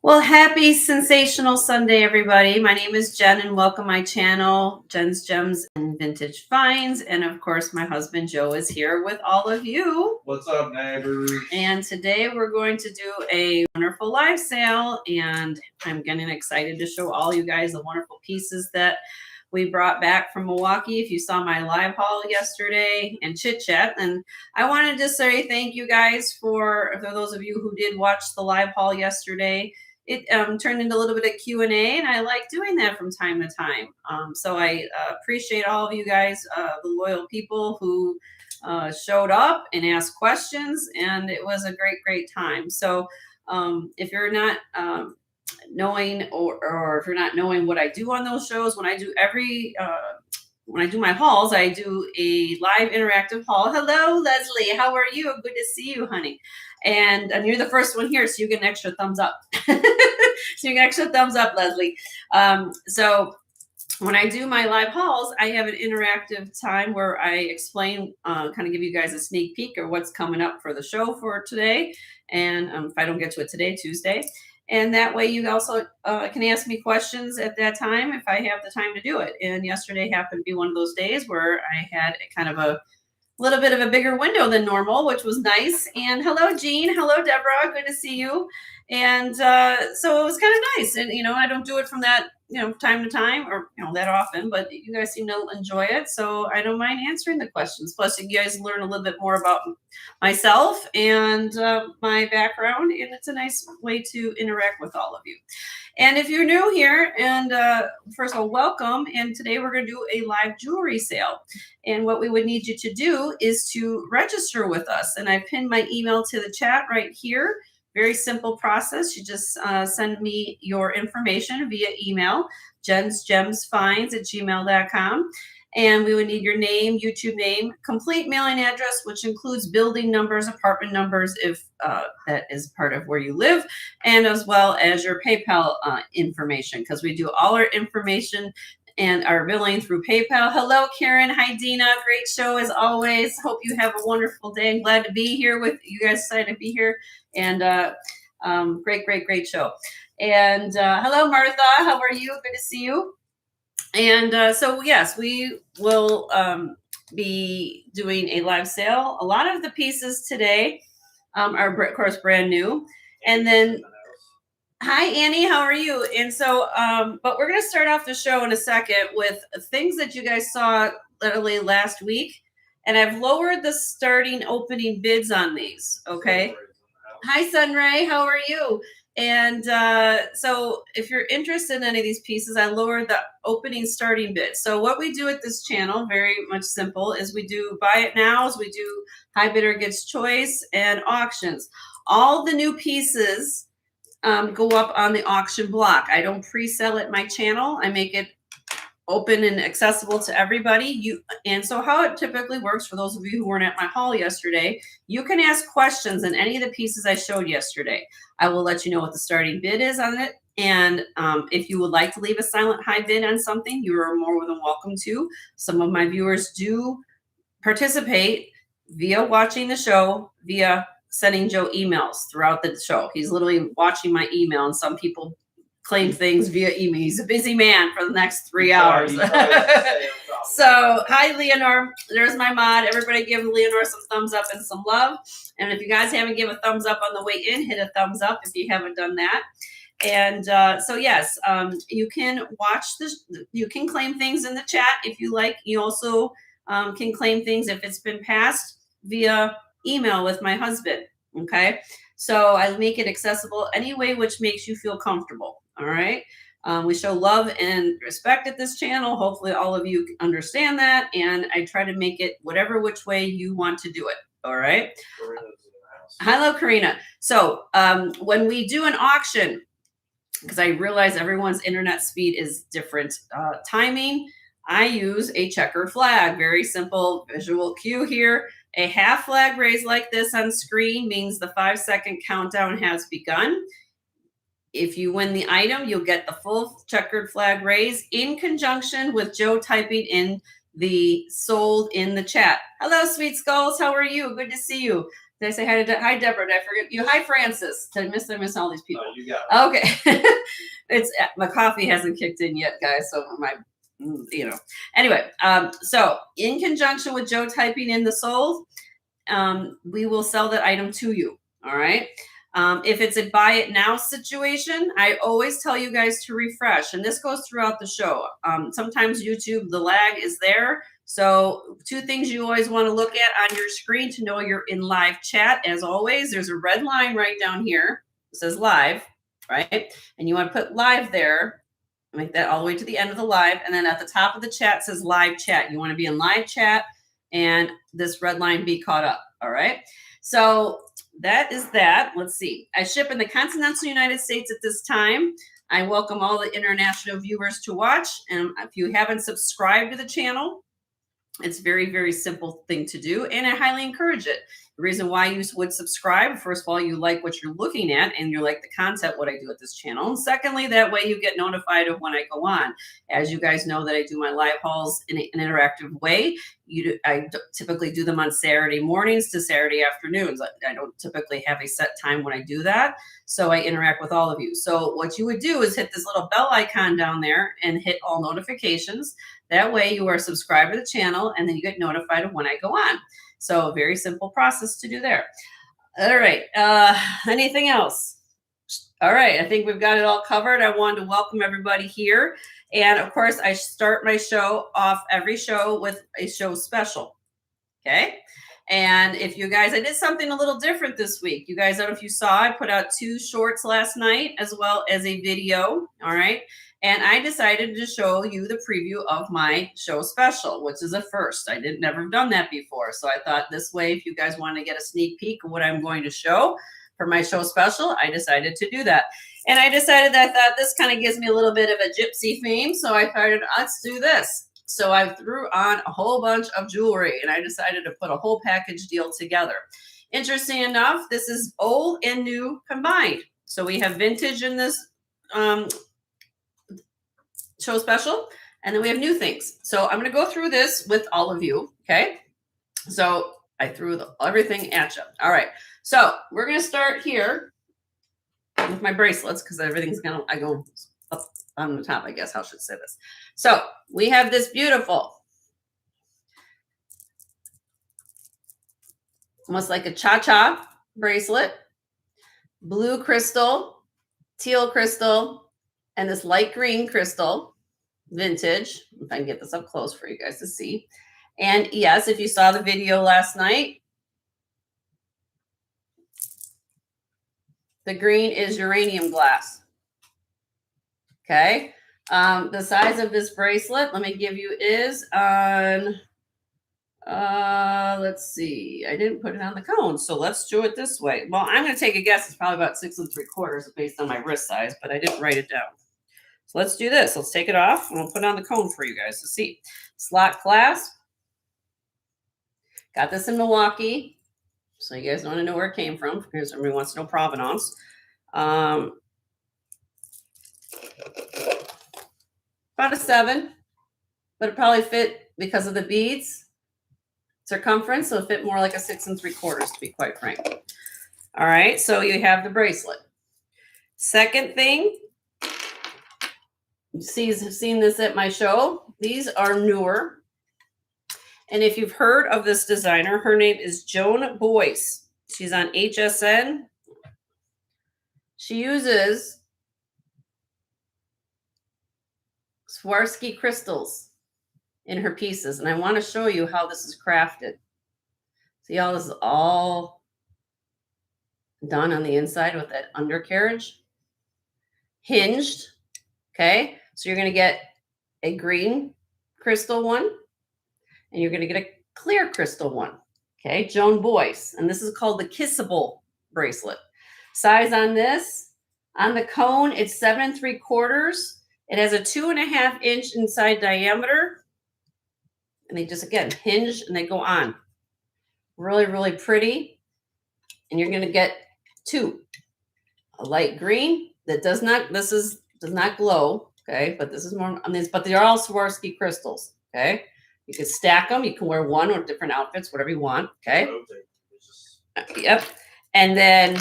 Well, happy sensational Sunday, everybody. My name is Jen, and welcome my channel, Jen's Gems and Vintage Finds. And of course, my husband Joe is here with all of you. What's up, neighbors? And today we're going to do a wonderful live sale, and I'm getting excited to show all you guys the wonderful pieces that we brought back from Milwaukee. If you saw my live haul yesterday and chit chat, and I wanted to say thank you guys for those of you who did watch the live haul yesterday. It turned into a little bit of Q&A, and I like doing that from time to time. So I appreciate all of you guys, the loyal people who showed up and asked questions, and it was a great time. So if you're not knowing or if you're not knowing what I do on those shows, when I do my hauls, I do a live interactive haul. Hello, Leslie. How are you? Good to see you, honey. And you're the first one here, so you get an extra thumbs up. So you get an extra thumbs up, Leslie. So when I do my live hauls, I have an interactive time where I explain, kind of give you guys a sneak peek of what's coming up for the show for today. And if I don't get to it today, Tuesday. And that way you also can ask me questions at that time if I have the time to do it. And yesterday happened to be one of those days where I had kind of a little bit of a bigger window than normal, which was nice. And hello, Jean. Hello, Deborah. Good to see you. And so it was kind of nice. And, I don't do it from that, time to time or, that often, but you guys seem to enjoy it. So I don't mind answering the questions. Plus, you guys learn a little bit more about myself and my background. And it's a nice way to interact with all of you. And if you're new here, and first of all, welcome. And today we're going to do a live jewelry sale. And what we would need you to do is to register with us. And I pinned my email to the chat right here. Very simple process. You just send me your information via email, jensgemsfinds@gmail.com. And we would need your name, YouTube name, complete mailing address, which includes building numbers, apartment numbers, if that is part of where you live, and as well as your PayPal information, because we do all our information and our billing through PayPal. Hello, Karen. Hi, Dina. Great show as always. Hope you have a wonderful day. I'm glad to be here with you guys. Excited to be here. And great show. And hello, Martha. How are you? Good to see you. And so, yes, we will be doing a live sale. A lot of the pieces today are, of course, brand new. And then, hi, Annie, how are you? And so, but we're going to start off the show in a second with things that you guys saw literally last week. And I've lowered the starting opening bids on these, okay? Hi, Sunray, how are you? And so if you're interested in any of these pieces, I lowered the opening starting bid. So what we do at this channel, very much simple, is we do buy it nows, we do high bidder gets choice, and auctions. All the new pieces go up on the auction block. I don't pre-sell at my channel. I make it open and accessible to everybody. And so how it typically works, for those of you who weren't at my haul yesterday, you can ask questions on any of the pieces I showed yesterday. I will let you know what the starting bid is on it. And if you would like to leave a silent high bid on something, you are more than welcome to. Some of my viewers do participate via watching the show, via sending Joe emails throughout the show. He's literally watching my email, and some people claim things via email. He's a busy man for the next 3 hours. So, hi, Leonore. There's my mod. Everybody give Leonore some thumbs up and some love. And if you guys haven't given a thumbs up on the way in, hit a thumbs up if you haven't done that. And so, yes, you can watch this. You can claim things in the chat if you like. You also can claim things if it's been passed via email with my husband. Okay. So I make it accessible any way which makes you feel comfortable. All right. We show love and respect at this channel. Hopefully all of you understand that. And I try to make it whatever which way you want to do it. All right. Hello, Karina. So when we do an auction, because I realize everyone's internet speed is different, timing, I use a checker flag. Very simple visual cue here. A half flag raised like this on screen means the 5-second countdown has begun. If you win the item, you'll get the full checkered flag raised in conjunction with Joe typing in the sold in the chat. Hello, sweet skulls. How are you? Good to see you. Did I say hi to hi, Deborah? Did I forget you? Hi, Francis. Did I miss all these people? No, you got it. Okay. It's my coffee hasn't kicked in yet, guys. So anyway. So in conjunction with Joe typing in the sold, we will sell that item to you. All right. If it's a buy it now situation, I always tell you guys to refresh, and this goes throughout the show. Sometimes YouTube, the lag is there. So 2 things you always want to look at on your screen to know you're in live chat. As always, there's a red line right down here. It says live, right? And you want to put live there. Make that all the way to the end of the live. And then at the top of the chat says live chat. You want to be in live chat and this red line be caught up. All right. So that is that. Let's see. I ship in the continental United States at this time. I welcome all the international viewers to watch. And if you haven't subscribed to the channel, it's very, very simple thing to do. And I highly encourage it. The reason why you would subscribe, first of all, you like what you're looking at and you like the content, what I do at this channel. And secondly, that way you get notified of when I go on. As you guys know that I do my live hauls in an interactive way. I typically do them on Saturday mornings to Saturday afternoons. I don't typically have a set time when I do that. So I interact with all of you. So what you would do is hit this little bell icon down there and hit all notifications. That way you are subscribed to the channel and then you get notified of when I go on. So a very simple process to do there. All right. Anything else? All right. I think we've got it all covered. I wanted to welcome everybody here. And of course, I start my show off every show with a show special. Okay. And if you guys, I did something a little different this week. You guys, I don't know if you saw, I put out 2 shorts last night as well as a video. All right. And I decided to show you the preview of my show special, which is a first. I never done that before. So I thought this way, if you guys want to get a sneak peek of what I'm going to show for my show special, I decided to do that. And I decided that I thought this kind of gives me a little bit of a gypsy theme. So I figured, let's do this. So I threw on a whole bunch of jewelry and I decided to put a whole package deal together. Interesting enough, this is old and new combined. So we have vintage in this show special, and then we have new things. So I'm going to go through this with all of you. Okay. So I threw everything at you. All right. So we're going to start here with my bracelets because everything's going to, I go up on the top, I guess how I should say this. So we have this beautiful, almost like a cha-cha bracelet, blue crystal, teal crystal, and this light green crystal, vintage. If I can get this up close for you guys to see. And yes, if you saw the video last night, the green is uranium glass. Okay. The size of this bracelet, let me give you, is on, let's see. I didn't put it on the cone, so let's do it this way. Well, I'm going to take a guess. It's probably about 6 3/4 based on my wrist size, but I didn't write it down. So let's do this. Let's take it off and we'll put it on the cone for you guys to see. Slot clasp. Got this in Milwaukee. So you guys want to know where it came from because everybody wants to know provenance. About a 7, but it probably fit because of the beads circumference. So it fit more like a 6 3/4 to be quite frank. All right. So you have the bracelet. Second thing, you've seen this at my show. These are newer. And if you've heard of this designer, her name is Joan Boyce. She's on HSN. She uses Swarovski crystals in her pieces. And I want to show you how this is crafted. See how this is all done on the inside with that undercarriage? Hinged. Okay. So you're going to get a green crystal one. And you're going to get a clear crystal one. Okay, Joan Boyce. And this is called the Kissable bracelet. Size on this, on the cone, it's 7 3/4. It has a 2.5 inch inside diameter. And they just, again, hinge and they go on. Really, really pretty. And you're going to get 2. A light green that does not glow. Okay, but this is more on this, but they are all Swarovski crystals. Okay. You can stack them. You can wear one or different outfits, whatever you want. Okay. Yep. And then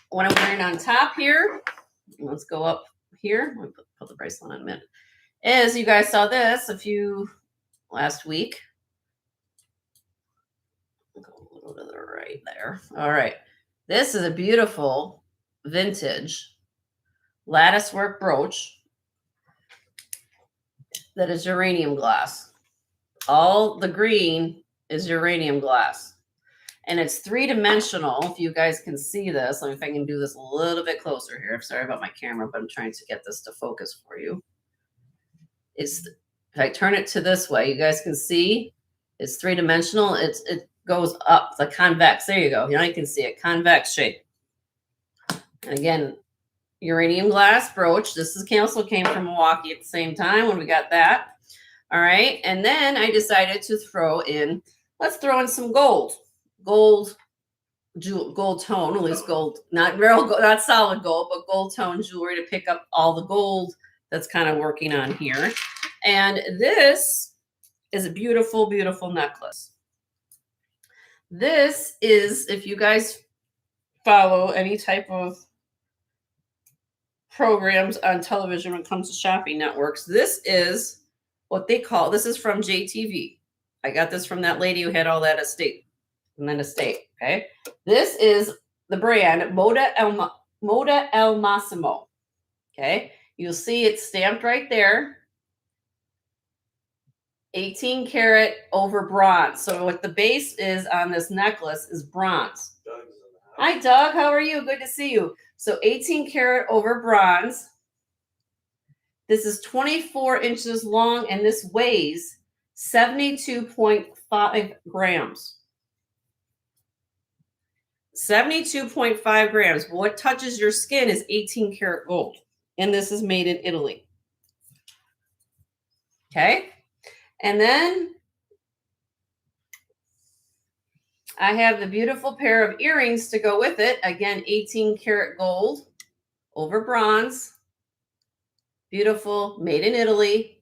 what I'm wearing on top here, let's go up here. Let me put the bracelet on in a minute. Is you guys saw this last week. Go a little to the right there. All right. This is a beautiful vintage lattice work brooch that is uranium glass. All the green is uranium glass. And it's three-dimensional. If you guys can see this, let me see if I can do this a little bit closer here. I'm sorry about my camera, but I'm trying to get this to focus for you. If I turn it to this way, you guys can see it's three-dimensional. It goes up, the convex. There you go. You can see it, convex shape. And again, uranium glass brooch. This also came from Milwaukee at the same time when we got that. All right. And then I decided to let's throw in some gold tone, at least gold, not real gold, not solid gold, but gold tone jewelry to pick up all the gold that's kind of working on here. And this is a beautiful, beautiful necklace. This is, if you guys follow any type of programs on television when it comes to shopping networks, this is what they call, this is from JTV. I got this from that lady who had all that estate. Okay. This is the brand Moda El Massimo. Okay. You'll see it's stamped right there. 18 karat over bronze. So what the base is on this necklace is bronze. Hi, Doug. How are you? Good to see you. So 18 karat over bronze. This is 24 inches long, and this weighs 72.5 grams. 72.5 grams. But what touches your skin is 18 karat gold. And this is made in Italy. Okay. And then I have the beautiful pair of earrings to go with it. Again, 18 karat gold over bronze. Beautiful, made in Italy.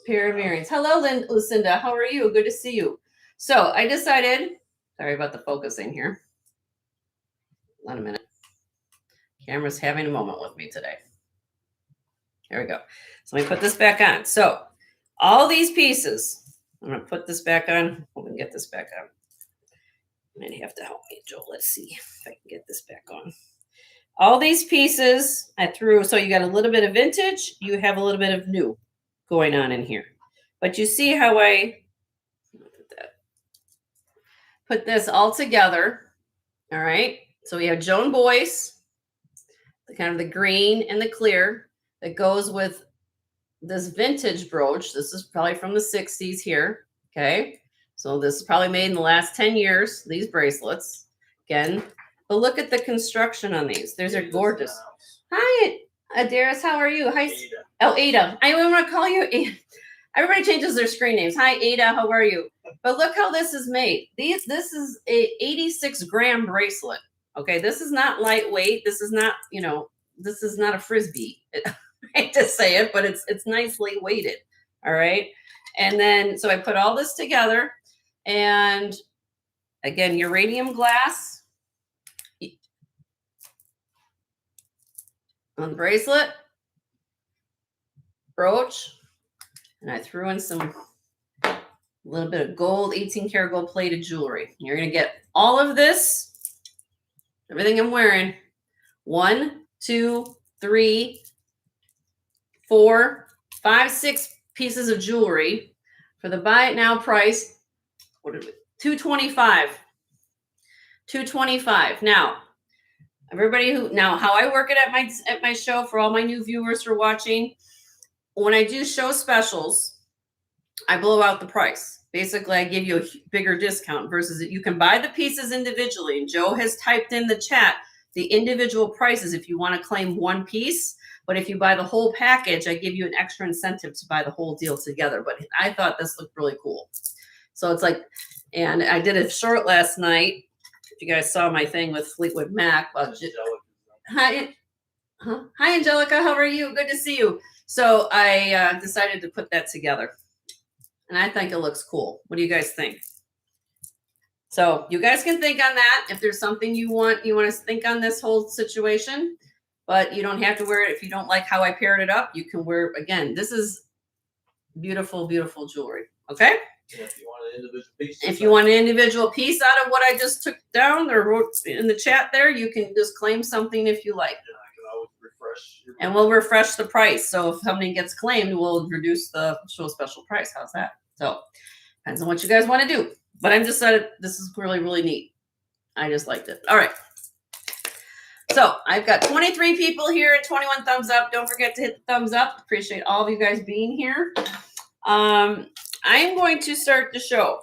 Pair of earrings. Hello, Lucinda. How are you? Good to see you. So I decided, sorry about the focusing here. Hold on a minute. Camera's having a moment with me today. Here we go. So let me put this back on. So all these pieces, I'm going to put this back on. We can get this back on. You might have to help me, Joel. Let's see if I can get this back on. All these pieces I threw. So you got a little bit of vintage. You have a little bit of new going on in here. But you see how I put this all together. All right. So we have Joan Boyce, the kind of the green and the clear that goes with this vintage brooch. This is probably from the 60s here. Okay. So this is probably made in the last 10 years, these bracelets. Again, but look at the construction on these. These are gorgeous. Hi, Adaris. How are you? Hi. Ada. Oh, Ada. I want to call you Ada. Everybody changes their screen names. Hi, Ada. How are you? But look how this is made. This is a 86-gram bracelet. Okay. This is not lightweight. This is not, this is not a Frisbee. I hate to say it, but it's nicely weighted. All right. And then, so I put all this together, and again, uranium glass on the bracelet, brooch, and I threw in some little bit of gold, 18 karat gold plated jewelry. You're going to get all of this, everything I'm wearing, 1, 2, 3, 4, 5, 6 pieces of jewelry for the buy it now price. What did we? $225. $225. Now, everybody how I work it at my show for all my new viewers who are watching, when I do show specials, I blow out the price. Basically, I give you a bigger discount versus you can buy the pieces individually. And Joe has typed in the chat the individual prices if you want to claim one piece. But if you buy the whole package, I give you an extra incentive to buy the whole deal together. But I thought this looked really cool. So it's like, and I did a short last night. If you guys saw my thing with Fleetwood Mac. Hi, Angelica. How are you? Good to see you. So I decided to put that together. And I think it looks cool. What do you guys think? So you guys can think on that. If there's something you want to think on this whole situation, but you don't have to wear it. If you don't like how I paired it up, you can wear, again, this is beautiful, beautiful jewelry. Okay. Yeah, if you want an individual piece. If you want an individual piece out of what I just took down or wrote in the chat there, you can just claim something if you like. Yeah, I can always refresh. And we'll refresh the price. So if something gets claimed, we'll reduce the show special price. How's that? So depends on what you guys want to do. But I'm just said this is really, really neat. I just liked it. All right. So I've got 23 people here and 21 thumbs up. Don't forget to hit the thumbs up. Appreciate all of you guys being here. I am going to start the show.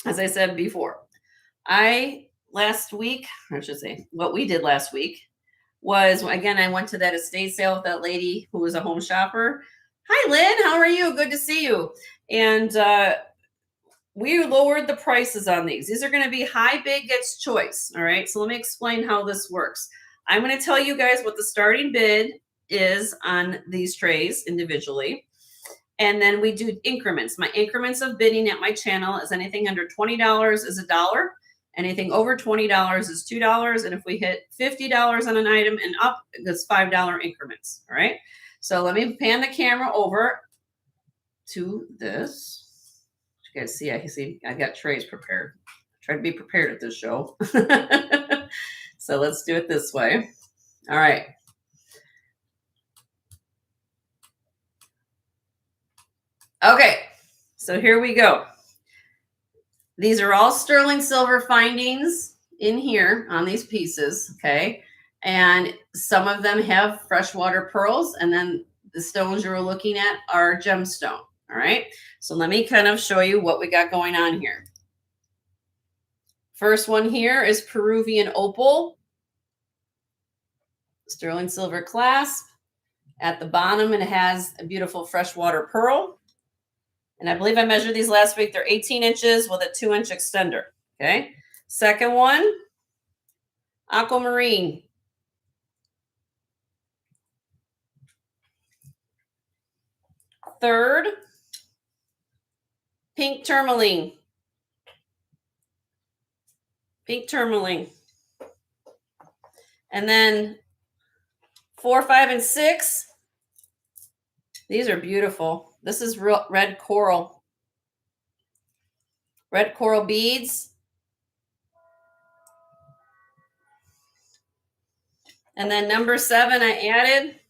As I said before, last week, or I should say, what we did last week was, again, I went to that estate sale with that lady who was a home shopper. Hi, Lynn. How are you? Good to see you. And we lowered the prices on these. These are going to be high bid gets choice. All right. So let me explain how this works. I'm going to tell you guys what the starting bid is on these trays individually. And then we do increments. My increments of bidding at my channel is anything under $20 is $1. Anything over $20 is $2. And if we hit $50 on an item and up, it's $5 increments. All right. So let me pan the camera over to this. You guys see, I got trays prepared. Try to be prepared at this show. So let's do it this way. All right. Okay, so here we go. These are all sterling silver findings in here on these pieces, okay? And some of them have freshwater pearls, and then the stones you're looking at are gemstone. All right, so let me kind of show you what we got going on here. First one here is Peruvian opal, sterling silver clasp. At the bottom, it has a beautiful freshwater pearl. And I believe I measured these last week. They're 18 inches with a 2-inch extender. Okay. Second one, aquamarine. Third, pink tourmaline. Pink tourmaline. And then 4, 5, and 6. These are beautiful. This is red coral. Red coral beads. And then number 7 I added.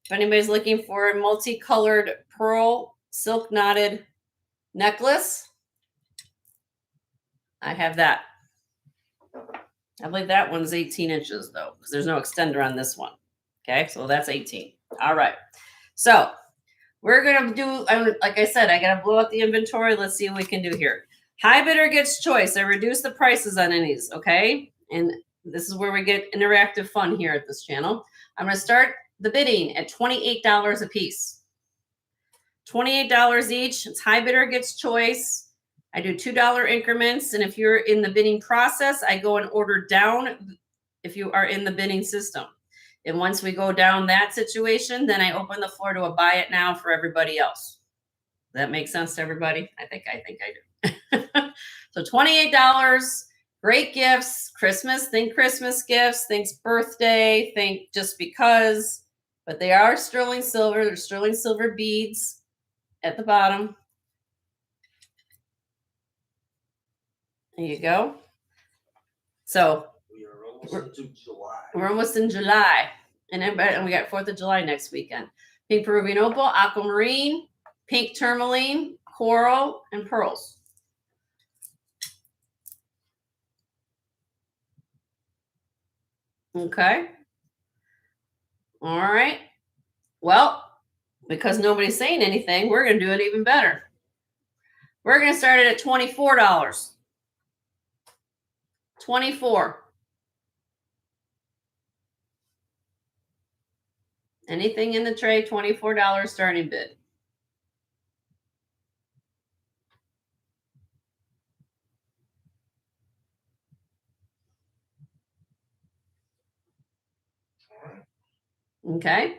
If anybody's looking for a multicolored pearl silk knotted necklace, I have that. I believe that one's 18 inches though, because there's no extender on this one. Okay, so that's 18. All right. So we're going to do, like I said, I got to blow out the inventory. Let's see what we can do here. High bidder gets choice. I reduce the prices on these, okay? And this is where we get interactive fun here at this channel. I'm going to start the bidding at $28 a piece. $28 each. It's high bidder gets choice. I do $2 increments. And if you're in the bidding process, I go and order down if you are in the bidding system. And once we go down that situation, then I open the floor to a buy it now for everybody else. Does that make sense to everybody? I think I do. So $28, great gifts, Christmas, think Christmas gifts, think birthday, think just because, but they are sterling silver. They're sterling silver beads at the bottom. There you go. So we're almost in July. And we got 4th of July next weekend. Pink Peruvian opal, aquamarine, pink tourmaline, coral, and pearls. Okay. All right. Well, because nobody's saying anything, we're going to do it even better. We're going to start it at $24. 24. Anything in the tray, $24 starting bid. Okay.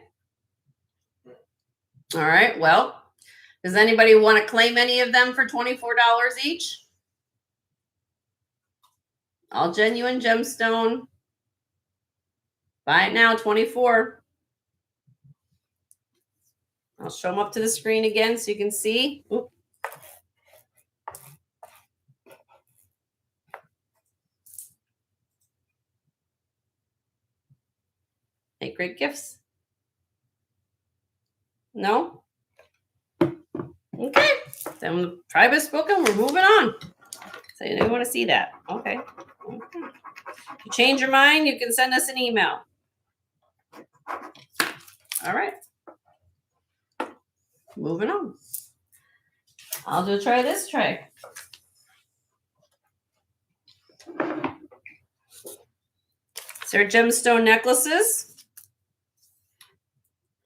All right. Well, Does anybody want to claim any of them for $24 each? All genuine gemstone. Buy it now, 24. I'll show them up to the screen again so you can see. Oop. Make great gifts. No? Okay. Then the tribe has spoken. We're moving on. So you want to see that. Okay. If you change your mind, you can send us an email. All right. Moving on. I'll do try this tray. So our gemstone necklaces.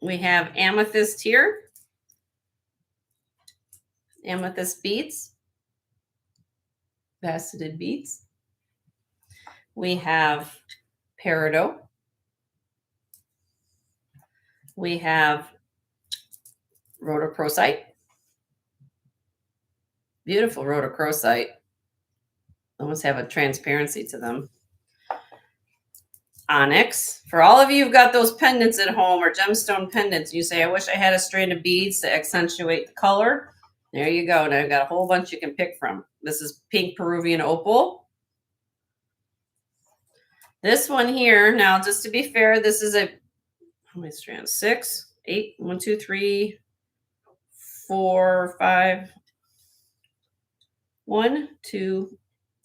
We have amethyst here. Amethyst beads. Faceted beads. We have peridot. We have rhodochrosite. Beautiful rhodochrosite. Almost have a transparency to them. Onyx. For all of you who've got those pendants at home or gemstone pendants, you say, I wish I had a strand of beads to accentuate the color. There you go. Now I've got a whole bunch you can pick from. This is pink Peruvian opal. This one here, now just to be fair, this is a, how many strands? 6, 8, 1, 2, 3, 4, 5. 1, 2,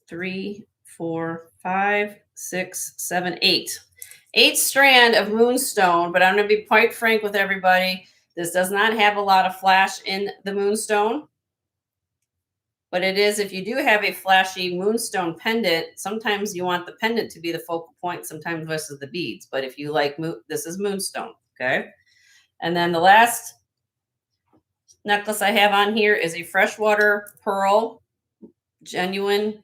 3, 4, 5, 6, 7, 8. 8 strand of moonstone, but I'm going to be quite frank with everybody. This does not have a lot of flash in the moonstone. But it is, if you do have a flashy moonstone pendant, sometimes you want the pendant to be the focal point, sometimes versus the beads. But if you like, this is moonstone, okay? And then the last necklace I have on here is a freshwater pearl, genuine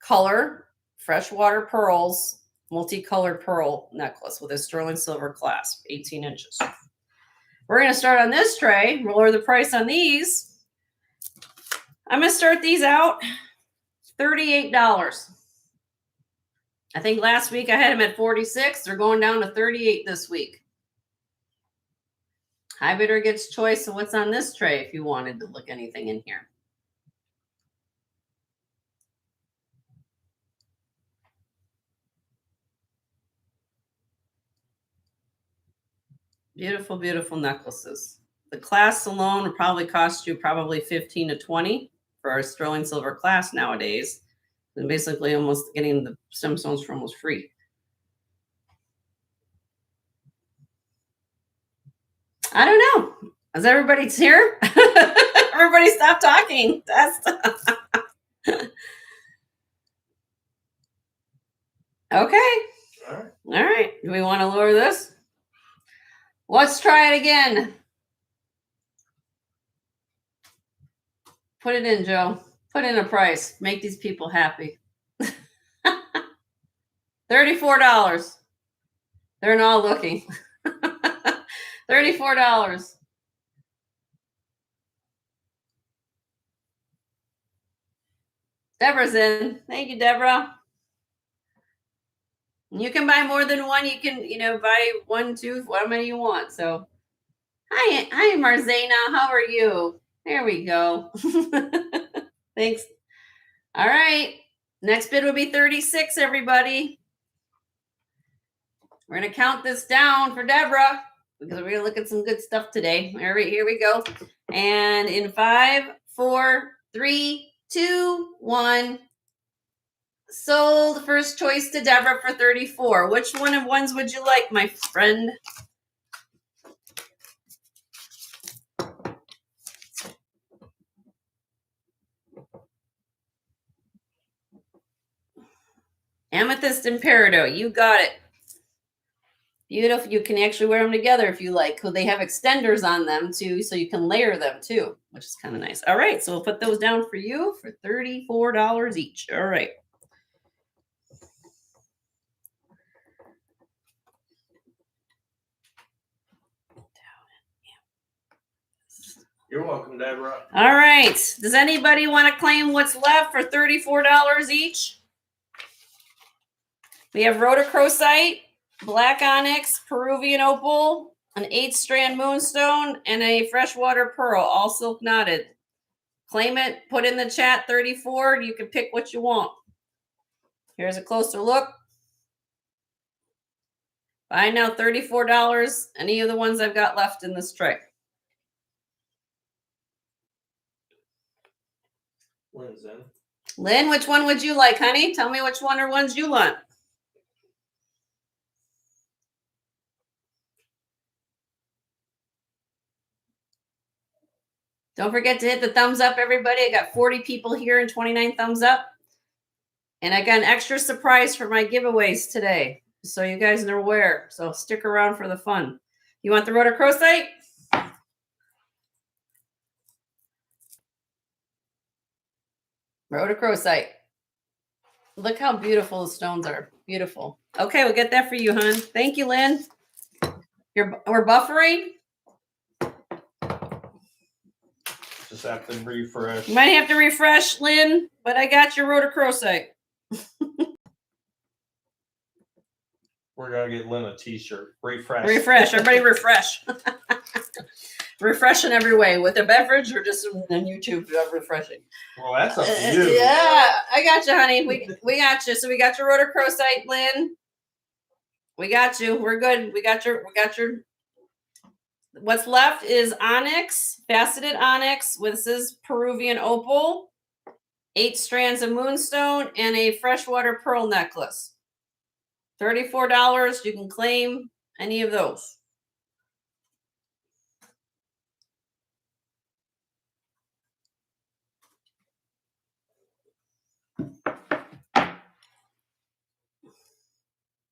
color, freshwater pearls, multicolored pearl necklace with a sterling silver clasp, 18 inches. We're going to start on this tray, lower the price on these. I'm going to start these out $38. I think last week I had them at 46. They're going down to 38 this week. High bidder gets choice of what's on this tray if you wanted to look anything in here. Beautiful, beautiful necklaces. The clasp alone will probably cost you probably 15 to 20 for our sterling silver clasp nowadays. And basically almost getting the gemstones for almost free. I don't know. Is everybody's here? Everybody stop talking. That's okay. All right. All right. Do we want to lower this? Let's try it again. Put it in, Joe. Put in a price. Make these people happy. $34. They're not looking. $34. Deborah's in. Thank you, Deborah. You can buy more than one. You can, buy 1, 2, how many you want. So, hi, Marzena. How are you? There we go. Thanks. All right. Next bid will be 36, everybody. We're going to count this down for Deborah because we're going to look at some good stuff today. All right, here we go. And in 5, 4, 3, 2, 1. Sold. First choice to Deborah for 34. Which one of ones would you like, my friend? Amethyst and peridot. You got it. Beautiful. You can actually wear them together if you like. They have extenders on them too, so you can layer them too, which is kind of nice. All right, so we'll put those down for you for $34 each. All right. You're welcome, Deborah. All right. Does anybody want to claim what's left for $34 each? We have rhodochrosite, black onyx, Peruvian opal, an 8-strand moonstone, and a freshwater pearl, all silk knotted. Claim it, put in the chat 34. You can pick what you want. Here's a closer look. Buy now $34. Any of the ones I've got left in this tray. Lynn's in. Lynn, which one would you like, honey? Tell me which one or ones you want. Don't forget to hit the thumbs up, everybody. I got 40 people here and 29 thumbs up. And I got an extra surprise for my giveaways today. So you guys are aware. So stick around for the fun. You want the rhodochrosite? Rhodochrosite. Look how beautiful the stones are. Beautiful. Okay, we'll get that for you, hon. Thank you, Lynn. We're buffering. Just have to refresh. You might have to refresh, Lynn, but I got your rhodochrosite. We're gonna get Lynn a t-shirt. Refresh. Refresh. Everybody refresh. Refresh in every way. With a beverage or just on YouTube refreshing. Well, that's up to you. Yeah, I got you, honey. We got you. So we got your rhodochrosite, Lynn. We got you. We're good. We got your. What's left is onyx, faceted onyx with this is Peruvian opal, 8 strands of moonstone, and a freshwater pearl necklace. $34. You can claim any of those.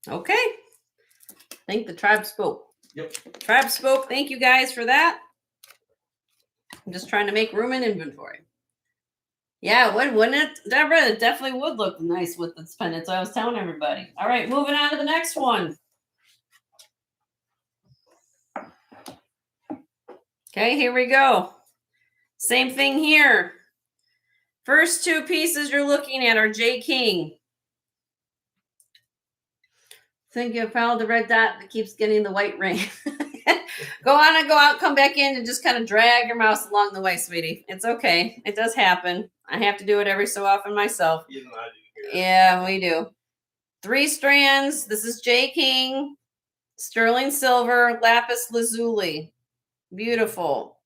Okay. I think the tribe spoke. Yep. Tribe spoke. Thank you guys for that. I'm just trying to make room in inventory. Yeah, wouldn't it, Deborah? It definitely would look nice with this pendant. So I was telling everybody. All right, moving on to the next one. Okay, here we go. Same thing here. First 2 pieces you're looking at are J. King. Think you found the red dot that keeps getting the white ring. Go on and go out, come back in, and just kind of drag your mouse along the way, sweetie. It's okay. It does happen. I have to do it every so often myself. You and I do. Yeah, we do. 3 strands. This is J. King, sterling silver, lapis lazuli. Beautiful.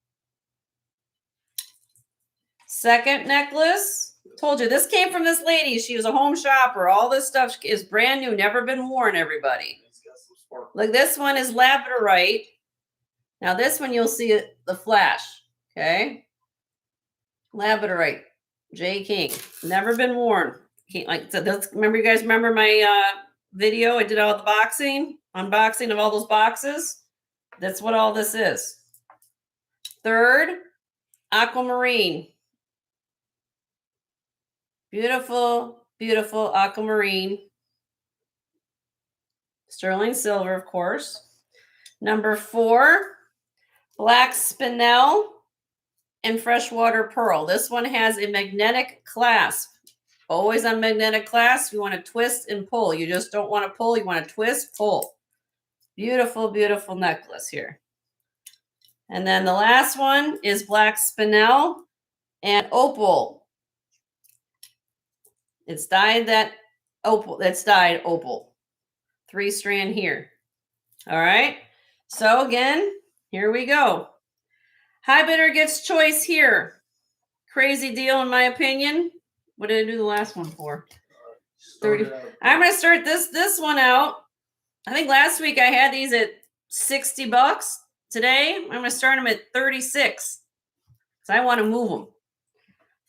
Second necklace. Told you, this came from this lady. She was a home shopper. All this stuff is brand new, never been worn, everybody. It's got some sparkle. Look, this one is labradorite. Now this one, you'll see the flash, okay? Labradorite, J. King, never been worn. Like, remember, you guys remember my video? I did all the unboxing of all those boxes. That's what all this is. Third, aquamarine. Beautiful, beautiful aquamarine. Sterling silver, of course. Number 4, black spinel and freshwater pearl. This one has a magnetic clasp. Always on magnetic clasp, you want to twist and pull. You just don't want to pull. You want to twist, pull. Beautiful, beautiful necklace here. And then the last one is black spinel and opal. It's dyed that opal. That's dyed opal. 3-strand here. All right. So again, here we go. High bidder gets choice here. Crazy deal in my opinion. What did I do the last one for? 30. I'm going to start this one out. I think last week I had these at $60. Today, I'm going to start them at $36. So I want to move them.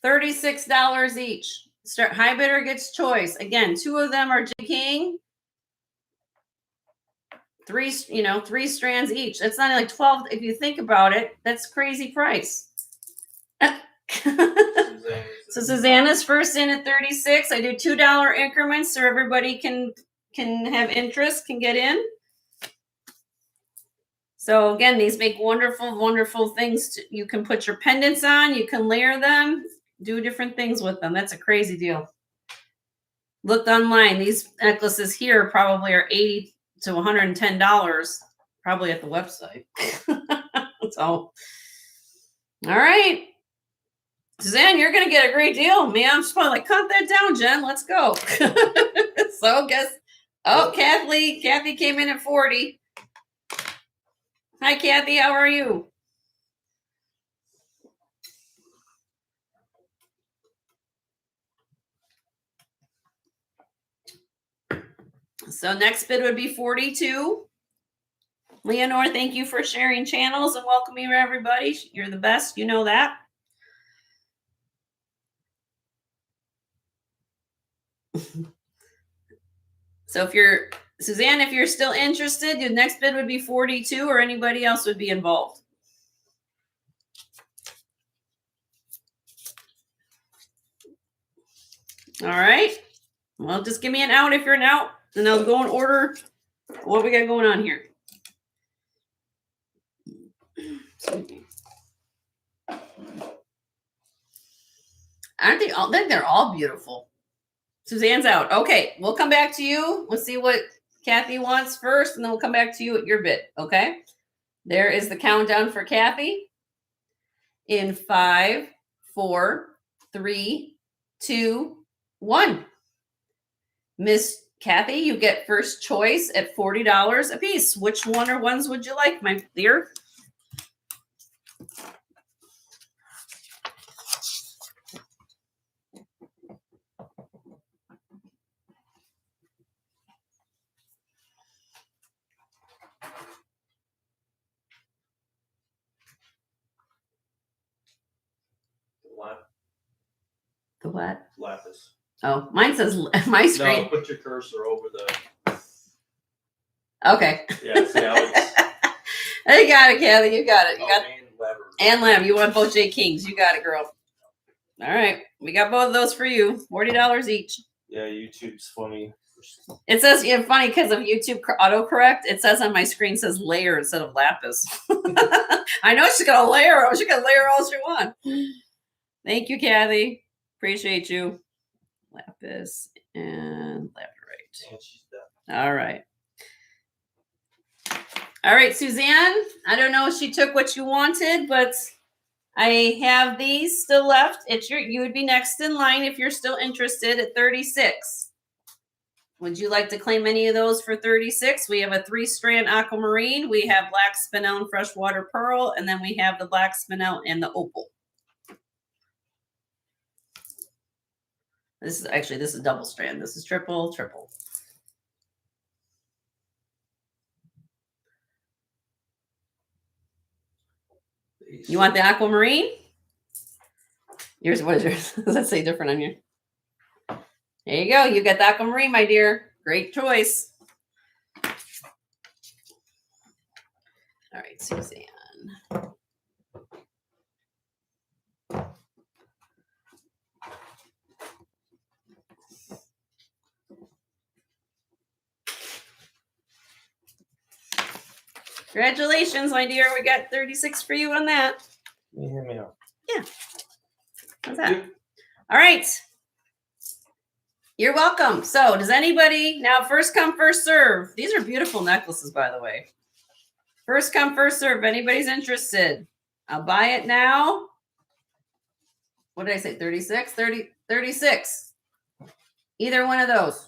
$36 each. Start high bidder gets choice. Again, 2 of them are J. King. 3 strands each. That's not like 12. If you think about it, that's crazy price. So Susanna's first in at 36. I do $2 increments so everybody can have interest, can get in. So again, these make wonderful, wonderful things. You can put your pendants on, you can layer them, do different things with them. That's a crazy deal. Looked online. These necklaces here probably are $80 to $110, probably at the website. So, all right. Suzanne, you're gonna get a great deal, man. I'm just probably like, cut that down, Jen. Let's go. So guess Kathy came in at 40. Hi, Kathy. How are you? So next bid would be 42. Leonore, thank you for sharing channels and welcoming everybody. You're the best. You know that. So if you're Suzanne, if you're still interested, your next bid would be 42, or anybody else would be involved. All right. Well, just give me an out if you're an out, and I'll go in order what we got going on here. Aren't they all? They're all beautiful. Suzanne's out. Okay, we'll come back to you. We'll see what Kathy wants first, and then we'll come back to you at your bid. Okay. There is the countdown for Kathy. In 5, 4, 3, 2, 1. Miss Kathy, you get first choice at $40 a piece. Which one or ones would you like, my dear? The what? Lapis. Oh, mine says my screen. No, put your cursor over the. Okay. Yeah, see how it's. I got it, Kathy. You got it. You got And lever. And lamb. You want both J Kings. You got it, girl. All right. We got both of those for you. $40 each. Yeah, YouTube's funny. It says, yeah, funny because of YouTube autocorrect. It says on my screen says layer instead of lapis. I know she's got a layer. She can layer all she wants. Thank you, Kathy. Appreciate you. Lapis and labradorite. And she's done. All right. All right, Suzanne. I don't know if she took what you wanted, but I have these still left. You would be next in line if you're still interested at 36. Would you like to claim any of those for 36? We have a 3-strand aquamarine. We have black spinel and freshwater pearl, and then we have the black spinel and the opal. This is double strand. This is triple. You want the aquamarine? Yours, what is yours? Does that say different on here? There you go. You got the aquamarine, my dear. Great choice. All right, Suzanne. Congratulations, my dear. We got 36 for you on that. Can you hear me out? Yeah. How's that? All right. You're welcome. So does anybody, now first come, first serve. These are beautiful necklaces, by the way. First come, first serve. If anybody's interested, I'll buy it now. What did I say? 36? 36. Either one of those.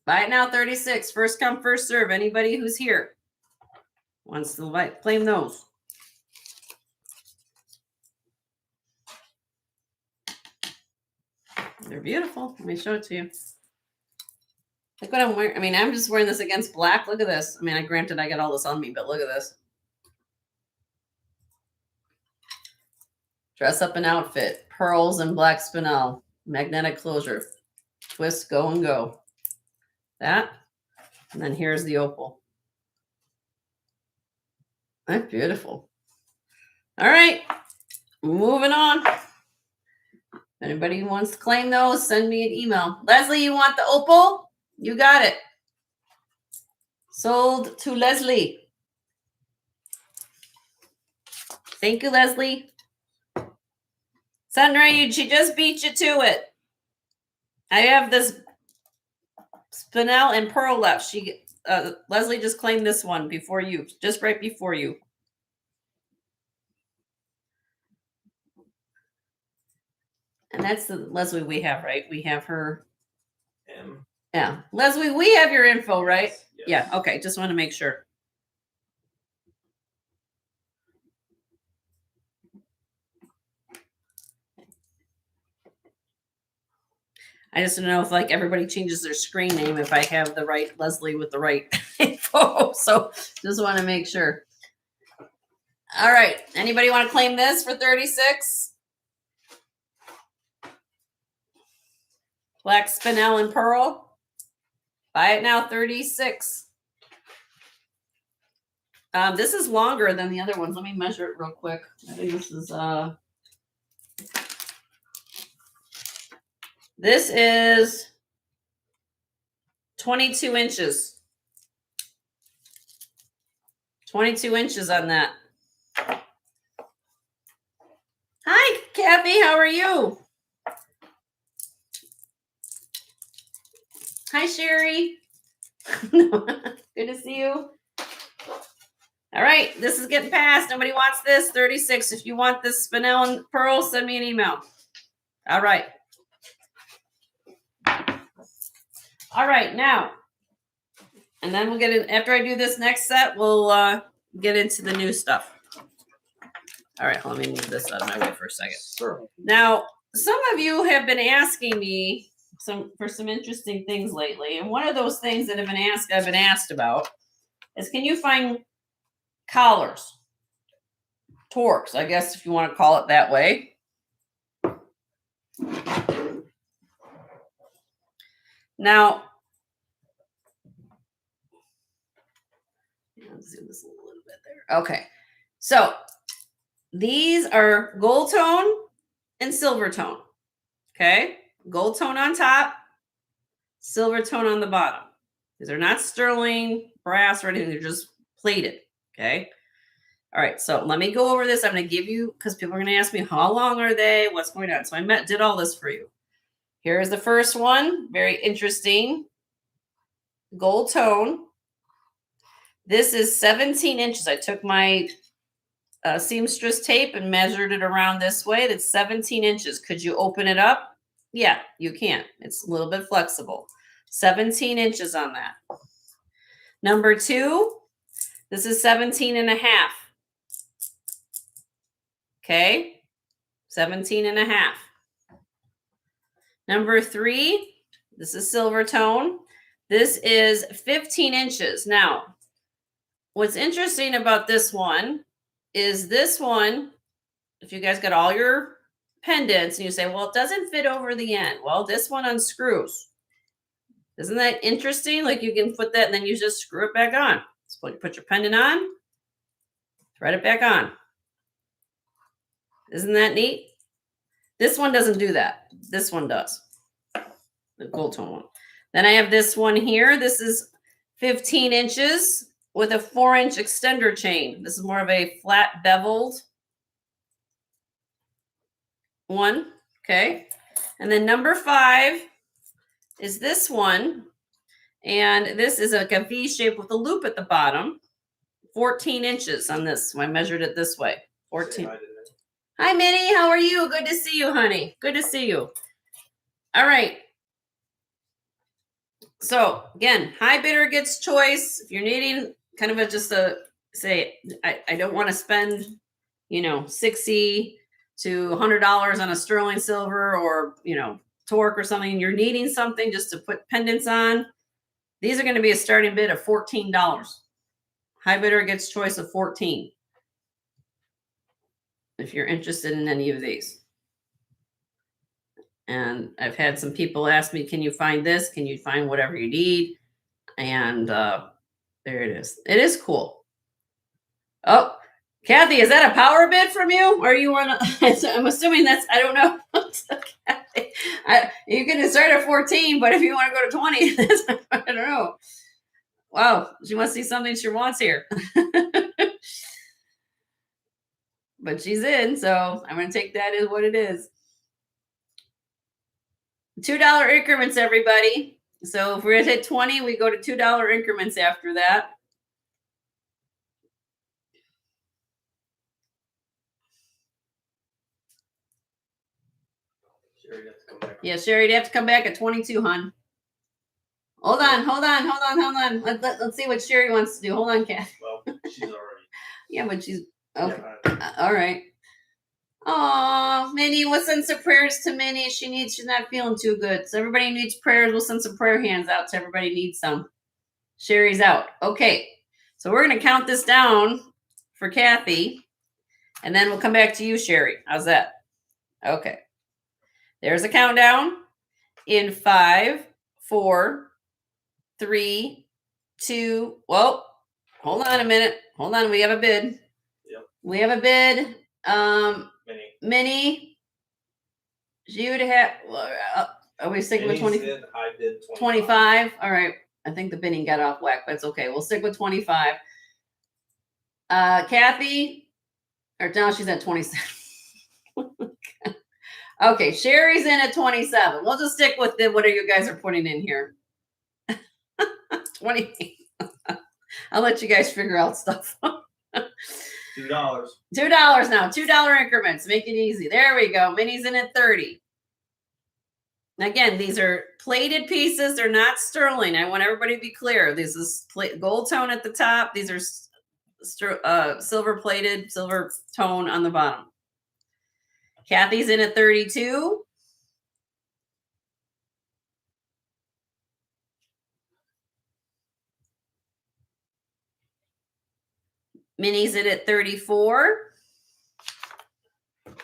Buy it now, 36. First come, first serve. Anybody who's here wants to claim those. They're beautiful. Let me show it to you. Look what I'm wearing. I mean, I'm just wearing this against black. Look at this. I mean, granted, I got all this on me, but look at this. Dress up an outfit. Pearls and black spinel. Magnetic closure. Twist, go, and go. That. And then here's the opal. That's beautiful. All right. Moving on. If anybody wants to claim those, send me an email. Leslie, you want the opal? You got it. Sold to Leslie. Thank you, Leslie. Sandra, she just beat you to it. I have this Spinel and Pearl left. Leslie just claimed this one before you, just right before you. And that's the Leslie we have, right? We have her. Yeah. Leslie, we have your info, right? Yes. Yeah. Okay. Just want to make sure. I just don't know if like everybody changes their screen name if I have the right Leslie with the right info. So just want to make sure. All right. Anybody want to claim this for 36? Black Spinel and Pearl. Buy it now, 36. This is longer than the other ones. Let me measure it real quick. I think this is 22 inches. 22 inches on that. Hi, Kathy. How are you? Hi, Sherry. Good to see you. All right. This is getting passed. Nobody wants this. 36. If you want this Spinel and Pearl, send me an email. All right. All right. Now, and then we'll get in. After I do this next set, we'll get into the new stuff. All right. Let me move this out of my way for a second. Sure. Now, some of you have been asking me for some interesting things lately. And one of those things that I've been asked about is, can you find collars? Torques, I guess, if you want to call it that way. Now, let's zoom this a little bit there. Okay. So these are gold tone and silver tone. Okay. Gold tone on top, silver tone on the bottom. These are not sterling, brass, or anything. They're just plated. Okay. All right. So let me go over this. I'm going to give you, because people are going to ask me, how long are they? What's going on? So I did all this for you. Here's the first one. Very interesting. Gold tone. This is 17 inches. I took my seamstress tape and measured it around this way. That's 17 inches. Could you open it up? Yeah, you can. It's a little bit flexible. 17 inches on that. Number 2, this is 17 and a half. Okay, 17 and a half. Number 3, this is silver tone. This is 15 inches. Now, what's interesting about this one is this one, if you guys got all your pendants and you say, well, it doesn't fit over the end. Well, this one unscrews. Isn't that interesting? Like you can put that and then you just screw it back on. So put your pendant on, thread it back on. Isn't that neat? This one doesn't do that. This one does. The gold tone one. Then I have this one here. This is 15 inches with a 4-inch extender chain. This is more of a flat beveled one. Okay. And then number 5 is this one. And this is like a V shape with a loop at the bottom. 14 inches on this. I measured it this way. 14. Hi, Minnie. How are you? Good to see you, honey. Good to see you. All right. So again, high bidder gets choice. If you're needing kind of say, I don't want to spend, $60 to $100 on a sterling silver or, torque or something. You're needing something just to put pendants on. These are going to be a starting bid of $14. High bidder gets choice of 14. If you're interested in any of these. And I've had some people ask me, can you find this? Can you find whatever you need? And there it is. It is cool. Oh, Kathy, is that a power bid from you? Or you want to, I'm assuming that's, I don't know. You can start at 14, but if you want to go to 20, I don't know. Wow, she must see something she wants here. But she's in, so I'm going to take that as what it is. $2 increments, everybody. So if we're going to hit 20, we go to $2 increments after that. Sherry, you have to come back. Yeah, Sherry, you have to come back at 22, hon. Hold on. Let's see what Sherry wants to do. Hold on, Kat. Well, she's already. Yeah, but she's okay. Yeah, All right. Oh, Minnie, we'll send some prayers to Minnie. She's not feeling too good. So everybody needs prayers. We'll send some prayer hands out to everybody needs some. Sherry's out. Okay. So we're gonna count this down for Kathy, and then we'll come back to you, Sherry. How's that? Okay. There's a countdown in 5, 4, 3, 2. Well, hold on a minute. Hold on. We have a bid. Yep. We have a bid. Minnie, you'd have. Are we sticking with 20? I bid 25. All right. I think the bidding got off whack, but it's okay. We'll stick with 25. Kathy, or now she's at 27. Okay, Sherry's in at 27. We'll just stick with what you guys are putting in here. 20. I'll let you guys figure out stuff. $2. $2 now. $2 increments. Make it easy. There we go. Minnie's in at 30. Again, these are plated pieces. They're not sterling. I want everybody to be clear. This is gold tone at the top. These are silver plated, silver tone on the bottom. Kathy's in at 32. Minnie's in at 34. And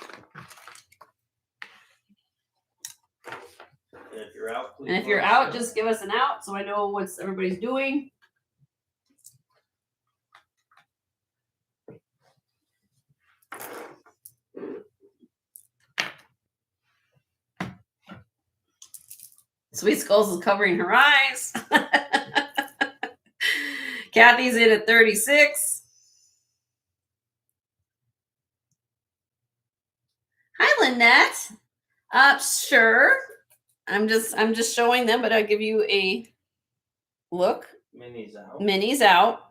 if you're out, please. And if you're out, just give us an out so I know what everybody's doing. Sweet Skulls is covering her eyes. Kathy's in at 36. Hi, Lynette. Sure. I'm just showing them, but I'll give you a look. Minnie's out. Minnie's out.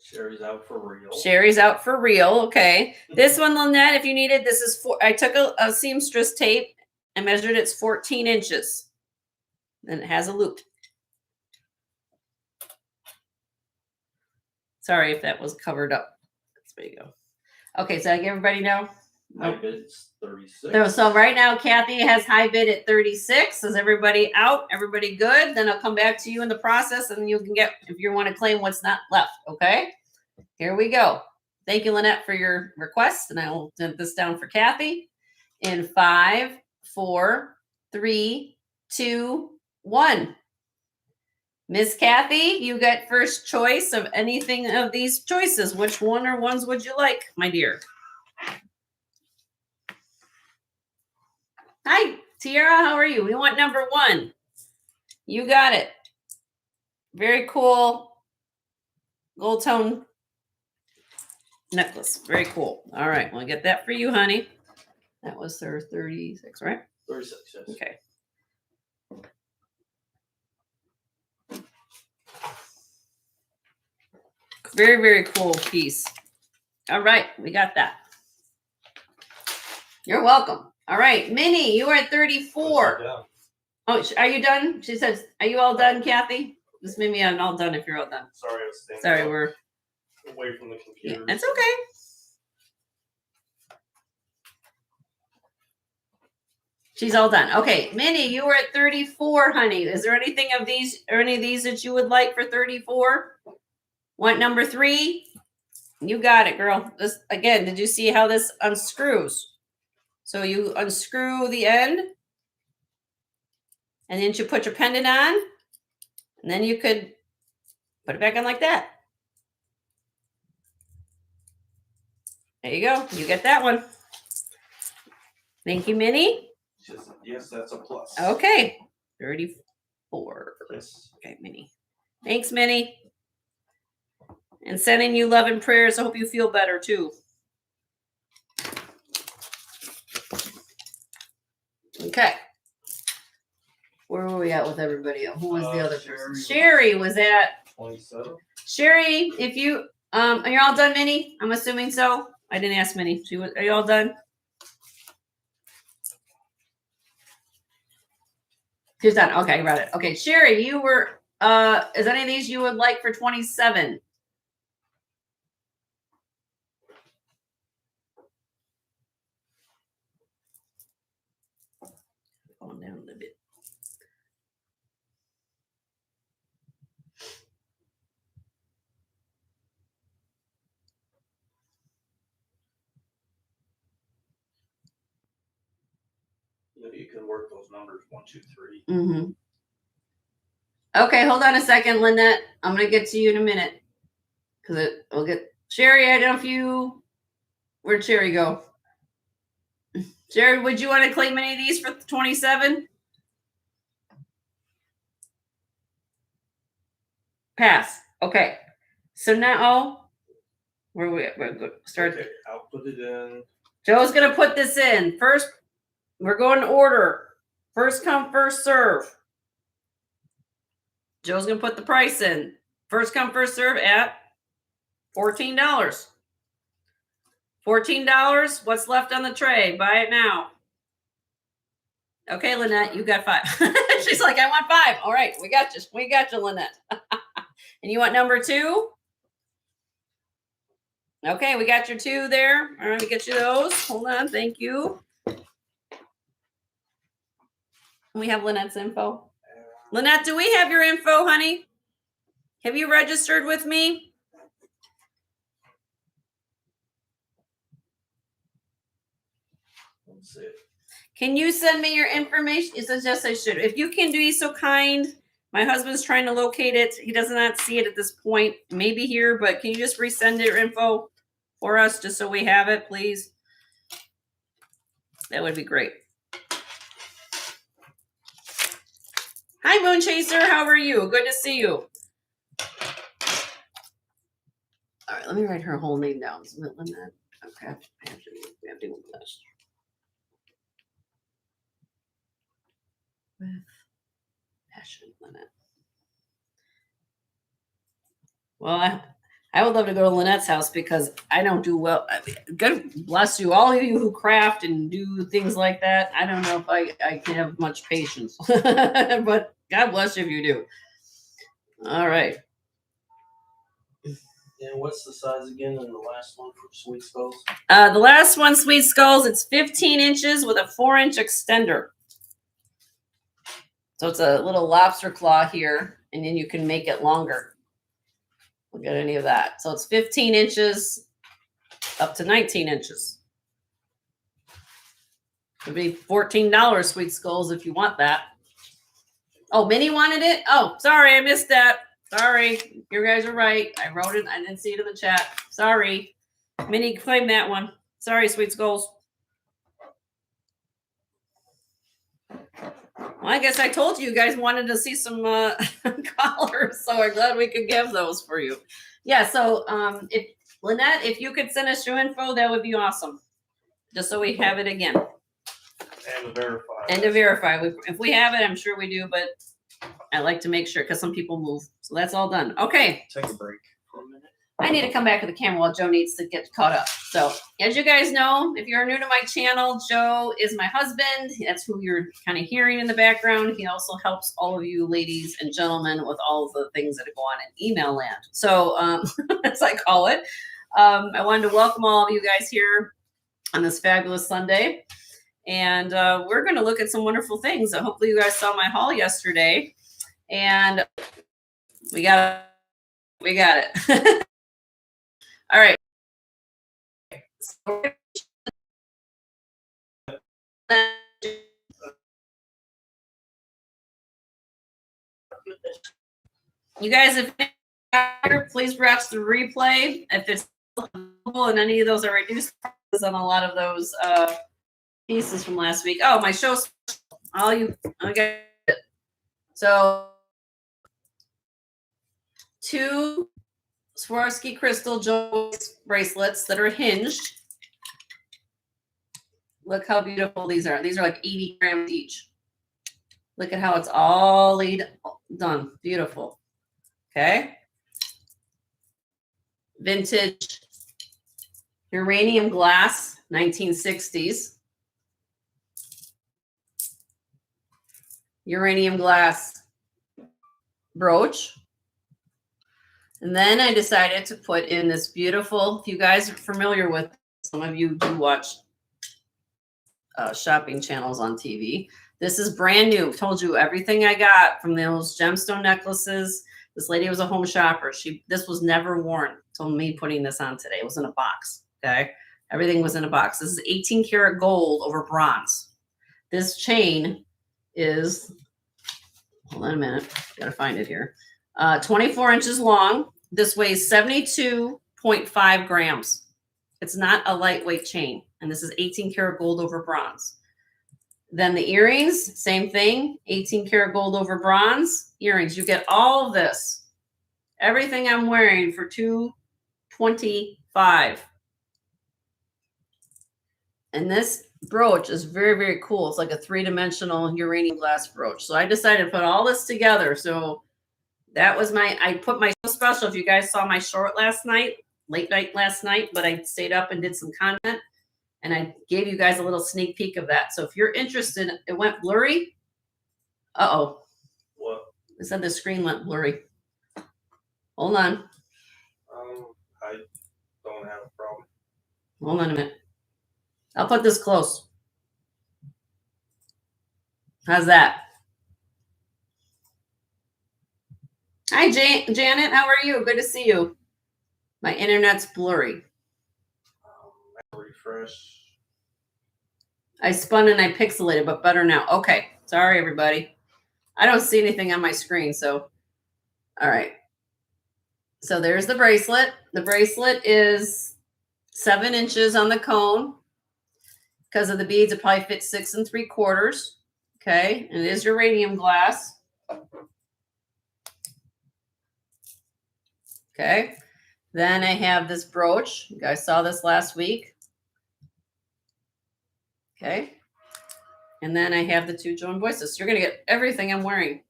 Sherry's out for real. Sherry's out for real. Okay. This one, Lynette, if you need it, this is I took a seamstress tape and measured it's 14 inches. Then it has a loop. Sorry if that was covered up. There you go. Okay, so I give everybody know. High bid's 36. So right now, Kathy has high bid at 36. Is everybody out? Everybody good? Then I'll come back to you in the process and you can get, if you want to claim what's not left. Okay, here we go. Thank you, Lynette, for your request. And I will send this down for Kathy in 5, 4, 3, 2, 1. Miss Kathy, you get first choice of anything of these choices. Which one or ones would you like, my dear? Hi, Tiara. How are you? We want number 1. You got it. Very cool gold tone necklace. Very cool. All right. We'll get that for you, honey. That was her 36, right? 36, yes. Okay. Very, very cool piece. All right. We got that. You're welcome. All right. Minnie, you are at 34. Oh, are you done? She says, are you all done, Kathy? Just maybe I'm all done if you're all done. Sorry, I was standing Sorry, we're away from the computer. Yeah, it's okay. She's all done. Okay, Minnie, you were at 34, honey. Is there anything of these or any of these that you would like for 34? Want number 3? You got it, girl. This again, did you see how this unscrews? So you unscrew the end, and then you put your pendant on, and then you could put it back on like that. There you go. You get that one. Thank you, Minnie. Yes, that's a plus. Okay, 34. 4. Yes. Okay, Minnie. Thanks, Minnie. And sending you love and prayers. I hope you feel better too. Okay. Where were we at with everybody else? Who was the other person? Sherry was at 27. Sherry, if you are you all done, Minnie? I'm assuming so. I didn't ask Minnie. Are you all done? She's done. Okay, got it. Okay, Sherry, you were is any of these you would like for 27? Going down a little bit. You can work those numbers 1, 2, 3. Mm-hmm. Okay, hold on a second, Lynette. I'm gonna get to you in a minute. Because we'll get Sherry, I don't know if you where'd Sherry go? Sherry, would you want to claim any of these for 27? Pass. Okay. So now where we we're start. Okay, I'll put it in. Joe's gonna put this in. First, we're going to order. First come, first serve. Joe's gonna put the price in. First come, first serve at $14. $14. What's left on the tray? Buy it now. Okay, Lynette, you got 5. She's like, I want 5. All right, we got you. We got you, Lynette. And you want number 2? Okay, we got your 2 there. All right, we get you those. Hold on, thank you. We have Lynette's info. Lynette, do we have your info, honey? Have you registered with me? Let's see. Can you send me your information? It says yes, I should. If you can be so kind, my husband's trying to locate it. He does not see it at this point. Maybe here, but can you just resend your info for us just so we have it, please? That would be great. Hi, Moon Chaser. How are you? Good to see you. All right, let me write her whole name down. Lynette. Okay, we have to do this. With passion, Lynette. Well, I would love to go to Lynette's house because I don't do well. God bless you, all of you who craft and do things like that. I don't know if I can have much patience, but God bless you if you do. All right. And what's the size again in the last one for Sweet Skulls? The last one, Sweet Skulls, it's 15 inches with a 4-inch extender. So it's a little lobster claw here, and then you can make it longer. We'll get any of that. So it's 15 inches up to 19 inches. It'd be $14 Sweet Skulls if you want that. Oh, Minnie wanted it? Oh, sorry, I missed that. Sorry, you guys are right. I wrote it. I didn't see it in the chat. Sorry. Minnie claimed that one. Sorry, Sweet Skulls. Well, I guess I told you guys wanted to see some collars, so I'm glad we could give those for you. Yeah, so if Lynette, if you could send us your info, that would be awesome. Just so we have it again. And to verify. And to verify. If we have it, I'm sure we do, but I like to make sure because some people move. So that's all done. Okay. Take a break for a minute. I need to come back to the camera while Joe needs to get caught up. So as you guys know, if you're new to my channel, Joe is my husband. That's who you're kind of hearing in the background. He also helps all of you ladies and gentlemen with all of the things that go on in email land. So as I call it, I wanted to welcome all of you guys here on this fabulous Sunday. And we're going to look at some wonderful things. Hopefully you guys saw my haul yesterday. And we got it. All right. You guys, if please watch the replay. If it's available and any of those are reduced prices on a lot of those pieces from last week. Oh, my show. All you. Okay. So 2 Swarovski crystal jewelry bracelets that are hinged. Look how beautiful these are. These are like 80 grams each. Look at how it's all laid done. Beautiful. Okay. Vintage uranium glass, 1960s. Uranium glass brooch. And then I decided to put in this beautiful, if you guys are familiar with, some of you do watch shopping channels on TV. This is brand new. Told you everything I got from those gemstone necklaces. This lady was a home shopper. This was never worn till me putting this on today. It was in a box. Okay. Everything was in a box. This is 18 karat gold over bronze. This chain is, hold on a minute. Gotta find it here. 24 inches long. This weighs 72.5 grams. It's not a lightweight chain. And this is 18 karat gold over bronze. Then the earrings, same thing, 18 karat gold over bronze earrings. You get all of this, everything I'm wearing for $225. And this brooch is very, very cool. It's like a 3-dimensional uranium glass brooch. So I decided to put all this together. So that was I put my special. If you guys saw my short last night, late night last night, but I stayed up and did some content. And I gave you guys a little sneak peek of that. So if you're interested, it went blurry. Uh-oh. What? It said the screen went blurry. Hold on. I don't have a problem. Hold on a minute. I'll put this close. How's that? Hi, Janet. How are you? Good to see you. My internet's blurry. Refresh. I spun and I pixelated, but better now. Okay. Sorry, everybody. I don't see anything on my screen, so. All right. So there's the bracelet. The bracelet is 7 inches on the cone. Because of the beads, it probably fits 6 3/4. Okay. And it is uranium glass. Okay. Then I have this brooch. You guys saw this last week. Okay. And then I have the 2 joined voices. So you're going to get everything I'm wearing.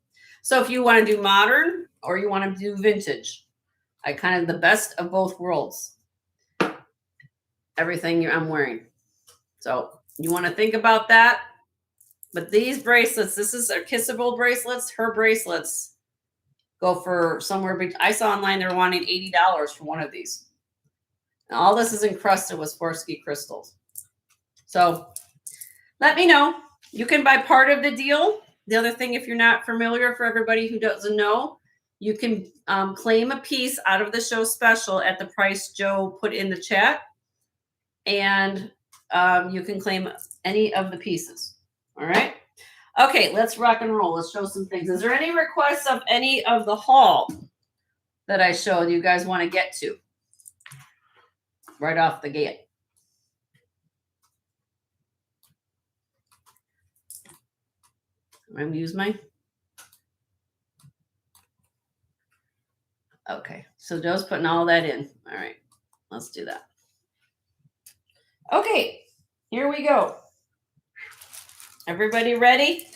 So if you want to do modern or you want to do vintage, I kind of the best of both worlds. Everything I'm wearing. So you want to think about that. But these bracelets, this is a kissable bracelets. Her bracelets go for somewhere. I saw online they're wanting $80 for one of these. And all this is encrusted with Swarovski crystals. So let me know. You can buy part of the deal. The other thing, if you're not familiar, for everybody who doesn't know, you can claim a piece out of the show special at the price Joe put in the chat. And you can claim any of the pieces. All right. Okay, let's rock and roll. Let's show some things. Is there any requests of any of the haul that I showed you guys want to get to right off the gate? I'm going to use my. Okay, so Joe's putting all that in. All right, let's do that. Okay, here we go. Everybody ready?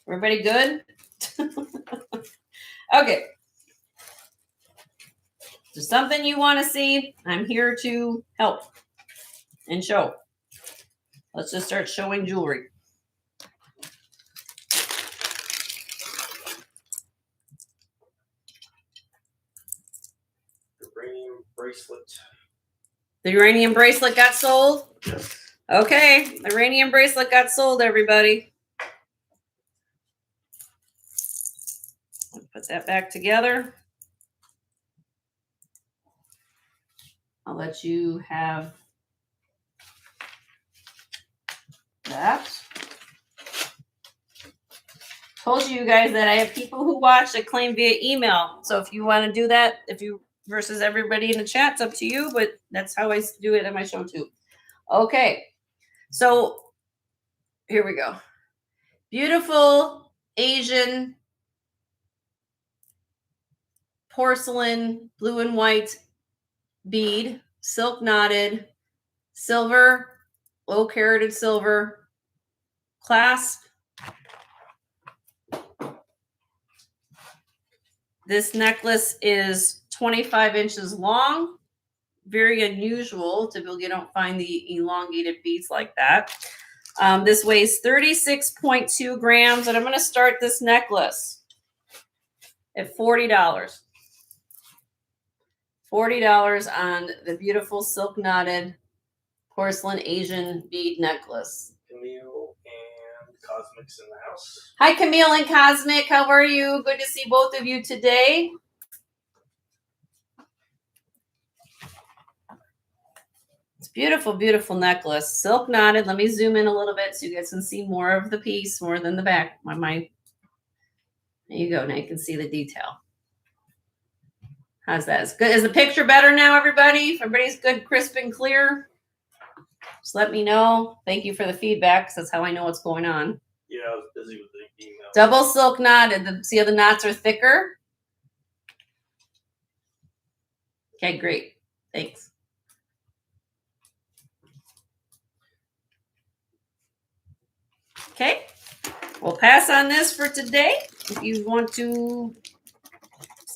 Everybody good? Okay. If there's something you want to see, I'm here to help and show. Let's just start showing jewelry. Uranium bracelet. The uranium bracelet got sold? Yes. Okay, the uranium bracelet got sold, everybody. Put that back together. I'll let you have that. Told you guys that I have people who watch that claim via email. So if you want to do that, versus everybody in the chat, it's up to you, but that's how I do it at my show too. Okay. So here we go. Beautiful Asian porcelain blue and white bead, silk knotted, silver, low carated silver clasp. This necklace is 25 inches long. Very unusual. Typically, you don't find the elongated beads like that. This weighs 36.2 grams, and I'm going to start this necklace at $40. $40 on the beautiful silk knotted porcelain Asian bead necklace. Camille and Cosmic's in the house. Hi, Camille and Cosmic. How are you? Good to see both of you today. It's beautiful, beautiful necklace. Silk knotted. Let me zoom in a little bit so you guys can see more of the piece, more than the back. There you go. Now you can see the detail. How's that? Is good? Is the picture better now, everybody? If everybody's good, crisp, and clear? Just let me know. Thank you for the feedback, because that's how I know what's going on. Yeah, I was busy with the email. Double silk knotted. See how the knots are thicker? Okay, great. Thanks. Okay, we'll pass on this for today. If you want to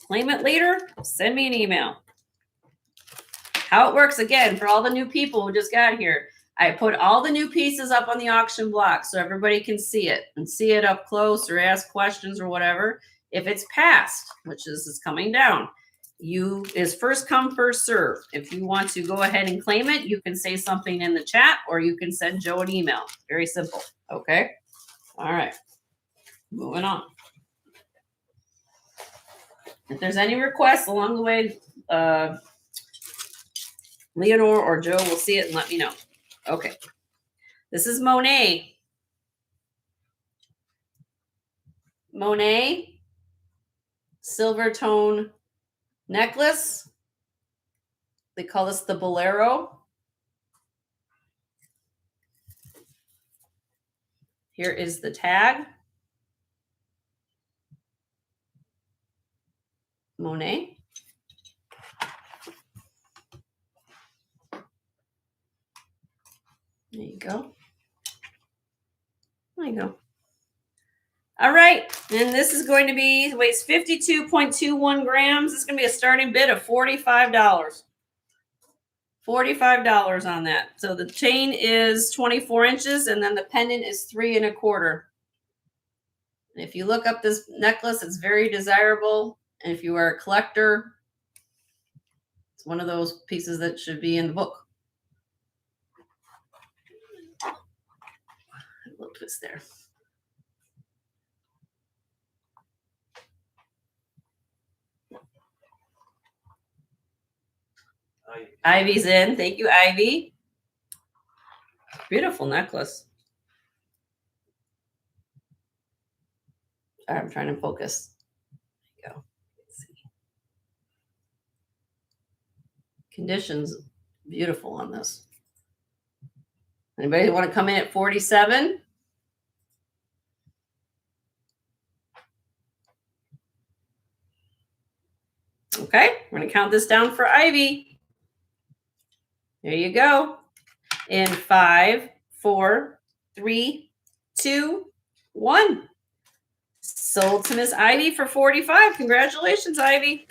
claim it later, send me an email. How it works, again, for all the new people who just got here, I put all the new pieces up on the auction block so everybody can see it and see it up close or ask questions or whatever. If it's passed, which is coming down, is first come, first serve. If you want to go ahead and claim it, you can say something in the chat or you can send Joe an email. Very simple. Okay. All right. Moving on. If there's any requests along the way, Leonore or Joe will see it and let me know. Okay. This is Monet. Monet silver tone necklace. They call this the Bolero. Here is the tag. Monet. There you go. There you go. All right. And this is going to be, weighs 52.21 grams. This is going to be a starting bid of $45. $45 on that. So the chain is 24 inches and then the pendant is 3 1/4. And if you look up this necklace, it's very desirable. And if you are a collector, it's one of those pieces that should be in the book. A little twist there. Ivy's in. Thank you, Ivy. Beautiful necklace. Sorry, I'm trying to focus. There you go. Let's see. Conditions beautiful on this. Anybody want to come in at 47? Okay, we're going to count this down for Ivy. There you go. In 5, 4, 3, 2, 1. Sold to Miss Ivy for 45. Congratulations, Ivy.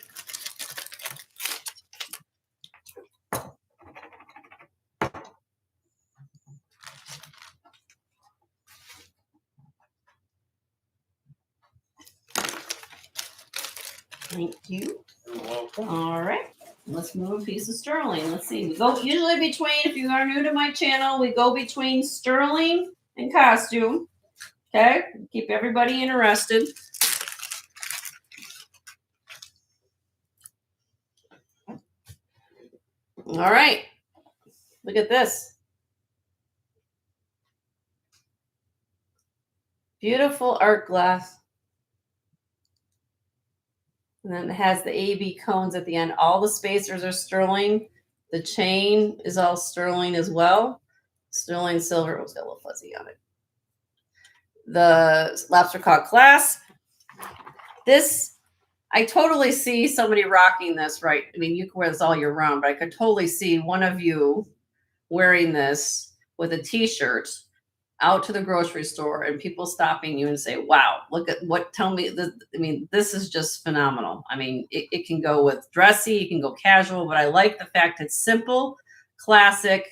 Thank you. You're welcome. All right. Let's move a piece of sterling. Let's see. We go usually between, if you are new to my channel, we go between sterling and costume. Okay. Keep everybody interested. All right. Look at this. Beautiful art glass. And then it has the AB cones at the end. All the spacers are sterling. The chain is all sterling as well. Sterling silver. It's got a little fuzzy on it. The lobster claw clasp. This, I totally see somebody rocking this, right? I mean, you can wear this all year round, but I could totally see one of you wearing this with a t-shirt out to the grocery store and people stopping you and say, wow, look at what, tell me this. I mean, this is just phenomenal. I mean, it can go with dressy, it can go casual, but I like the fact it's simple, classic,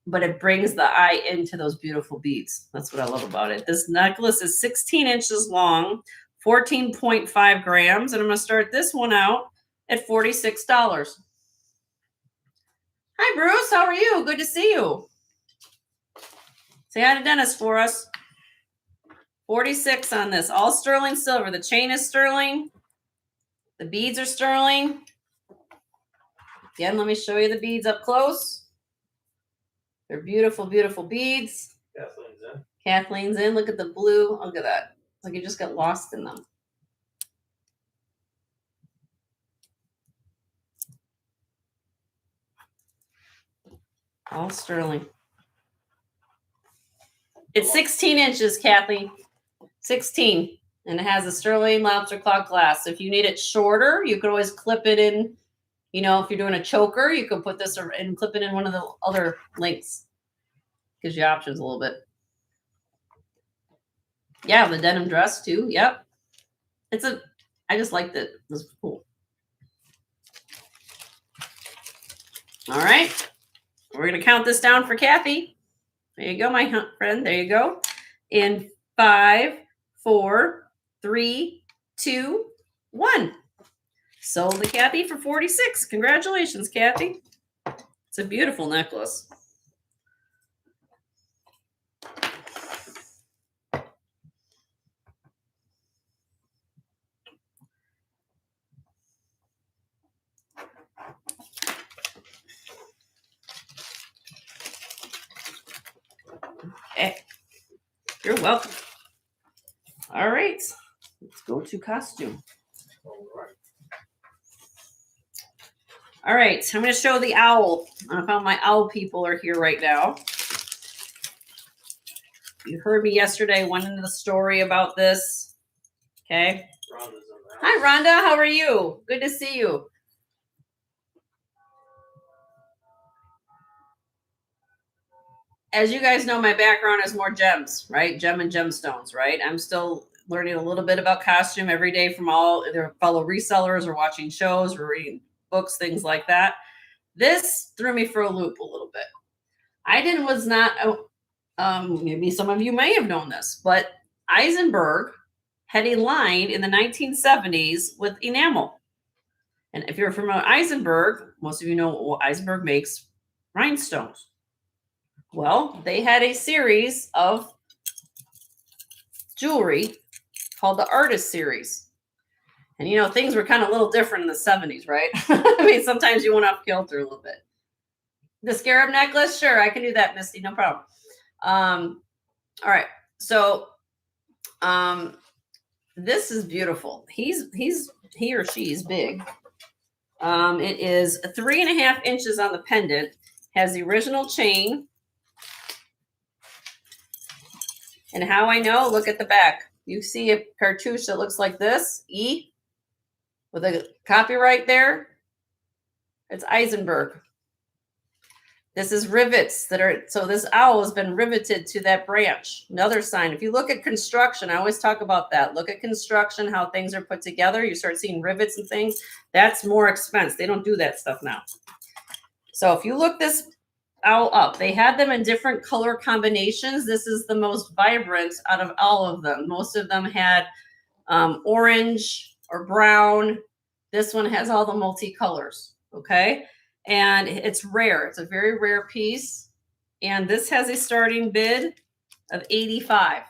but it brings the eye into those beautiful beads. That's what I love about it. This necklace is 16 inches long, 14.5 grams, and I'm going to start this one out at $46. Hi, Bruce. How are you? Good to see you. Say hi to Dennis for us. 46 on this. All sterling silver. The chain is sterling. The beads are sterling. Again, let me show you the beads up close. They're beautiful, beautiful beads. Kathleen's in. Kathleen's in. Look at the blue. Look at that. It's like you just got lost in them. All sterling. It's 16 inches, Kathy. 16. And it has a sterling lobster claw glass. If you need it shorter, you could always clip it in. You know, if you're doing a choker, you can put this and clip it in one of the other links. Gives you options a little bit. Yeah, the denim dress too. Yep. I just liked it. It was cool. All right. We're going to count this down for Kathy. There you go, my friend. There you go. In 5, 4, 3, 2, 1. Sold to Kathy for 46. Congratulations, Kathy. It's a beautiful necklace. Okay. You're welcome. All right. Let's go to costume. All right. I'm going to show the owl. I found my owl people are here right now. You heard me yesterday, went into the story about this. Okay. Hi, Rhonda. How are you? Good to see you. As you guys know, my background is more gems, right? Gem and gemstones, right? I'm still learning a little bit about costume every day from all either fellow resellers or watching shows or reading books, things like that. This threw me for a loop a little bit. Was not, maybe some of you may have known this, but Eisenberg had a line in the 1970s with enamel. And if you're from Eisenberg, most of you know Eisenberg makes rhinestones. Well, they had a series of jewelry called the Artist Series. And, you know, things were kind of a little different in the 70s, right? I mean, sometimes you went off kilter a little bit. The scarab necklace? Sure, I can do that, Misty. No problem. All right. So this is beautiful. He or she is big. It is 3.5 inches on the pendant. Has the original chain. And how I know, look at the back. You see a cartouche that looks like this, E, with a copyright there. It's Eisenberg. This is rivets that are, so this owl has been riveted to that branch. Another sign. If you look at construction, I always talk about that. Look at construction, how things are put together. You start seeing rivets and things. That's more expense. They don't do that stuff now. So if you look this owl up, they had them in different color combinations. This is the most vibrant out of all of them. Most of them had orange or brown. This one has all the multicolors. Okay. And it's rare. It's a very rare piece. And this has a starting bid of 85.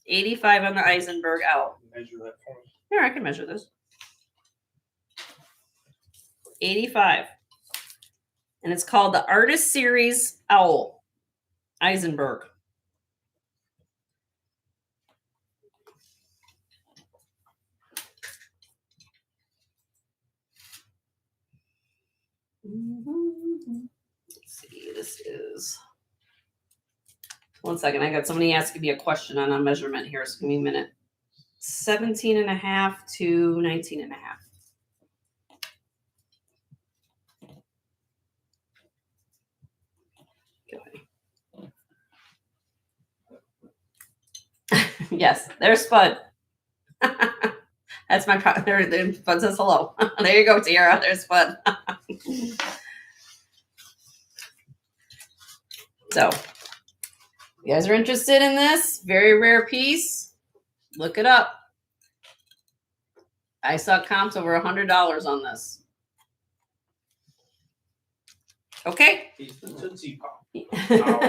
85 on the Eisenberg owl. Measure that for me. Here, I can measure this. 85. And it's called the Artist Series Owl, Eisenberg. Let's see, this is. One second, I got somebody asking me a question on a measurement here, so give me a minute. 17.5 to 19.5. Yes, there's Spud. That's my there. Spud says hello. There you go, Tiara. There's Spud. So, you guys are interested in this? Very rare piece. Look it up. I saw comps over $100 on this. Okay. He's the Tootsie Pop.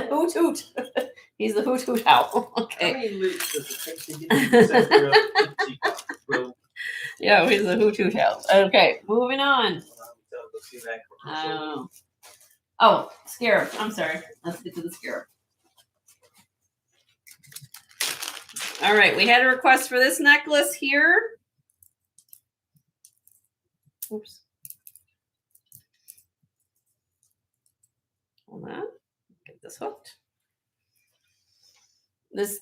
Hoot hoot. He's the hoot hoot owl. Okay. How many leaves does it take to get to the center of the Tootsie Pop? Well, Yeah, he's the hoot hoot owl. Okay, moving on. let's see that commercial. Oh, scarab. I'm sorry. Let's get to the scarab. All right, we had a request for this necklace here. Oops. Hold on. Get this hooked. This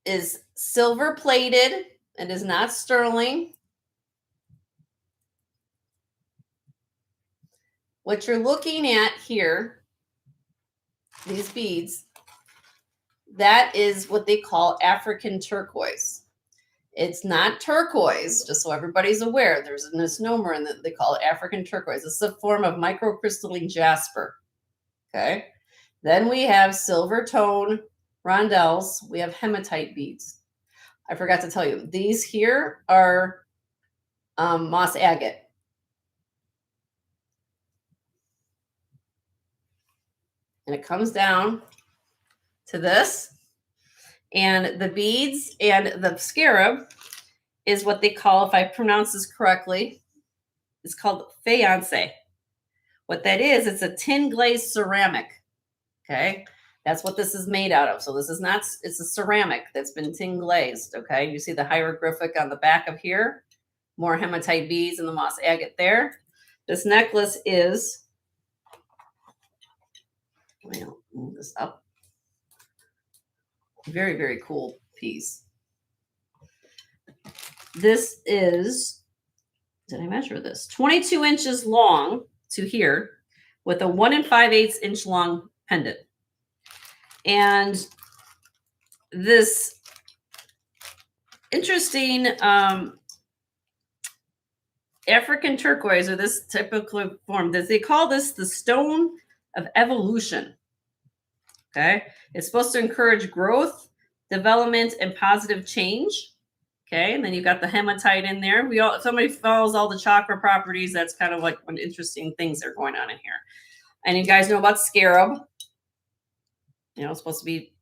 is silver plated. It is not sterling. What you're looking at here, these beads, that is what they call African turquoise. It's not turquoise, just so everybody's aware. There's a misnomer in that they call it African turquoise. It's a form of microcrystalline jasper. Okay. Then we have silver tone rondelles. We have hematite beads. I forgot to tell you, these here are moss agate. And it comes down to this. And the beads and the scarab is what they call, if I pronounce this correctly, it's called faience. What that is, it's a tin glazed ceramic. Okay. That's what this is made out of. So this is not, it's a ceramic that's been tin glazed. Okay. You see the hieroglyphic on the back of here, more hematite beads and the moss agate there. This necklace is, I'll move this up. Very, very cool piece. This is, did I measure this? 22 inches long to here with a 1 5/8 inch long pendant. And this interesting African turquoise, or this typical form, they call this the stone of evolution. Okay. It's supposed to encourage growth, development, and positive change. Okay. And then you've got the hematite in there. Somebody follows all the chakra properties. That's kind of like one interesting things are going on in here. And you guys know about scarab. You know, it's supposed to be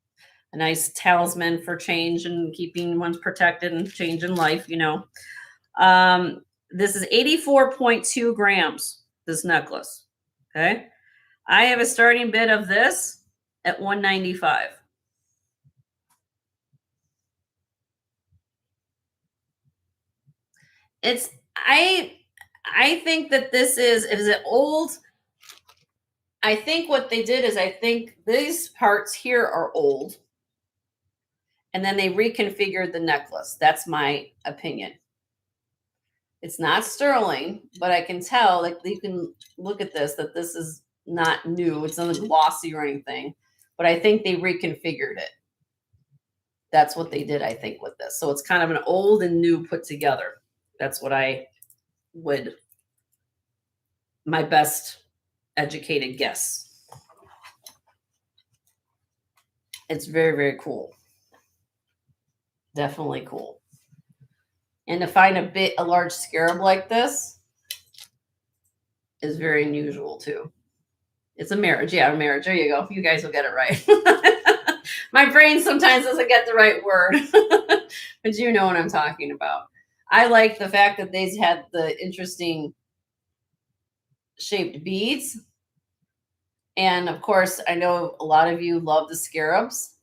a nice talisman for change and keeping one's protected and change in life, you know. This is 84.2 grams, this necklace. Okay. I have a starting bid of this at $195. It's I think that this is it old? I think what they did is I think these parts here are old. And then they reconfigured the necklace. That's my opinion. It's not sterling, but I can tell, like, you can look at this, that this is not new. It's not glossy or anything. But I think they reconfigured it. That's what they did, I think, with this. So it's kind of an old and new put together. That's what I would, my best educated guess. It's very, very cool. Definitely cool. And to find a large scarab like this is very unusual too. It's a marriage. Yeah, a marriage. There you go. You guys will get it right. My brain sometimes doesn't get the right word, but you know what I'm talking about. I like the fact that these had the interesting shaped beads. And of course, I know a lot of you love the scarabs.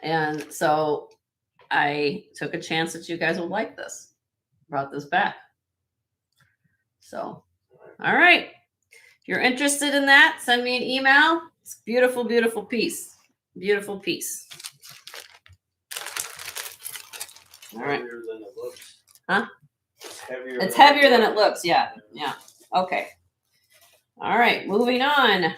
And so I took a chance that you guys would like this. Brought this back. So, all right. If you're interested in that, send me an email. It's a beautiful, beautiful piece. Beautiful piece. All right. Heavier than it looks. Huh? It's heavier than it looks. Yeah. Yeah. Okay. All right. Moving on.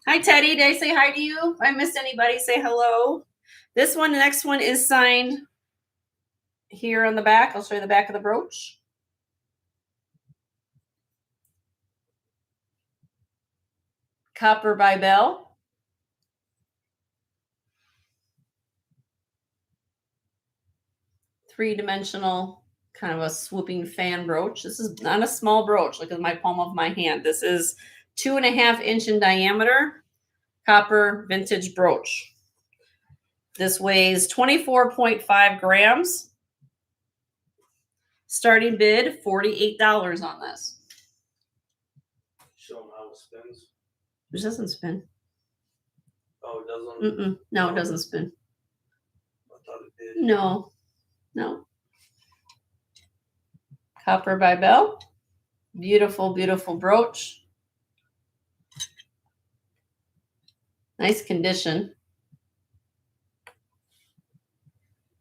Hi, Teddy. Did I say hi to you? If I missed anybody, say hello. This one, the next one is signed here on the back. I'll show you the back of the brooch. Copper by Bell. Three-dimensional, kind of a swooping fan brooch. This is not a small brooch. Look at my palm of my hand. This is 2.5 inch in diameter, copper vintage brooch. This weighs 24.5 grams. Starting bid, $48 on this. Show them how it spins. It doesn't spin. Oh, it doesn't? No, it doesn't spin. I thought it did. No. Copper by Bell. Beautiful, beautiful brooch. Nice condition.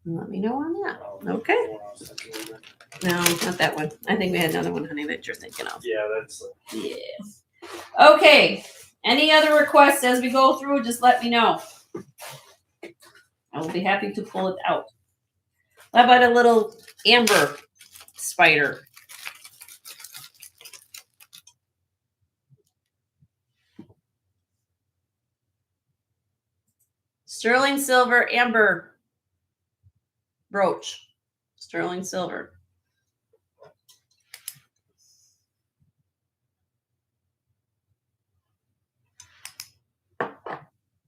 Let me know on that. Okay. No, not that one. I think we had another one, honey, that you're thinking of. Yeah, that's. Yeah. Okay. Any other requests as we go through, just let me know. I will be happy to pull it out. How about a little amber spider? Sterling silver amber brooch. Sterling silver.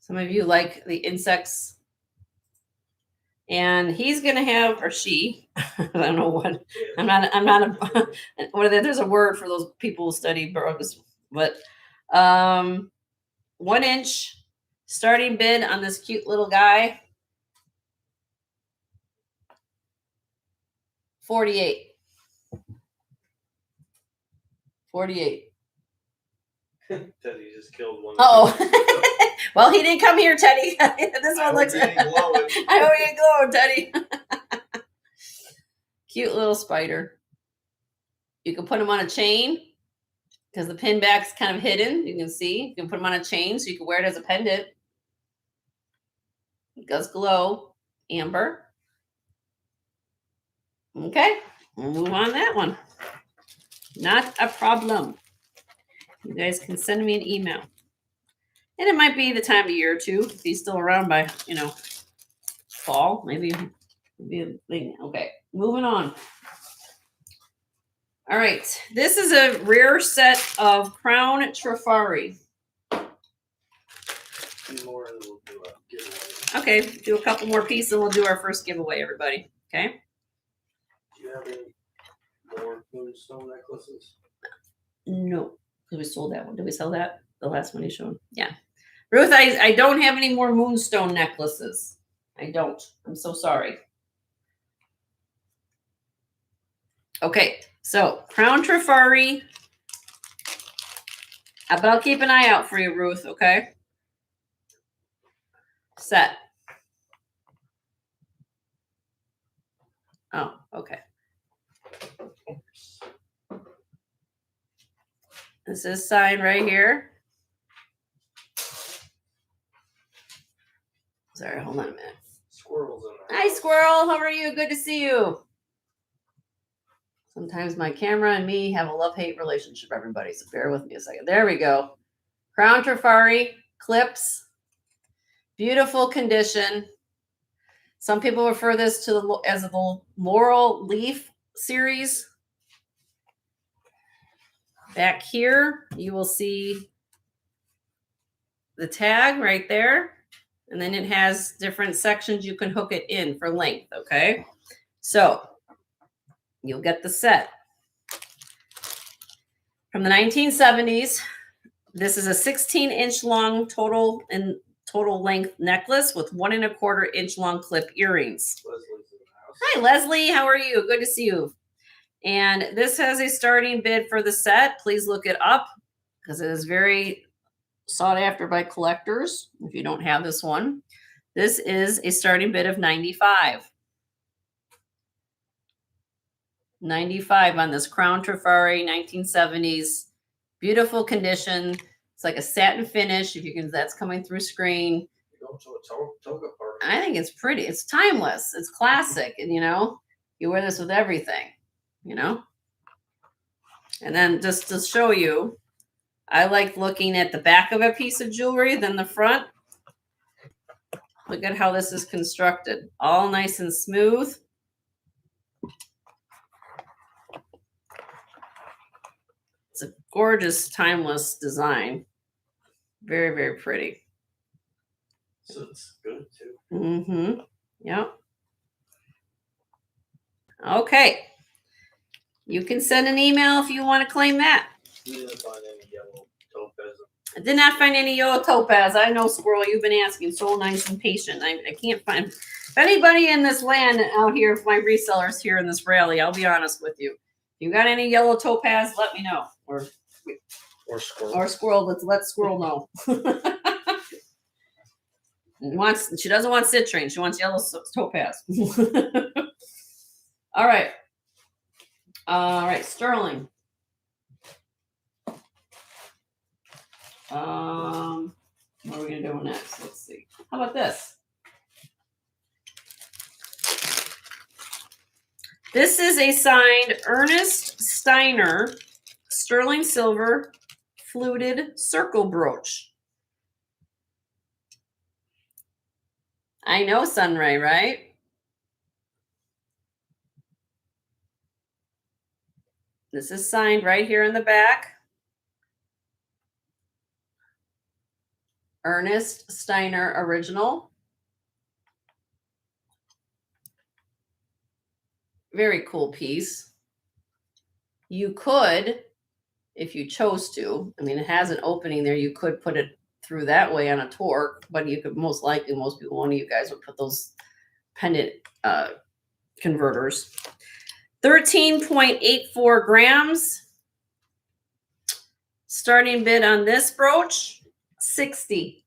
Some of you like the insects. And he's going to have, or she, I don't know what, I'm not there's a word for those people who study birds, but 1 inch starting bid on this cute little guy, 48. Teddy just killed one. Oh, well, he didn't come here, Teddy. This one looks. I hope he ain't glowing, Teddy. Cute little spider. You can put him on a chain because the pin back's kind of hidden. You can see. You can put him on a chain so you can wear it as a pendant. It does glow. Amber. Okay, we'll move on that one. Not a problem. You guys can send me an email. And it might be the time of year too. If he's still around by, fall, maybe a thing. Okay, moving on. All right, this is a rare set of Crown Trifari. More and we'll do a giveaway. Okay, do a couple more pieces and we'll do our first giveaway, everybody. Okay. Do you have any more moonstone necklaces? No, because we sold that one. Did we sell that? The last one you showed? Yeah. Ruth, I don't have any more moonstone necklaces. I don't. I'm so sorry. Okay, so Crown Trifari. But I'll keep an eye out for you, Ruth, okay? Set. Oh, okay. This is signed right here. Sorry, hold on a minute. Squirrels in there. Hi, Squirrel. How are you? Good to see you. Sometimes my camera and me have a love-hate relationship, everybody, so bear with me a second. There we go. Crown Trifari clips. Beautiful condition. Some people refer this to as the Laurel Leaf series. Back here, you will see the tag right there. And then it has different sections you can hook it in for length, okay? So you'll get the set. From the 1970s, this is a 16-inch long total length necklace with 1 1/4 inch long clip earrings. Leslie's in the house. Hi, Leslie. How are you? Good to see you. And this has a starting bid for the set. Please look it up because it is very sought after by collectors if you don't have this one. This is a starting bid of 95. 95 on this Crown Trifari 1970s. Beautiful condition. It's like a satin finish. If you can, that's coming through screen. Go to a toga party. I think it's pretty. It's timeless. It's classic. And, you know, you wear this with everything, you know. And then just to show you, I like looking at the back of a piece of jewelry than the front. Look at how this is constructed. All nice and smooth. It's a gorgeous, timeless design. Very, very pretty. So it's good too. Mm-hmm. Yep. Okay. You can send an email if you want to claim that. We didn't find any yellow topaz. I did not find any yellow topaz. I know, Squirrel, you've been asking. So nice and patient. I can't find. If anybody in this land out here, if my resellers here in this rally, I'll be honest with you. If you got any yellow topaz, let me know. Or Squirrel. Or Squirrel. Let Squirrel know. She doesn't want citrine. She wants yellow topaz. All right. All right, sterling. What are we gonna do next? Let's see. How about this? This is a signed Ernest Steiner sterling silver fluted circle brooch. I know, Sunray, right? This is signed right here in the back. Ernest Steiner original. Very cool piece. You could, if you chose to, I mean, it has an opening there. You could put it through that way on a torque, but you could most likely, most people, one of you guys would put those pendant converters. 13.84 grams. Starting bid on this brooch, 60.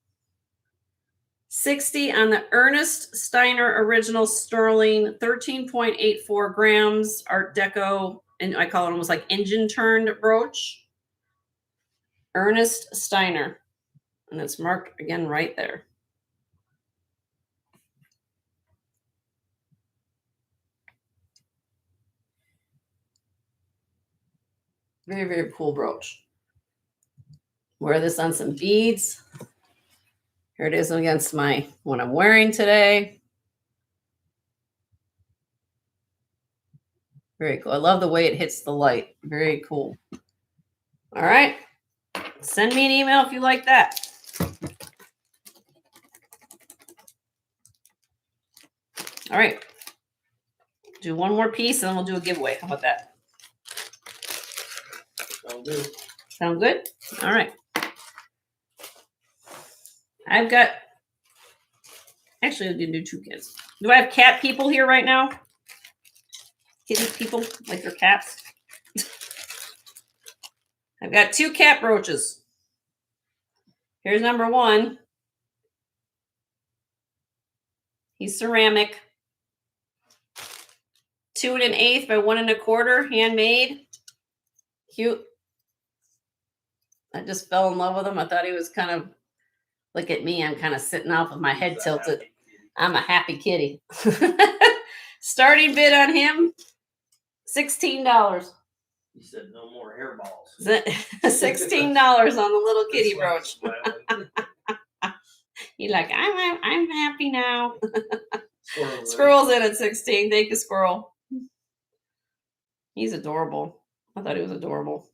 60 on the Ernest Steiner original sterling, 13.84 grams, Art Deco, and I call it almost like engine turned brooch. Ernest Steiner. And it's marked again right there. Very, very cool brooch. Wear this on some beads. Here it is against what I'm wearing today. Very cool. I love the way it hits the light. Very cool. All right. Send me an email if you like that. All right. Do one more piece and then we'll do a giveaway. How about that? Sound good. Sound good? All right. I've got, actually, I'm going to do two kids. Do I have cat people here right now? Kitty people, like their cats? I've got two cat brooches. Here's number one. He's ceramic. 2 1/8 by 1 1/4, handmade. Cute. I just fell in love with him. I thought he was kind of, look at me, I'm kind of sitting off with my head tilted. I'm a happy kitty. Starting bid on him, $16. You said no more hairballs. $16 on the little kitty brooch. You're like, I'm happy now. Squirrel's in at 16. Thank you, Squirrel. He's adorable. I thought he was adorable.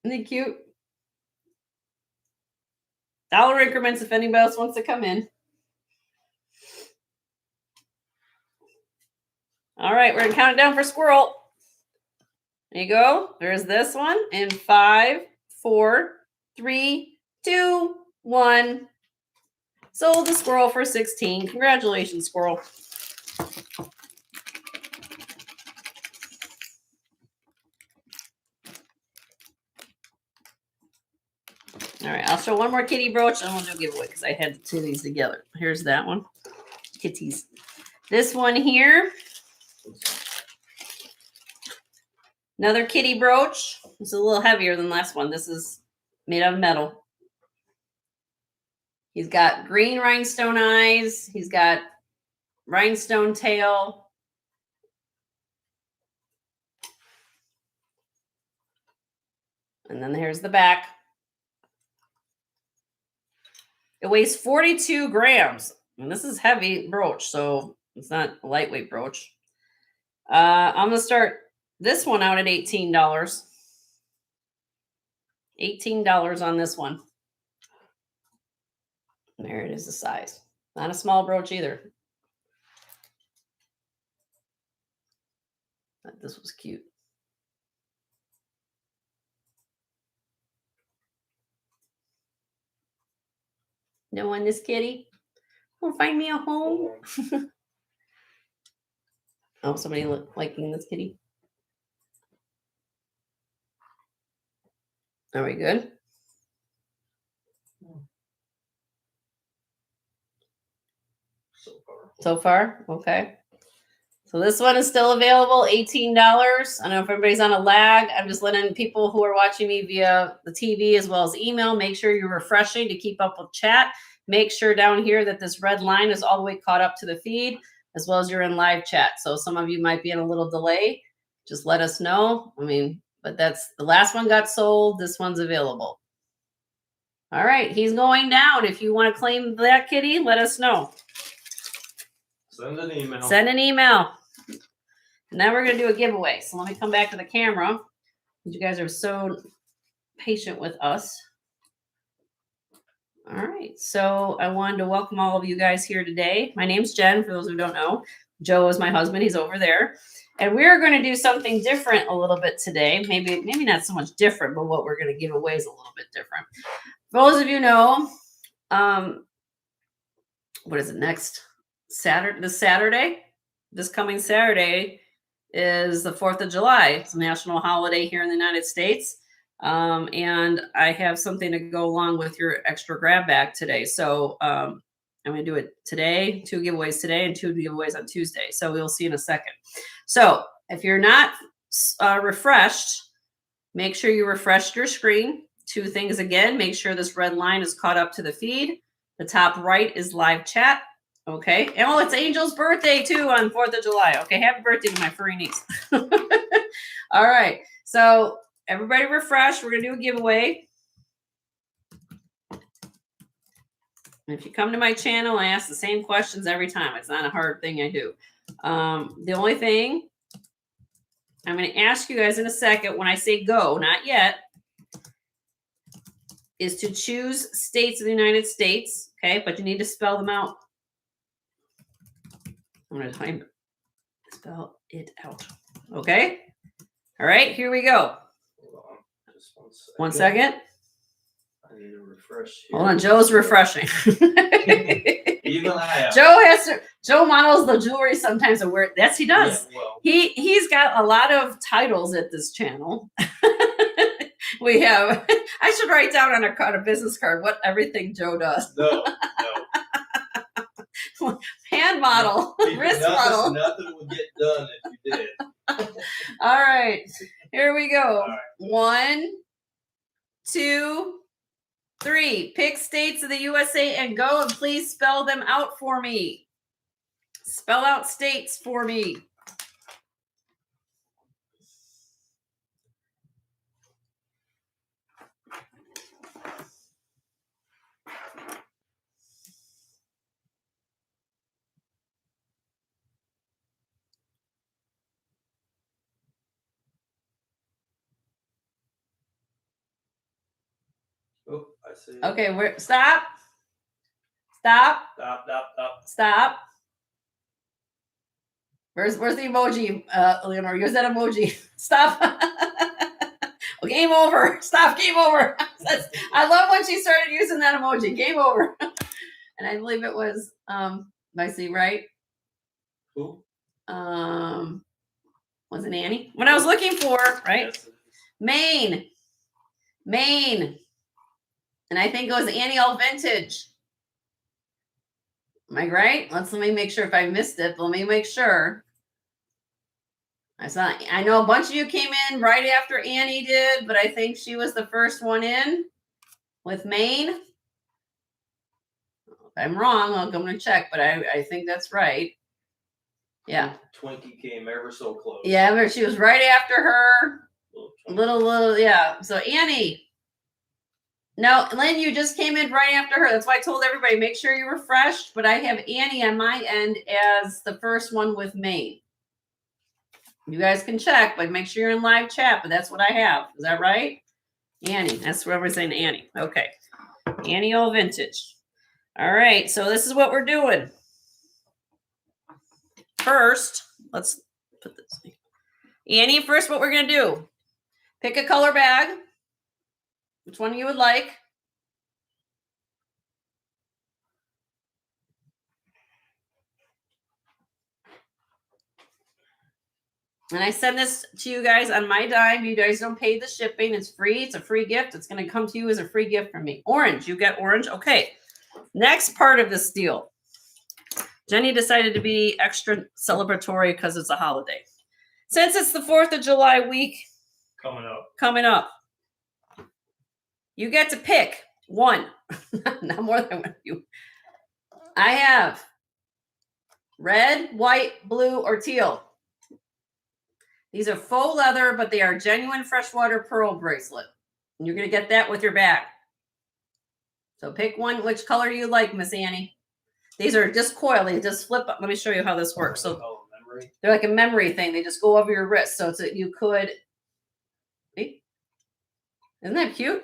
Isn't he cute? Dollar increments if anybody else wants to come in. All right, we're going to count it down for Squirrel. There you go. There's this one in 5, 4, 3, 2, 1. Sold the Squirrel for 16. Congratulations, Squirrel. All right, I'll show one more kitty brooch and we'll do a giveaway because I had two of these together. Here's that one. Kitties. This one here. Another kitty brooch. It's a little heavier than the last one. This is made out of metal. He's got green rhinestone eyes. He's got rhinestone tail. And then here's the back. It weighs 42 grams. And this is heavy brooch, so it's not a lightweight brooch. I'm going to start this one out at $18. $18 on this one. There it is, the size. Not a small brooch either. This was cute. No one, this kitty? Wanna find me a home? Oh, somebody liking this kitty. Are we good? So far, okay. So this one is still available, $18. I don't know if everybody's on a lag. I'm just letting people who are watching me via the TV as well as email, make sure you're refreshing to keep up with chat. Make sure down here that this red line is all the way caught up to the feed, as well as you're in live chat. So some of you might be in a little delay. Just let us know. I mean, but that's the last one got sold. This one's available. All right, he's going down. If you want to claim that kitty, let us know. Send an email. Send an email. Now we're going to do a giveaway. So let me come back to the camera. You guys are so patient with us. All right. So I wanted to welcome all of you guys here today. My name's Jen, for those who don't know. Joe is my husband. He's over there. And we're going to do something different a little bit today. Maybe not so much different, but what we're going to give away is a little bit different. For those of you know, what is it next? Saturday? This coming Saturday is the 4th of July. It's a national holiday here in the United States. And I have something to go along with your extra grab bag today. So I'm going to do it today, 2 giveaways today and 2 giveaways on Tuesday. So we'll see in a second. So if you're not refreshed, make sure you refresh your screen. 2 things again, make sure this red line is caught up to the feed. The top right is live chat. Okay. And oh, it's Angel's birthday too on 4th of July. Okay. Happy birthday to my furry niece. All right. So everybody refresh. We're going to do a giveaway. And if you come to my channel, I ask the same questions every time. It's not a hard thing I do. The only thing I'm going to ask you guys in a second when I say go, not yet, is to choose states of the United States. Okay. But you need to spell them out. I'm going to spell it out. Okay. All right. Here we go. Hold on. Just 1 second. I need to refresh here. Hold on. Joe's refreshing. Even I have. Joe models the jewelry sometimes and wear. Yes, he does. Yeah, well, He's got a lot of titles at this channel. We have. I should write down on a business card what everything Joe does. no. Hand model, wrist model. Nothing would get done if you did. All right, here we go. All right. 1, 2, 3. Pick states of the USA and go, and please spell them out for me. Spell out states for me. Oh, I see. Okay, stop. Stop. Where's the emoji, Leonore? Use that emoji. Stop. Well, game over. Stop. Game over. I love when she started using that emoji. Game over. And I believe it was I see right. Who? Was it Annie? What I was looking for, right? Yes, Maine. And I think it was Annie All Vintage. Am I right? Let me make sure if I missed it. Let me make sure. I know a bunch of you came in right after Annie did, but I think she was the first one in with Maine. If I'm wrong, I'm going to check, but I think that's right. Yeah. Twinkie came ever so close. Yeah, but she was right after her. Little, yeah. So Annie. No, Lynn, you just came in right after her. That's why I told everybody, make sure you refreshed. But I have Annie on my end as the first one with Maine. You guys can check, but make sure you're in live chat. But that's what I have. Is that right? Annie. That's what we're saying, Annie. Okay. Annie All Vintage. All right. So this is what we're doing. First, let's put this. Annie, first, what we're going to do. Pick a color bag. Which one you would like. And I send this to you guys on my dime. You guys don't pay the shipping. It's free. It's a free gift. It's going to come to you as a free gift from me. Orange. You get orange. Okay. Next part of this deal. Jenny decided to be extra celebratory because it's a holiday. Since it's the 4th of July week coming up, you get to pick one. Not more than one. I have red, white, blue, or teal. These are faux leather, but they are genuine freshwater pearl bracelet. And you're going to get that with your bag. So pick one, which color you like, Miss Annie. These are just coil. They just flip up. Let me show you how this works. So they're like a memory thing. They just go over your wrist. So it's you could. See? Isn't that cute?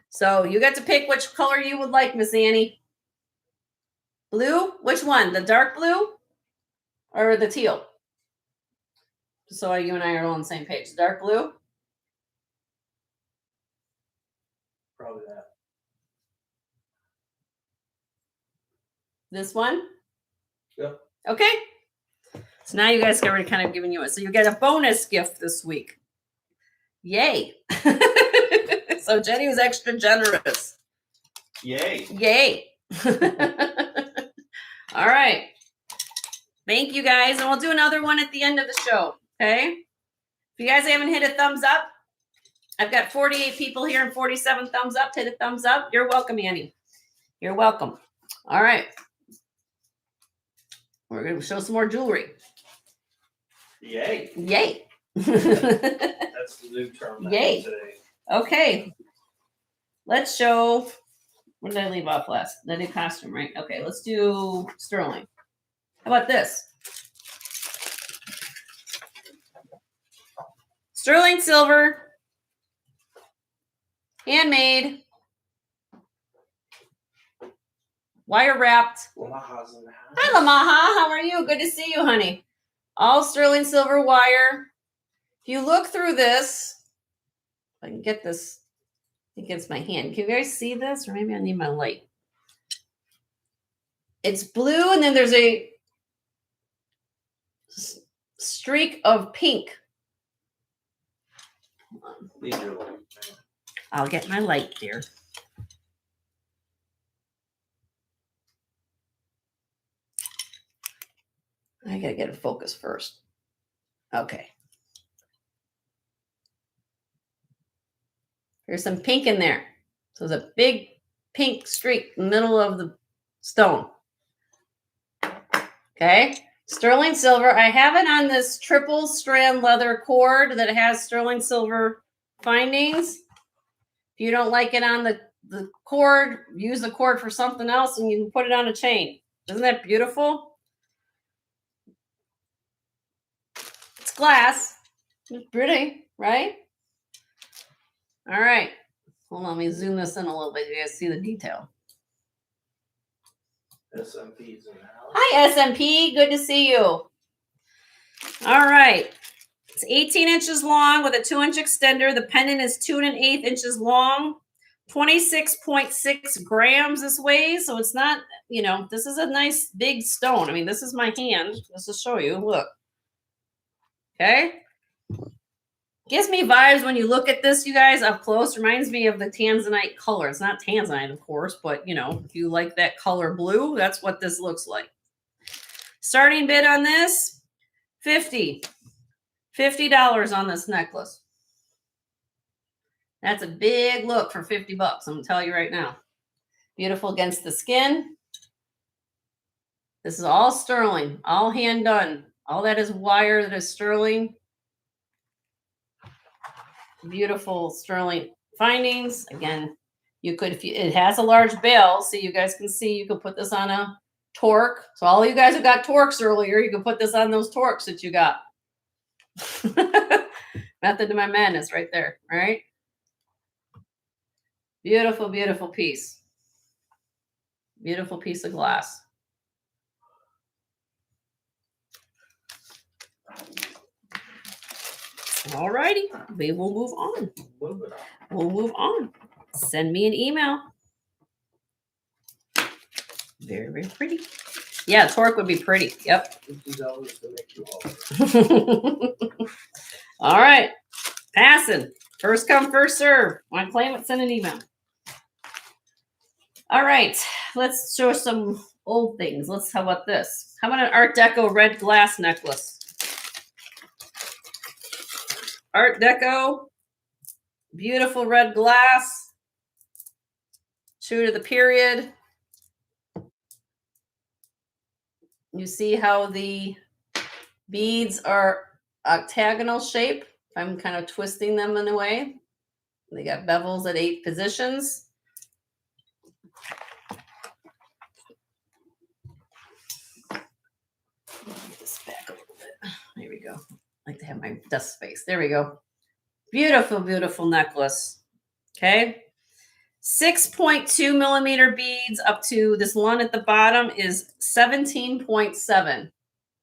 So you get to pick which color you would like, Miss Annie. Blue? Which one? The dark blue or the teal? So you and I are all on the same page. Dark blue? Probably that. This one? Yep. Okay. So now you guys get already kind of giving you it. So you get a bonus gift this week. Yay. So Jenny was extra generous. Yay. Yay. All right. Thank you guys. And we'll do another one at the end of the show. Okay. If you guys haven't hit a thumbs up, I've got 48 people here and 47 thumbs up. Hit a thumbs up. You're welcome, Annie. You're welcome. All right. We're going to show some more jewelry. Yay. Yay. That's the new term. Yay. Today. Okay. Let's show. What did I leave off last? The new costume, right? Okay, let's do sterling. How about this? Sterling silver. Handmade. Wire wrapped. Omaha's in the house. Hi, Lamaha. How are you? Good to see you, honey. All sterling silver wire. If you look through this, if I can get this against my hand. Can you guys see this? Or maybe I need my light. It's blue, and then there's a streak of pink. Need your light. I'll get my light here. I gotta get it focused first. Okay. There's some pink in there. So there's a big pink streak in the middle of the stone. Okay. Sterling silver. I have it on this triple strand leather cord that has sterling silver findings. If you don't like it on the cord, use the cord for something else and you can put it on a chain. Isn't that beautiful? It's glass. It's pretty, right? All right. Hold on, let me zoom this in a little bit. You guys see the detail. SMP's in the house. Hi, SMP. Good to see you. All right. It's 18 inches long with a 2-inch extender. The pendant is 2 1/8 inches long. 26.6 grams this weighs. So it's not, this is a nice big stone. I mean, this is my hand. Let's just show you. Look. Okay. Gives me vibes when you look at this, you guys, up close. Reminds me of the Tanzanite color. It's not Tanzanite, of course, but you know, if you like that color blue, that's what this looks like. Starting bid on this, $50 on this necklace. That's a big look for 50 bucks. I'm gonna tell you right now. Beautiful against the skin. This is all sterling, all hand done. All that is wire that is sterling. Beautiful sterling findings. Again, you could, if you, it has a large bail, so you guys can see, you could put this on a torque. So all you guys who got torques earlier, you can put this on those torques that you got. Method to my madness right there, all right? Beautiful, beautiful piece. Beautiful piece of glass. All righty, we will move on. We'll move on. Send me an email. Very, very pretty. Yeah, torque would be pretty. Yep. $50 to make you all. All right. Passing. First come, first serve. Want to claim it? Send an email. All right. Let's show some old things. How about this? How about an Art Deco red glass necklace? Art Deco. Beautiful red glass. True to the period. You see how the beads are octagonal shape. I'm kind of twisting them in a way. They got bevels at 8 positions. Get this back a little bit. There we go. I like to have my desk space. There we go. Beautiful, beautiful necklace. Okay. 6.2 millimeter beads up to this one at the bottom is 17.7.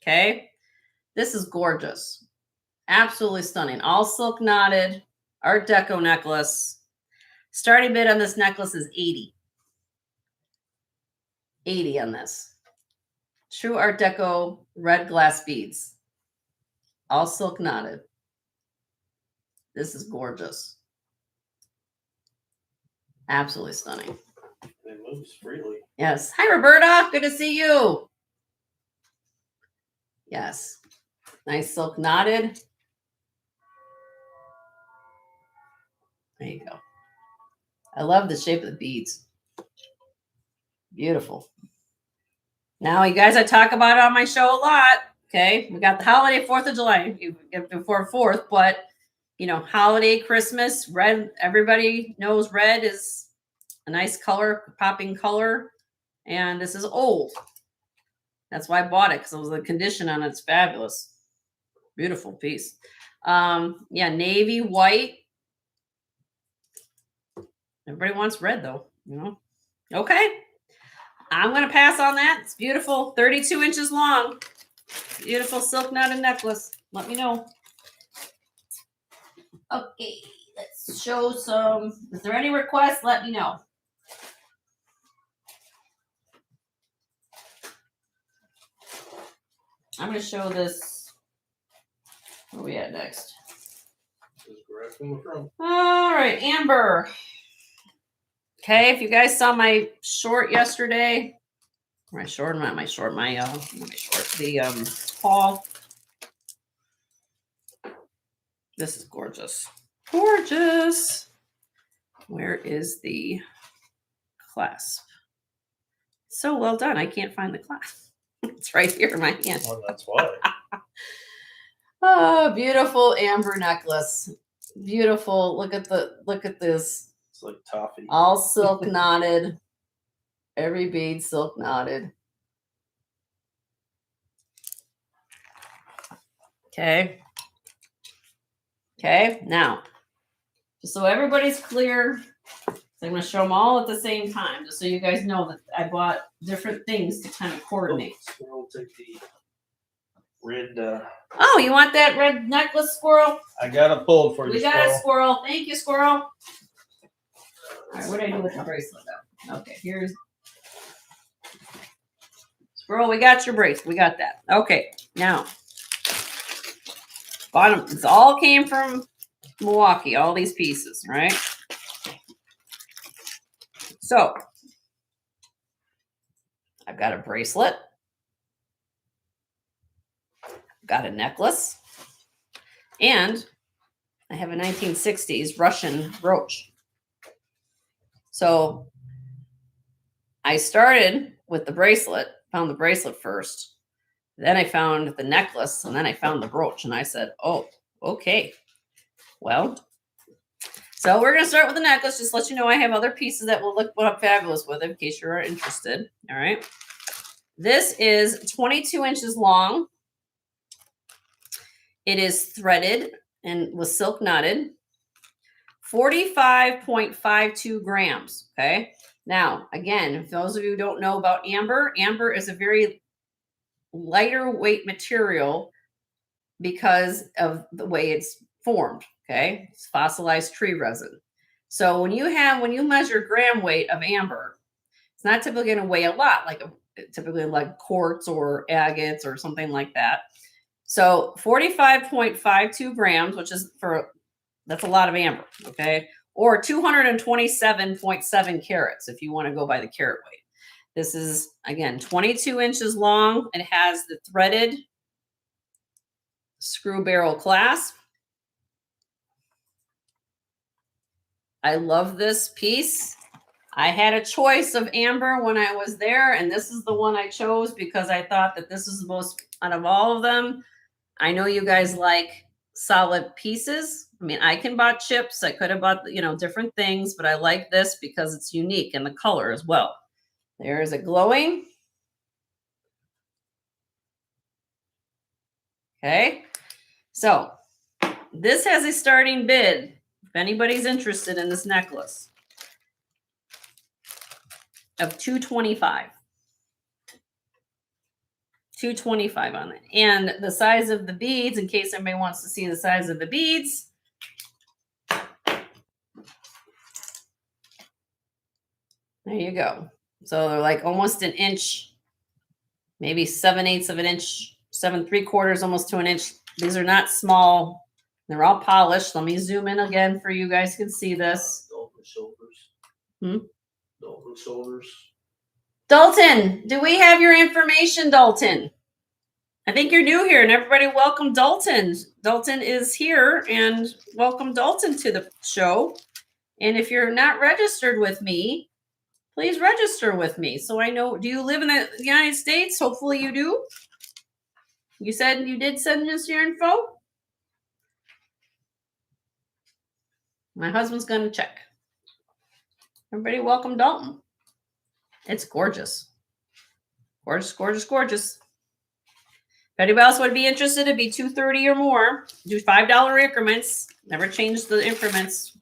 Okay. This is gorgeous. Absolutely stunning. All silk knotted Art Deco necklace. Starting bid on this necklace is 80. 80 on this. True Art Deco red glass beads. All silk knotted. This is gorgeous. Absolutely stunning. It moves freely. Yes. Hi, Roberta. Good to see you. Yes. Nice silk knotted. There you go. I love the shape of the beads. Beautiful. Now, you guys, I talk about it on my show a lot. Okay. We got the holiday 4th of July before 4th, but you know, holiday, Christmas, red. Everybody knows red is a nice color, popping color. And this is old. That's why I bought it, because it was the condition on it. It's fabulous. Beautiful piece. Yeah, navy, white. Everybody wants red, though, you know. Okay. I'm going to pass on that. It's beautiful. 32 inches long. Beautiful silk knotted necklace. Let me know. Okay, let's show some. Is there any requests? Let me know. I'm going to show this. Where are we at next? All right, Amber. Okay, if you guys saw my short yesterday, my short, the haul. This is gorgeous. Gorgeous. Where is the clasp? So well done. I can't find the clasp. It's right here in my hand. Well, that's why. Oh, beautiful amber necklace. Beautiful. Look at this. It's like toffee. All silk knotted. Every bead silk knotted. Okay. Okay. Now, just so everybody's clear, so I'm going to show them all at the same time, just so you guys know that I bought different things to kind of coordinate. We'll take the red. Oh, you want that red necklace, Squirrel? I got a pull for you. We got a Squirrel. Thank you, Squirrel. All right, what do I do with the bracelet though? Okay, here's Squirrel. We got your bracelet. We got that. Okay, now bottom. This all came from Milwaukee, all these pieces, right? So I've got a bracelet, got a necklace, and I have a 1960s Russian brooch. So I started with the bracelet, found the bracelet first. Then I found the necklace, and then I found the brooch. And I said, oh, okay. Well, so we're going to start with the necklace. Just let you know I have other pieces that will look fabulous with it in case you're interested. All right. This is 22 inches long. It is threaded and was silk knotted. 45.52 grams. Okay. Now, again, if those of you who don't know about amber, amber is a very lighter weight material because of the way it's formed. Okay. It's fossilized tree resin. So when you measure gram weight of amber, it's not typically going to weigh a lot, typically like quartz or agates or something like that. So 45.52 grams, that's a lot of amber, okay? Or 227.7 carats if you want to go by the carat weight. This is, again, 22 inches long. It has the threaded screw barrel clasp. I love this piece. I had a choice of amber when I was there, and this is the one I chose because I thought that this is the most, out of all of them, I know you guys like solid pieces. I mean, I can buy chips. I could have bought, different things, but I like this because it's unique and the color as well. There is a glowing. Okay. So this has a starting bid if anybody's interested in this necklace of $225. $225 on it. And the size of the beads, in case anybody wants to see the size of the beads, there you go. So they're like almost an inch, maybe 7/8 of an inch, 7¾ almost to an inch. These are not small. They're all polished. Let me zoom in again for you guys can see this. Dalton shoulders. Dalton shoulders. Dalton, do we have your information, Dalton? I think you're new here, and everybody welcome Dalton. Dalton is here, and welcome Dalton to the show. And if you're not registered with me, please register with me so I know. Do you live in the United States? Hopefully you do. You said you did send us your info? My husband's going to check. Everybody welcome Dalton. It's gorgeous. Gorgeous, gorgeous, gorgeous. If anybody else would be interested, it'd be $230 or more. Do $5 increments. Never change the increments.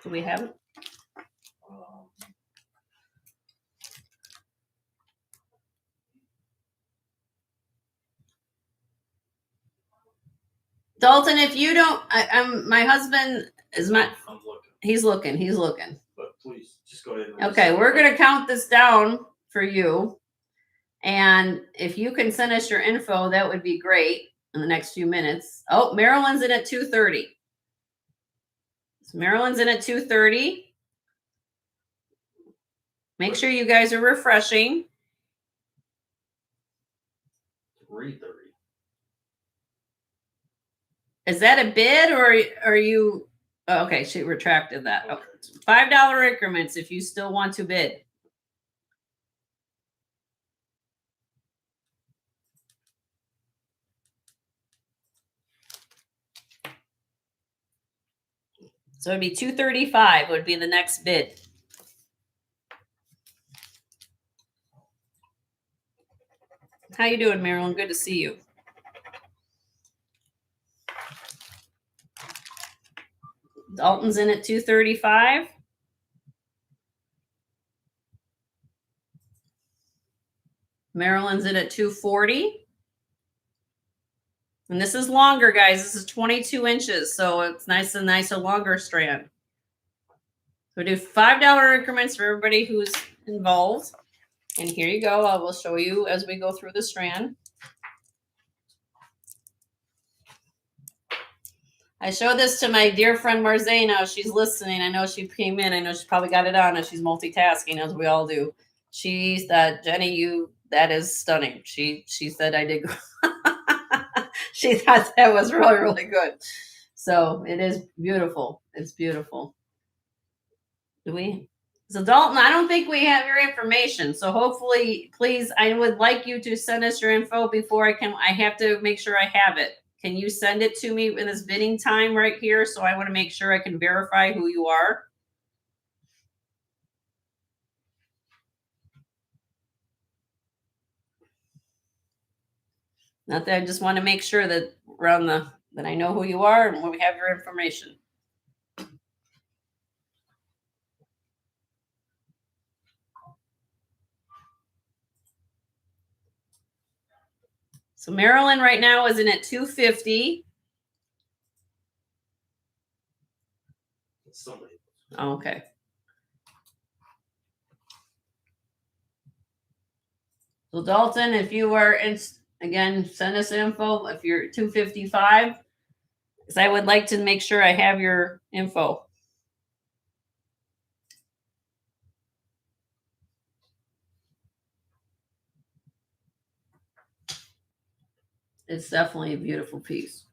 Do we have it? Dalton, if you don't, my husband is my. I'm looking. He's looking. But please, just go ahead. Okay, we're going to count this down for you. And if you can send us your info, that would be great in the next few minutes. Oh, Marilyn's in at 2:30. So Marilyn's in at 2:30. Make sure you guys are refreshing. 3:30. Is that a bid or are you? Oh, okay, she retracted that. Okay. $5 increments if you still want to bid. So it'd be $235 would be the next bid. How you doing, Marilyn? Good to see you. Dalton's in at 235. Marilyn's in at 240. And this is longer, guys. This is 22 inches, so it's nice and a longer strand. So we do $5 increments for everybody who's involved. And here you go. I will show you as we go through the strand. I showed this to my dear friend Marzena. She's listening. I know she came in. I know she probably got it on and she's multitasking as we all do. She said, Jenny, that is stunning. She said I did. She thought that was really, really good. So it is beautiful. It's beautiful. So Dalton, I don't think we have your information. So hopefully, please, I would like you to send us your info before I have to make sure I have it. Can you send it to me in this bidding time right here? So I want to make sure I can verify who you are. Not that I just want to make sure that we're on that I know who you are and we have your information. So Maryland right now is in at 250. Somebody. Okay. So Dalton, if you were again, send us info if you're 255, because I would like to make sure I have your info. It's definitely a beautiful piece.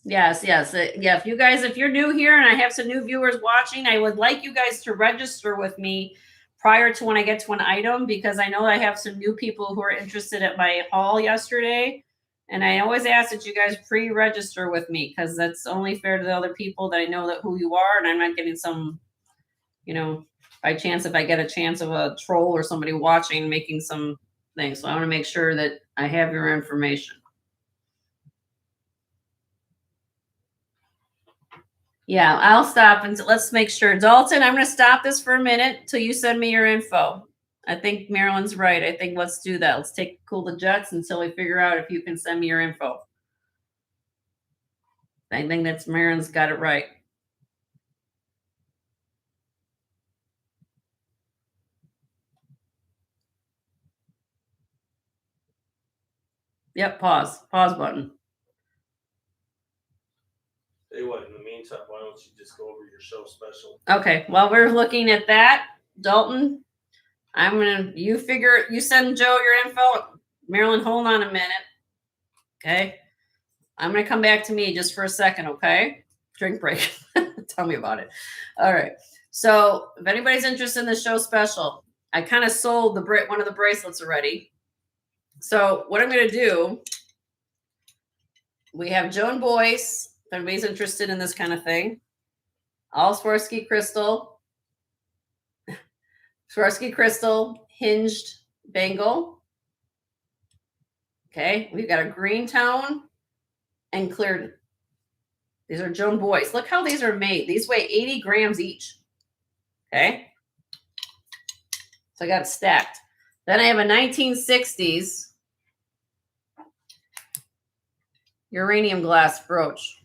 Yes. Yeah. If you're new here and I have some new viewers watching, I would like you guys to register with me prior to when I get to an item, because I know I have some new people who are interested at my haul yesterday. And I always ask that you guys pre-register with me, because that's only fair to the other people that I know that who you are, and I'm not getting some, by chance, if I get a chance of a troll or somebody watching making some things. So I want to make sure that I have your information. Yeah, I'll stop and let's make sure. Dalton, I'm going to stop this for a minute till you send me your info. I think Marilyn's right. I think let's do that. Let's cool the jets until we figure out if you can send me your info. I think that's Marilyn's got it right. Yep, pause button. Hey, what? In the meantime, why don't you just go over your show special? Okay, while we're looking at that, Dalton, you send Joe your info. Marilyn, hold on a minute. Okay. I'm going to come back to me just for a second. Okay. Drink break. Tell me about it. All right. So if anybody's interested in the show special, I kind of sold one of the bracelets already. So what I'm going to do, we have Joan Boyce. If anybody's interested in this kind of thing, all Swarovski crystal, hinged bangle. Okay. We've got a green tone and cleared. These are Joan Boyce. Look how these are made. These weigh 80 grams each. Okay. So I got it stacked. Then I have a 1960s uranium glass brooch.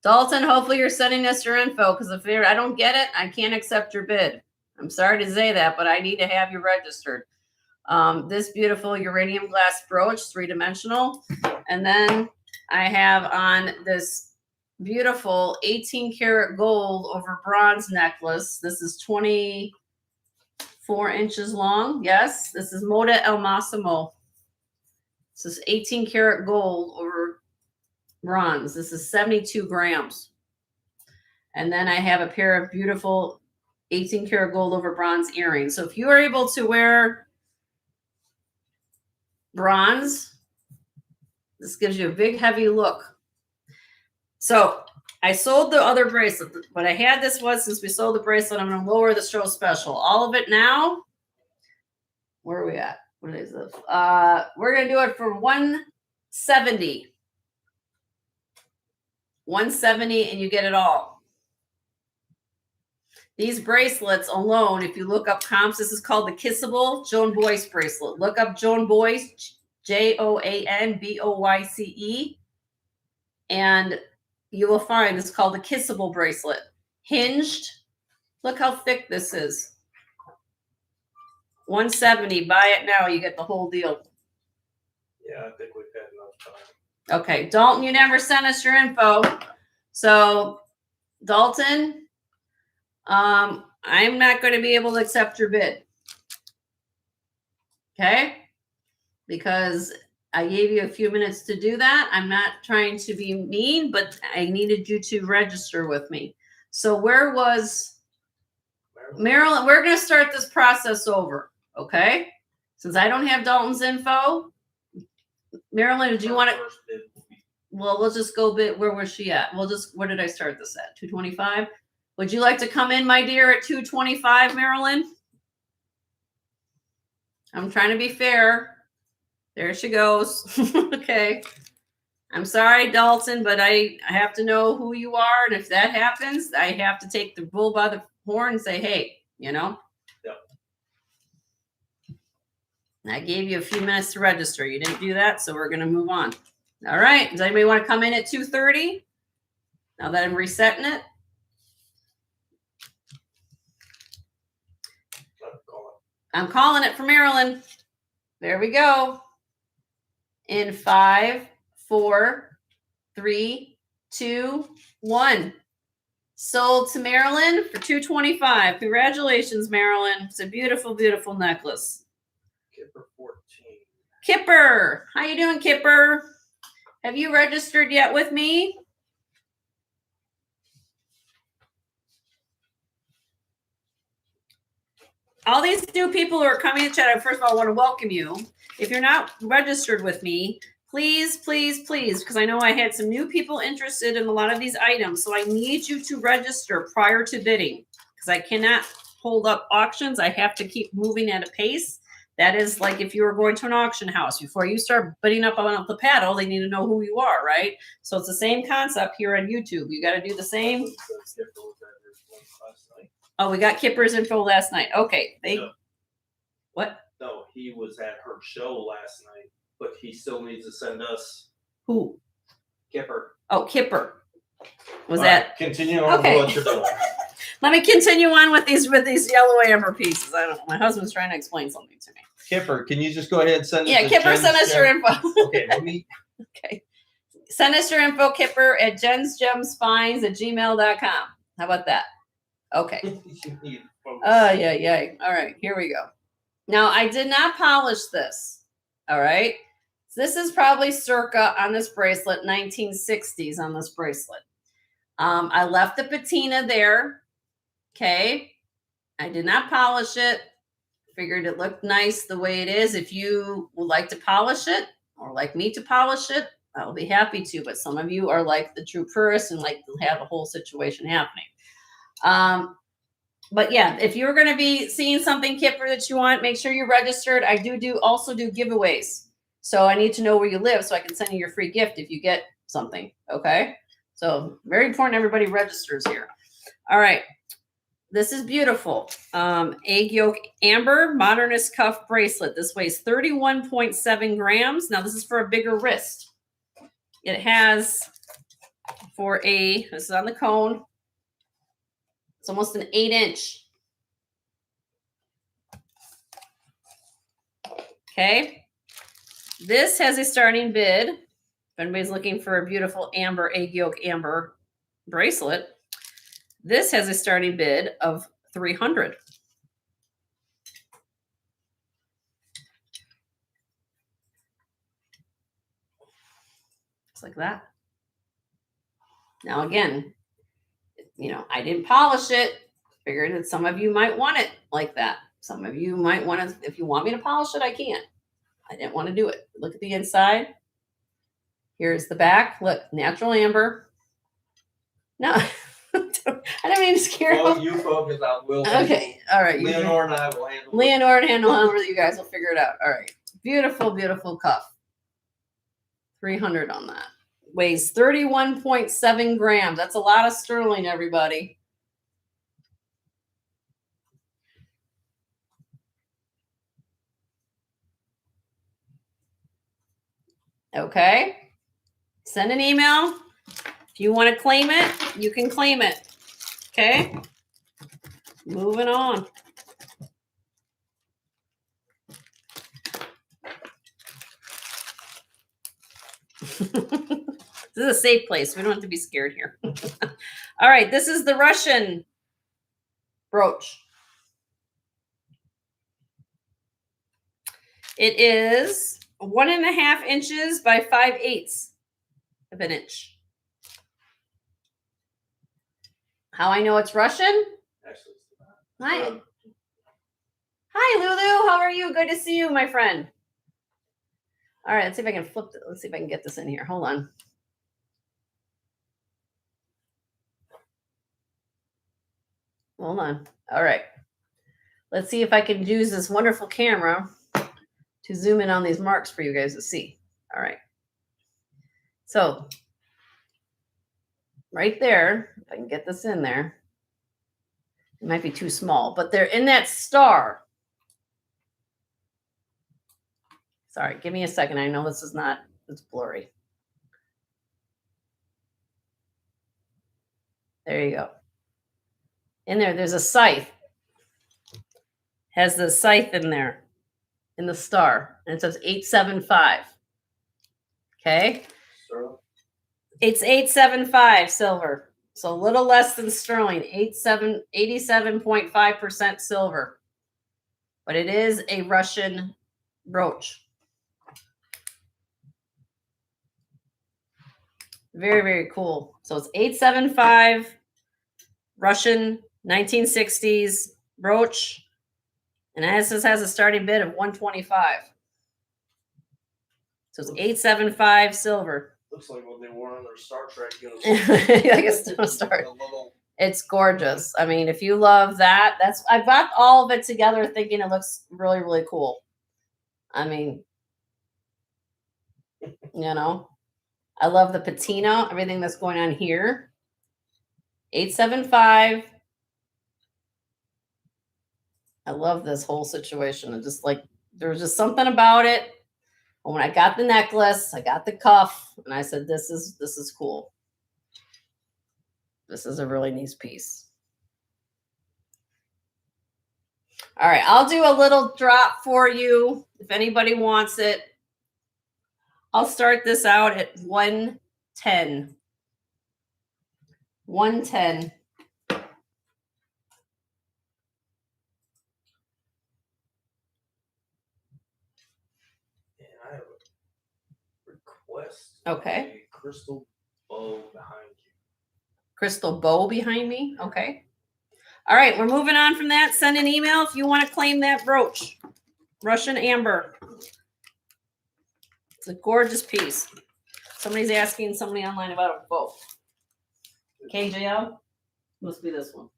Dalton, hopefully you're sending us your info, because if I don't get it, I can't accept your bid. I'm sorry to say that, but I need to have you registered. This beautiful uranium glass brooch, 3-dimensional. And then I have on this beautiful 18 karat gold over bronze necklace. This is 24 inches long. Yes, this is Moda El Massimo. This is 18 karat gold over bronze. This is 72 grams. And then I have a pair of beautiful 18 karat gold over bronze earrings. So if you are able to wear bronze, this gives you a big, heavy look. So I sold the other bracelet. What I had this was, since we sold the bracelet, I'm going to lower the show special. All of it now. Where are we at? What is this? We're going to do it for $170. $170, and you get it all. These bracelets alone, if you look up comps, this is called the Kissable Joan Boyce bracelet. Look up Joan Boyce, JOANBOYCE, and you will find it's called the Kissable bracelet. Hinged Look how thick this is. 170. Buy it now. You get the whole deal. Yeah, I think we've had enough time. Okay, Dalton, you never sent us your info. So, Dalton, I'm not going to be able to accept your bid. Okay? Because I gave you a few minutes to do that. I'm not trying to be mean, but I needed you to register with me. So where was Marilyn? We're going to start this process over, okay? Since I don't have Dalton's info. Marilyn, do you want to? Well, we'll just go bit. Where was she at? Where did I start this at? 225? Would you like to come in, my dear, at 225, Marilyn? I'm trying to be fair. There she goes. Okay. I'm sorry, Dalton, but I have to know who you are. And if that happens, I have to take the bull by the horn and say, hey, you know? Yep. I gave you a few minutes to register. You didn't do that, so we're going to move on. All right. Does anybody want to come in at 2:30? Now that I'm resetting it. I'm calling it for Maryland. There we go. In 5, 4, 3, 2, 1. Sold to Marilyn for $225. Congratulations, Marilyn. It's a beautiful, beautiful necklace. Kipper 14. Kipper, how you doing, Kipper? Have you registered yet with me? All these new people who are coming to chat, first of all, I want to welcome you. If you're not registered with me, please, please, please, because I know I had some new people interested in a lot of these items. So I need you to register prior to bidding because I cannot hold up auctions. I have to keep moving at a pace. That is like if you were going to an auction house. Before you start bidding up on the paddle, they need to know who you are, right? So it's the same concept here on YouTube. You got to do the same. Oh, we got Kipper's info last night. Okay. No. What? No, he was at her show last night, but he still needs to send us Who? Kipper. Oh, Kipper. Was All that? Right, continue on Okay. with what you're doing. Let me continue on with these yellow amber pieces. I don't know. My husband's trying to explain something to me. Kipper, can you just go ahead and send us? Yeah, Kipper, send us your info. Okay, let me. Okay. Send us your info, Kipper, at jensgemsfinds@gmail.com. How about that? Okay. Yeah. All right, here we go. Now, I did not polish this. All right. This is probably circa on this bracelet, 1960s on this bracelet. I left the patina there. Okay. I did not polish it. Figured it looked nice the way it is. If you would like to polish it or like me to polish it, I'll be happy to. But some of you are like the true purist and like to have the whole situation happening. But yeah, if you're going to be seeing something, Kipper, that you want, make sure you're registered. I also do giveaways. So I need to know where you live so I can send you your free gift if you get something. Okay. So very important everybody registers here. All right. This is beautiful. Egg yolk amber modernist cuff bracelet. This weighs 31.7 grams. Now this is for a bigger wrist. It has this is on the cone. It's almost an 8-inch. Okay. This has a starting bid. If anybody's looking for a beautiful amber, egg yolk amber bracelet, this has a starting bid of $300. Just like that. Now again, I didn't polish it. Figured that some of you might want it like that. Some of you might want to, if you want me to polish it, I can. I didn't want to do it. Look at the inside. Here's the back. Look, natural amber. No, I don't mean to scare you. Well, you focus on Will. Okay, all right. Leonore and I will handle it. Leonore and handle it. You guys will figure it out. All right. Beautiful, beautiful cuff. 300 on that. Weighs 31.7 grams. That's a lot of sterling, everybody. Okay. Send an email. If you want to claim it, you can claim it. Okay. Moving on. This is a safe place. We don't have to be scared here. All right, this is the Russian brooch. It is 1.5 inches by 5/8 of an inch. How I know it's Russian? Actually, it's not. Hi. Hi, Lulu. How are you? Good to see you, my friend. All right, let's see if I can flip it. Let's see if I can get this in here. Hold on. Hold on. All right. Let's see if I can use this wonderful camera to zoom in on these marks for you guys to see. All right. So right there, if I can get this in there, it might be too small, but they're in that star. Sorry, give me a second. I know this is not, it's blurry. There you go. In there, there's a scythe. Has the scythe in there, in the star, and it says 875. Okay. Sterling? It's 875 silver. So a little less than sterling, 87.5% silver. But it is a Russian brooch. Very, very cool. So it's 875 Russian 1960s brooch. And this has a starting bid of 125. So it's 875 silver. Looks like what they wore on their Star Trek uniform. I guess don't start. A little, It's gorgeous. I mean, if you love that, I bought all of it together thinking it looks really, really cool. I mean, you know, I love the patina, everything that's going on here. 875. I love this whole situation. It just like, there was just something about it. And when I got the necklace, I got the cuff, and I said, this is cool. This is a really nice piece. All right, I'll do a little drop for you if anybody wants it. I'll start this out at 110. 110. And I have a request. Okay. A crystal bow behind you. Crystal bow behind me. Okay. All right, we're moving on from that. Send an email if you want to claim that brooch. Russian amber. It's a gorgeous piece. Somebody's asking somebody online about a bow. KJL? Must be this one.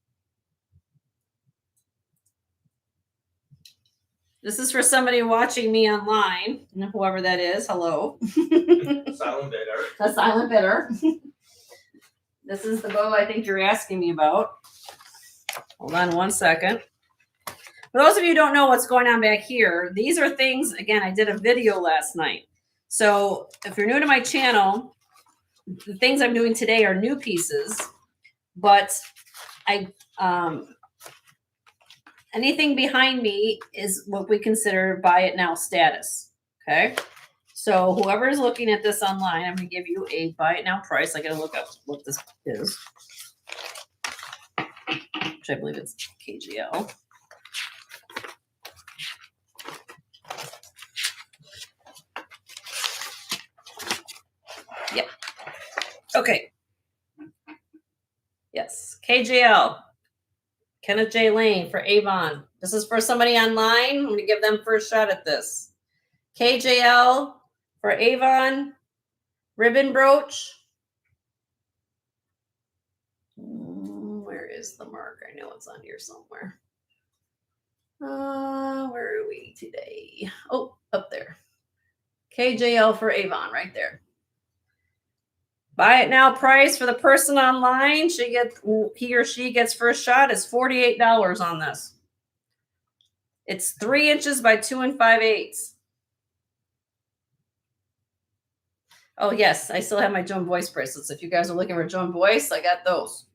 This is for somebody watching me online, and whoever that is. Hello. Silent bidder. A silent bidder. This is the bow I think you're asking me about. Hold on one second. For those of you who don't know what's going on back here, these are things, again, I did a video last night. So if you're new to my channel, the things I'm doing today are new pieces, but anything behind me is what we consider buy it now status. Okay. So whoever is looking at this online, I'm going to give you a buy it now price. I got to look up what this is, which I believe it's KGL. Yep. Okay. Yes. KGL. Kenneth J. Lane for Avon. This is for somebody online. I'm going to give them first shot at this. KJL for Avon. Ribbon brooch. Where is the mark? I know it's on here somewhere. Where are we today? Oh, up there. KJL for Avon, right there. Buy it now price for the person online. He or she gets first shot is $48 on this. It's 3 inches by 2 5/8. Oh yes, I still have my Joan Boyce bracelets. If you guys are looking for Joan Boyce, I got those.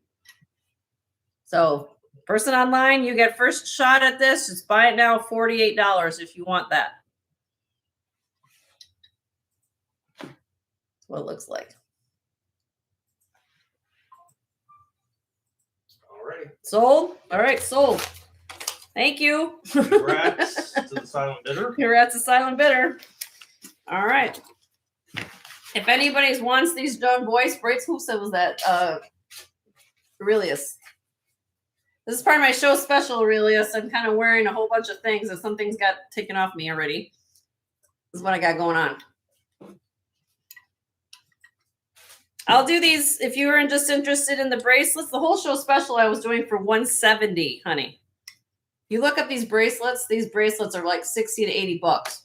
So Person online, you get first shot at this. Just buy it now, $48 if you want that. That's what it looks like. Alrighty. Sold? All right, sold. Thank you. Congrats to the silent bidder. Congrats to silent bidder. All right. If anybody wants these John Boyce braids, who said was that? Aurelius. This is part of my show special, Aurelius. I'm kind of wearing a whole bunch of things, and some things got taken off me already. This is what I got going on. I'll do these if you were just interested in the bracelets. The whole show special I was doing for $170, honey. You look up these bracelets are like 60 to 80 bucks.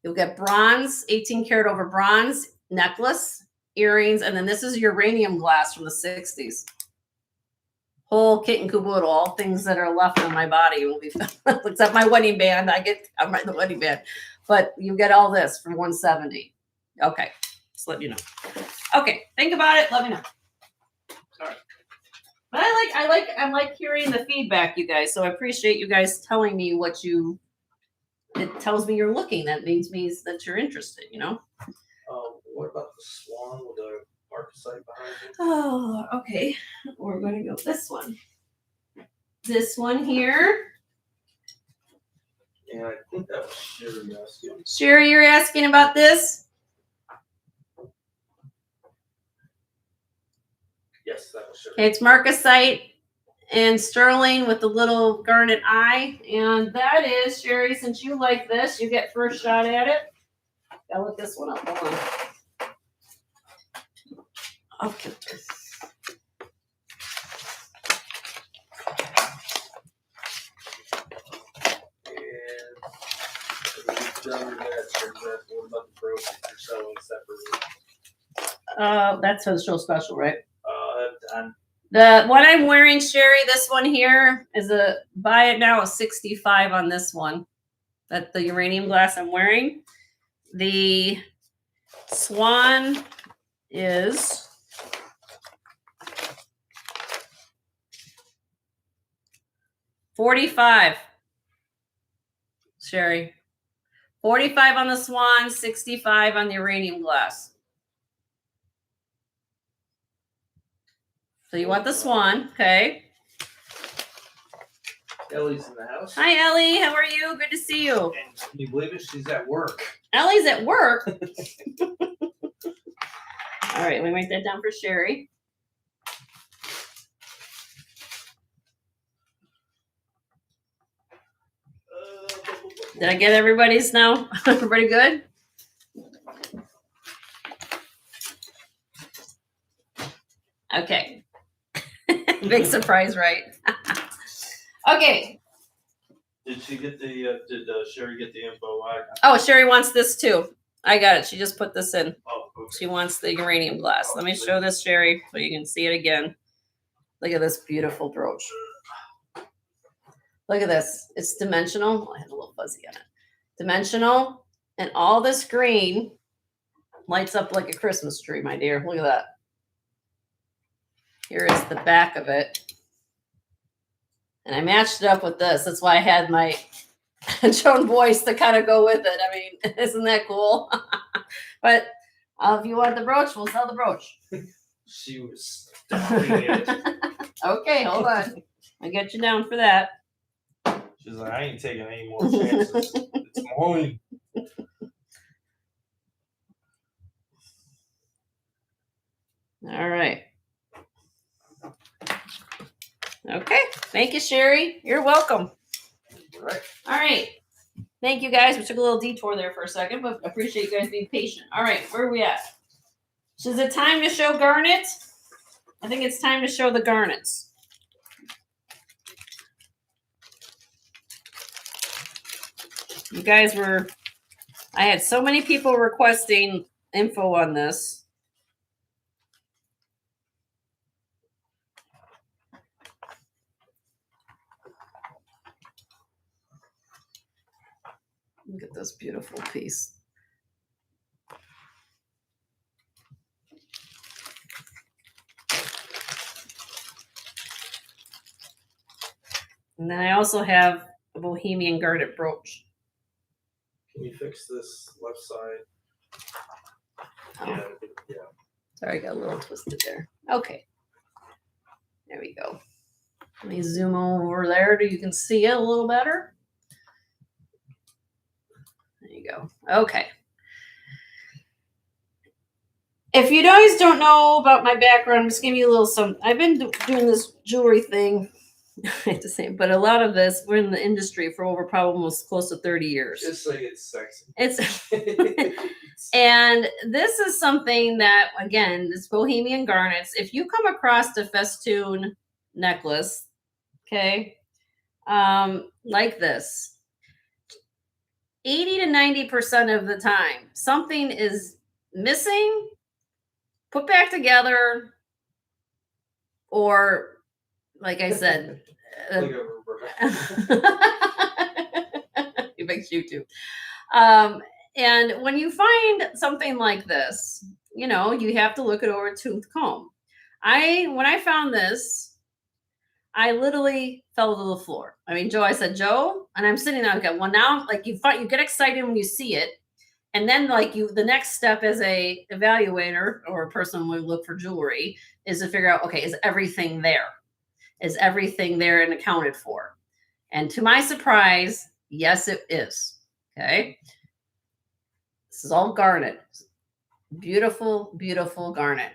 You'll get bronze, 18 karat over bronze necklace, earrings, and then this is uranium glass from the 60s. Whole kit and caboodle, all things that are left on my body will be except my wedding band. I'm the wedding band, but you get all this for $170. Okay, just let you know. Okay, think about it. Let me know. All right. But I like hearing the feedback, you guys. So I appreciate you guys telling me what you. It tells me you're looking. That means that you're interested. You know. What about the swan with the archetype behind it? Oh, okay. We're going to go this one. This one here. And I think that was Sherry asking. Sherry, you're asking about this? Yes, that was Sherry. Okay, it's marcasite and sterling with the little garnet eye. And that is, Sherry, since you like this, you get first shot at it. Gotta look this one up. Hold on. Okay. Done that, Sherry, what about the brooch that you're selling separately? That's for the show special, right? I'm The one I'm wearing, Sherry, this one here is a buy it now a 65 on this one. That's the uranium glass I'm wearing. The swan is $45. Sherry. 45 on the swan, 65 on the uranium glass. So you want the swan, okay? Ellie's in the house. Hi, Ellie. How are you? Good to see you. And can you believe it? She's at work. Ellie's at work. All right, let me write that down for Sherry. Did I get everybody's now? Everybody good? Okay. Big surprise, right? Okay. Did she get the? Did Sherry get the info? Oh, Sherry wants this too. I got it. She just put this in. Oh, okay. She wants the uranium glass. Let me show this, Sherry, so you can see it again. Look at this beautiful brooch. Look at this. It's dimensional. I had a little fuzzy on it. Dimensional. And all this green lights up like a Christmas tree, my dear. Look at that. Here is the back of it. And I matched it up with this. That's why I had my Joan voice to kind of go with it. I mean, isn't that cool? But if you want the brooch, we'll sell the brooch. She was stopping it. Okay, hold on. I get you down for that. She's like, I ain't taking any more chances. It's mine. All right. Okay. Thank you, Sherry. You're welcome. Right. All right. Thank you, guys. We took a little detour there for a second, but I appreciate you guys being patient. All right. Where are we at? So is it time to show garnet? I think it's time to show the garnets. You guys were, I had so many people requesting info on this. Look at this beautiful piece. And then I also have a Bohemian garnet brooch. Can you fix this left side? Oh, And, yeah. sorry, I got a little twisted there. Okay. There we go. Let me zoom over there so you can see it a little better. There you go. Okay. If you guys don't know about my background, I'm just giving you a little some. I've been doing this jewelry thing. I hate to say, but a lot of this, we're in the industry for over probably almost close to 30 years. Just say it's sexy. It's and this is something that, again, this Bohemian garnets. If you come across a festoon necklace, okay, like this, 80 to 90% of the time, something is missing, put back together, or like I said, Like a rubber. it makes you too. And when you find something like this, you know, you have to look it over a tooth comb. When I found this, I literally fell to the floor. I mean, Joe, I said, Joe, and I'm sitting there, okay, well now, like you get excited when you see it. And then the next step as a evaluator or a person who would look for jewelry is to figure out, okay, is everything there? Is everything there and accounted for? And to my surprise, yes, it is. Okay. This is all garnet. Beautiful, beautiful garnet.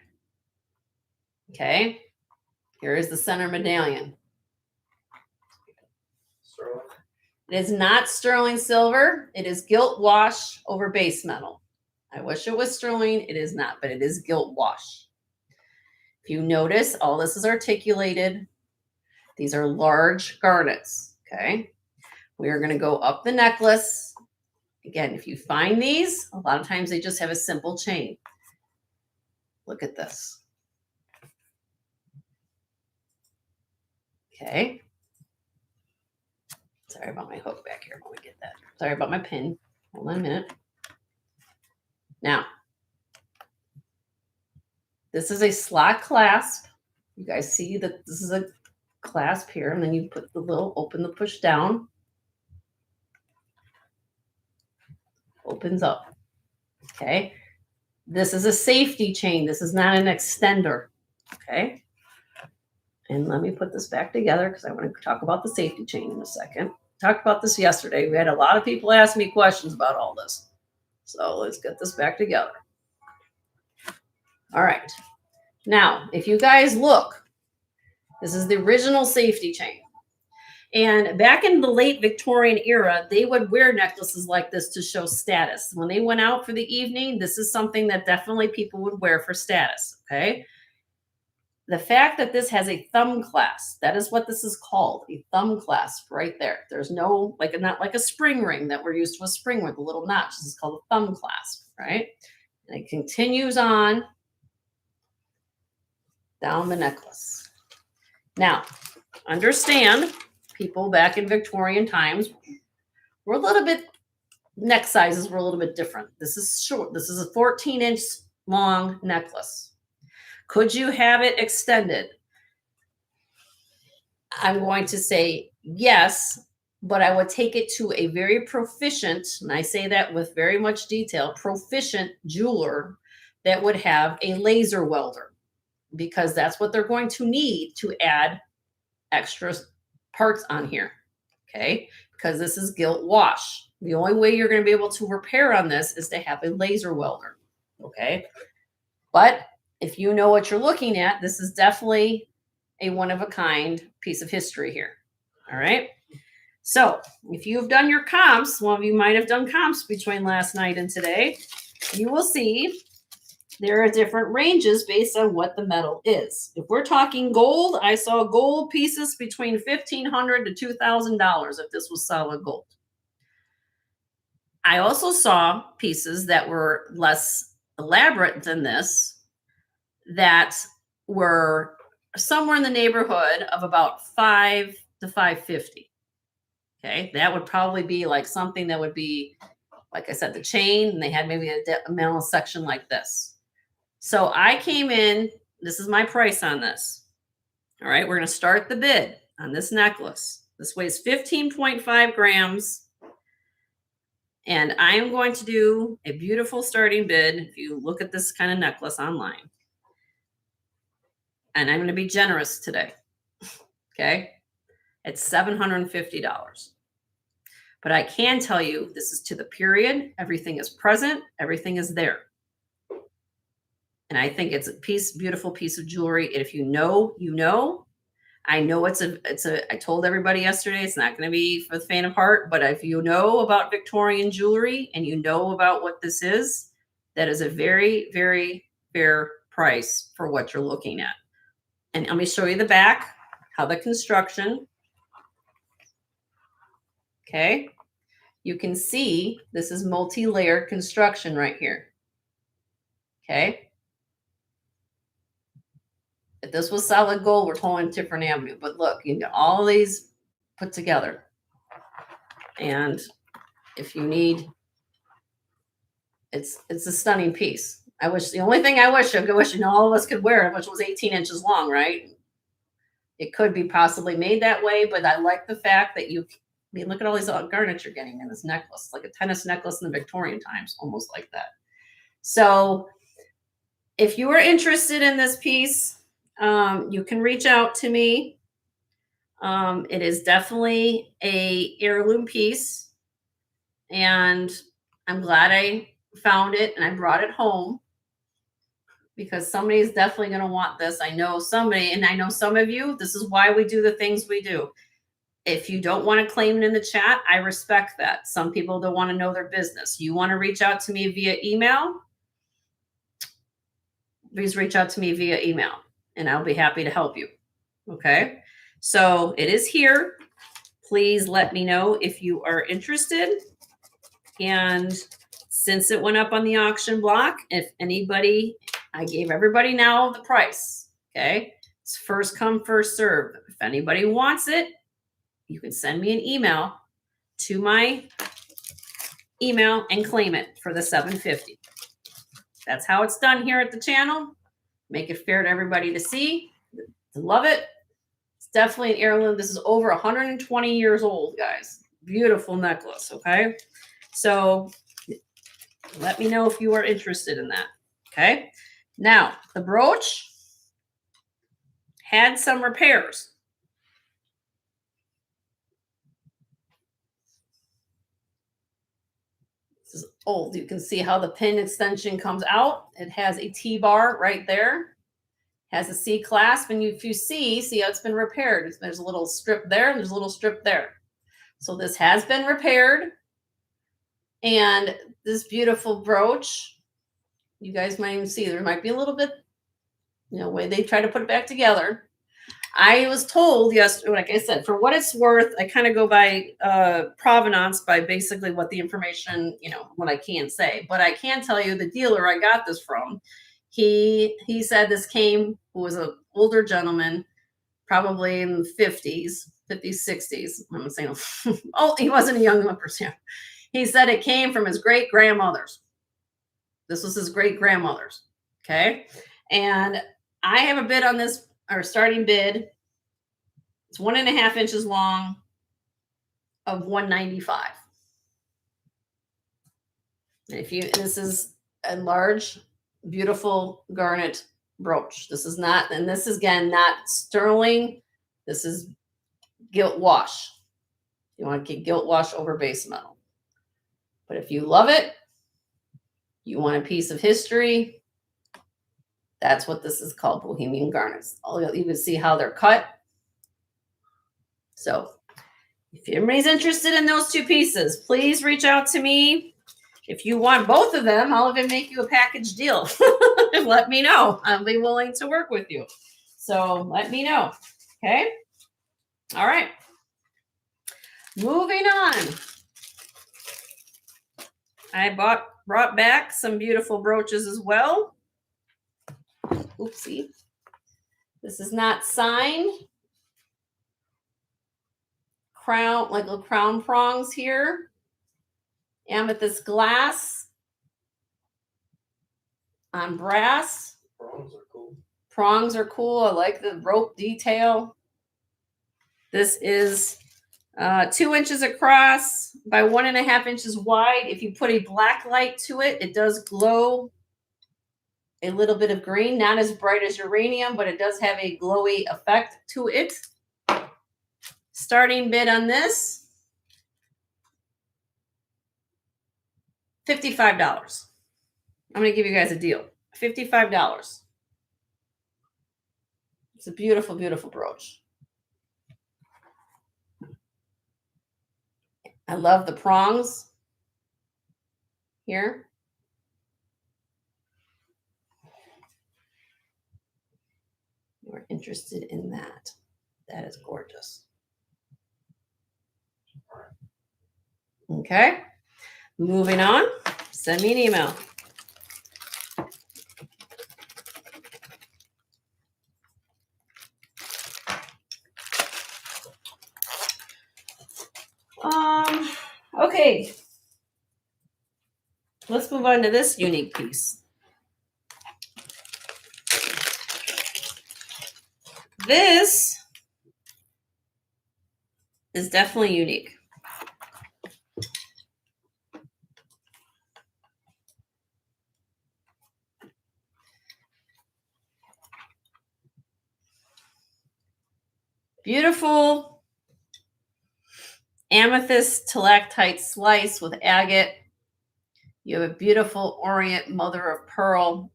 Okay. Here is the center medallion. Sterling. It is not sterling silver. It is gilt wash over base metal. I wish it was sterling. It is not, but it is gilt wash. If you notice, all this is articulated. These are large garnets. Okay. We are going to go up the necklace. Again, if you find these, a lot of times they just have a simple chain. Look at this. Okay. Sorry about my hook back here. When we get that. Sorry about my pin. Hold on a minute. Now, this is a slot clasp. You guys see that this is a clasp here, and then you put the little, open the push down. Opens up. Okay. This is a safety chain. This is not an extender. Okay. And let me put this back together because I want to talk about the safety chain in a second. Talked about this yesterday. We had a lot of people ask me questions about all this. So let's get this back together. All right. Now, if you guys look, this is the original safety chain. And back in the late Victorian era, they would wear necklaces like this to show status. When they went out for the evening, this is something that definitely people would wear for status, okay? The fact that this has a thumb clasp, that is what this is called, a thumb clasp right there. There's no, not like a spring ring that we're used to a spring with a little notch. This is called a thumb clasp, right? And it continues on down the necklace. Now, understand, people back in Victorian times were a little bit, neck sizes were a little bit different. This is short. This is a 14-inch long necklace. Could you have it extended? I'm going to say yes, but I would take it to a very proficient, and I say that with very much detail, proficient jeweler that would have a laser welder, because that's what they're going to need to add extra parts on here, okay? Because this is gilt wash. The only way you're going to be able to repair on this is to have a laser welder, okay? But if you know what you're looking at, this is definitely a one-of-a-kind piece of history here, all right? So if you've done your comps, one of you might have done comps between last night and today, you will see there are different ranges based on what the metal is. If we're talking gold, I saw gold pieces between $1,500 to $2,000 if this was solid gold. I also saw pieces that were less elaborate than this that were somewhere in the neighborhood of about $5 to $550. Okay, that would probably be like something that would be, like I said, the chain, and they had maybe a metal section like this. So I came in, this is my price on this. All right, we're going to start the bid on this necklace. This weighs 15.5 grams. And I am going to do a beautiful starting bid. If you look at this kind of necklace online, and I'm going to be generous today. Okay. It's $750. But I can tell you this is to the period. Everything is present. Everything is there. And I think it's a beautiful piece of jewelry. And if you know, you know. I know I told everybody yesterday, it's not going to be for the faint of heart, but if you know about Victorian jewelry and you know about what this is, that is a very, very fair price for what you're looking at. And let me show you the back, how the construction. Okay. You can see this is multi-layered construction right here. Okay. If this was solid gold, we're calling different avenue. But look, you get all these put together. And if you need, it's a stunning piece. The only thing I wish all of us could wear it, which was 18 inches long, right? It could be possibly made that way, but I like the fact that look at all these garnets you're getting in this necklace, like a tennis necklace in the Victorian times, almost like that. So if you are interested in this piece, you can reach out to me. It is definitely a heirloom piece, and I'm glad I found it and I brought it home because somebody is definitely going to want this. I know somebody, and I know some of you, this is why we do the things we do. If you don't want to claim it in the chat, I respect that. Some people don't want to know their business. You want to reach out to me via email? Please reach out to me via email and I'll be happy to help you. Okay. So it is here. Please let me know if you are interested. And since it went up on the auction block, if anybody, I gave everybody now the price. Okay. It's first come, first serve. If anybody wants it, you can send me an email to my email and claim it for the $750. That's how it's done here at the channel. Make it fair to everybody to see, to love it. It's definitely an heirloom. This is over 120 years old, guys. Beautiful necklace, okay? So let me know if you are interested in that, okay? Now, the brooch had some repairs. This is old. You can see how the pin extension comes out. It has a T-bar right there. Has a C clasp, and if you see how it's been repaired. There's a little strip there, and there's a little strip there. So this has been repaired. And this beautiful brooch, you guys might even see there might be a little bit, way they try to put it back together. I was told yesterday, like I said, for what it's worth, I kind of go by provenance, by basically what the information, what I can say. But I can tell you the dealer I got this from, he said this came, who was an older gentleman, probably in the 50s, 60s. I'm not saying, oh, he wasn't a young person. He said it came from his great-grandmother's. This was his great-grandmother's, okay? And I have a bid on this, our starting bid. It's 1.5 inches long of $195. And this is a large, beautiful garnet brooch. This is not, and this is again not sterling. This is gilt wash. You want to get gilt wash over base metal. But if you love it, you want a piece of history, that's what this is called, Bohemian garnets. You can see how they're cut. So if anybody's interested in those two pieces, please reach out to me. If you want both of them, I'll even make you a package deal. Let me know. I'll be willing to work with you. So let me know. Okay. All right. Moving on. I brought back some beautiful brooches as well. Oopsie. This is not signed. Crown, like little crown prongs here. Amethyst glass on brass. Prongs are cool. Prongs are cool. I like the rope detail. This is 2 inches across by 1.5 inches wide. If you put a black light to it, it does glow a little bit of green, not as bright as uranium, but it does have a glowy effect to it. Starting bid on this, $55. I'm going to give you guys a deal. $55. It's a beautiful, beautiful brooch. I love the prongs here. You're interested in that. That is gorgeous. Okay. Moving on. Send me an email. Okay. Let's move on to this unique piece. This is definitely unique. Beautiful amethyst stalactite slice with agate. You have a beautiful orient mother of pearl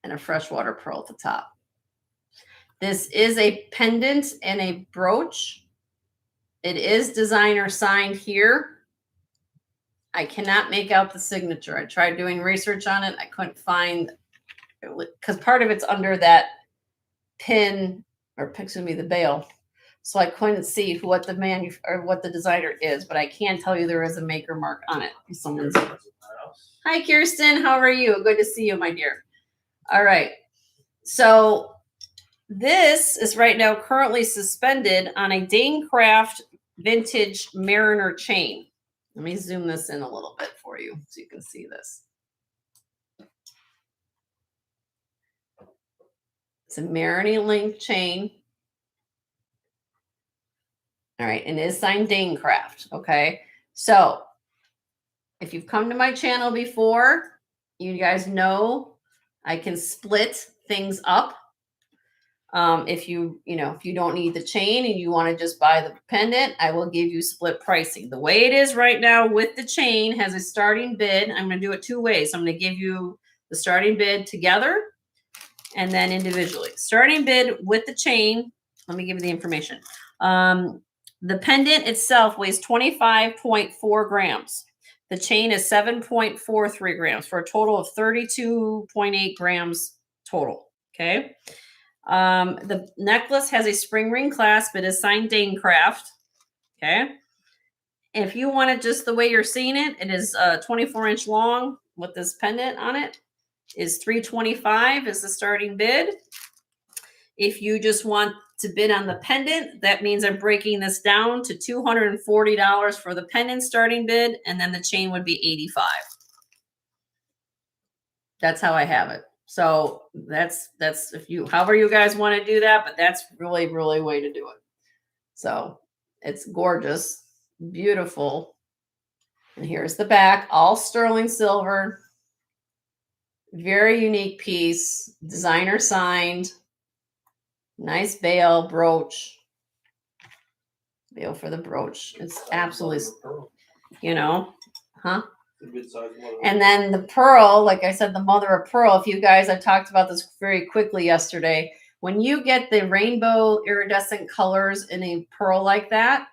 and a freshwater pearl at the top. This is a pendant and a brooch. It is designer signed here. I cannot make out the signature. I tried doing research on it. I couldn't find, because part of it's under that pin, or excuse me, the bail. So I couldn't see what the what the designer is, but I can tell you there is a maker mark on it. Someone's. Hi, Kirsten. How are you? Good to see you, my dear. All right. So this is right now currently suspended on a Dane Craft vintage Mariner chain. Let me zoom this in a little bit for you so you can see this. It's a Mariner link chain. All right, and it is signed Dane Craft. Okay, so if you've come to my channel before, you guys know I can split things up. If you don't need the chain and you want to just buy the pendant, I will give you split pricing. The way it is right now with the chain has a starting bid. I'm going to do it 2 ways. I'm going to give you the starting bid together and then individually. Starting bid with the chain. Let me give you the information. The pendant itself weighs 25.4 grams. The chain is 7.43 grams for a total of 32.8 grams total. Okay. The necklace has a spring ring clasp. It is signed Dane Craft. Okay. If you want it just the way you're seeing it, it is 24-inch long with this pendant on it. Is $325 is the starting bid. If you just want to bid on the pendant, that means I'm breaking this down to $240 for the pendant starting bid, and then the chain would be $85. That's how I have it. So that's if you, however you guys want to do that, but that's really, really way to do it. So it's gorgeous, beautiful. And here's the back, all sterling silver. Very unique piece, designer signed. Nice bail, brooch. Bail for the brooch. It's absolutely, huh? And then the pearl, like I said, the mother of pearl. If you guys, I talked about this very quickly yesterday. When you get the rainbow iridescent colors in a pearl like that,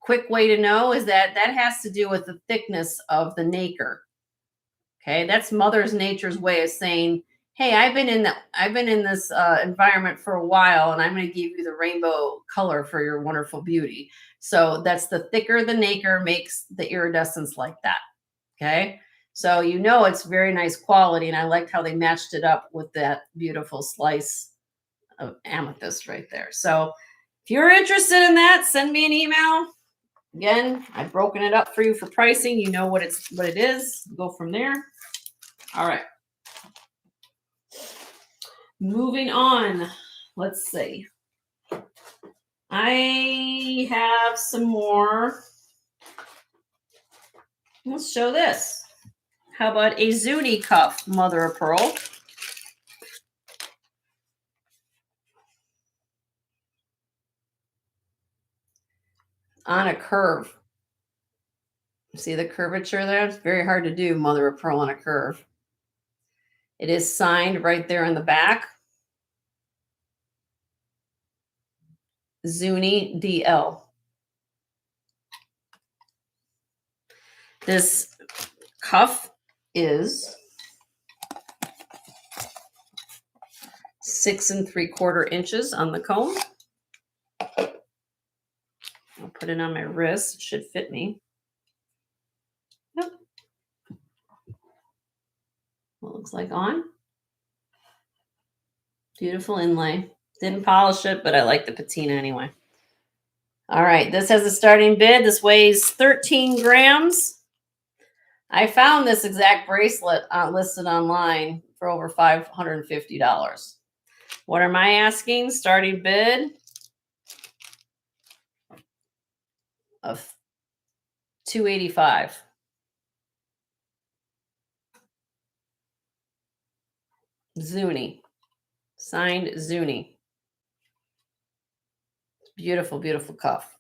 quick way to know is that has to do with the thickness of the nacre. Okay, that's Mother's Nature's way of saying, hey, I've been in this environment for a while, and I'm going to give you the rainbow color for your wonderful beauty. So that's the thicker the nacre makes the iridescence like that. Okay, so it's very nice quality, and I liked how they matched it up with that beautiful slice of amethyst right there. So if you're interested in that, send me an email. Again, I've broken it up for you for pricing. You know what it is. Go from there. All right. Moving on. Let's see. I have some more. Let's show this. How about a Zuni cuff, mother of pearl? On a curve. See the curvature there? It's very hard to do mother of pearl on a curve. It is signed right there in the back. Zuni DL. This cuff is 6 3/4 inches on the comb. I'll put it on my wrist. It should fit me. Yep. What looks like on. Beautiful inlay. Didn't polish it, but I like the patina anyway. All right, this has a starting bid. This weighs 13 grams. I found this exact bracelet listed online for over $550. What am I asking? Starting bid of $285. Zuni. Signed Zuni. Beautiful, beautiful cuff.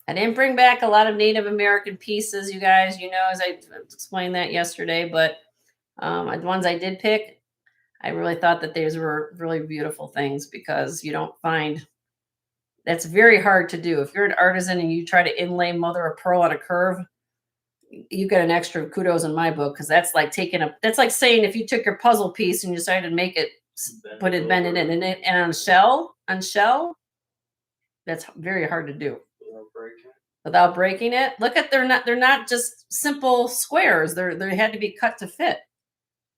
I didn't bring back a lot of Native American pieces, you guys, you know, as I explained that yesterday, but the ones I did pick, I really thought that these were really beautiful things because you don't find, that's very hard to do. If you're an artisan and you try to inlay mother of pearl on a curve, you get an extra kudos in my book because that's like that's like saying if you took your puzzle piece and you decided to make it, bend it in, and on shell, that's very hard to do. Without breaking it. Look at they're not just simple squares. They had to be cut to fit.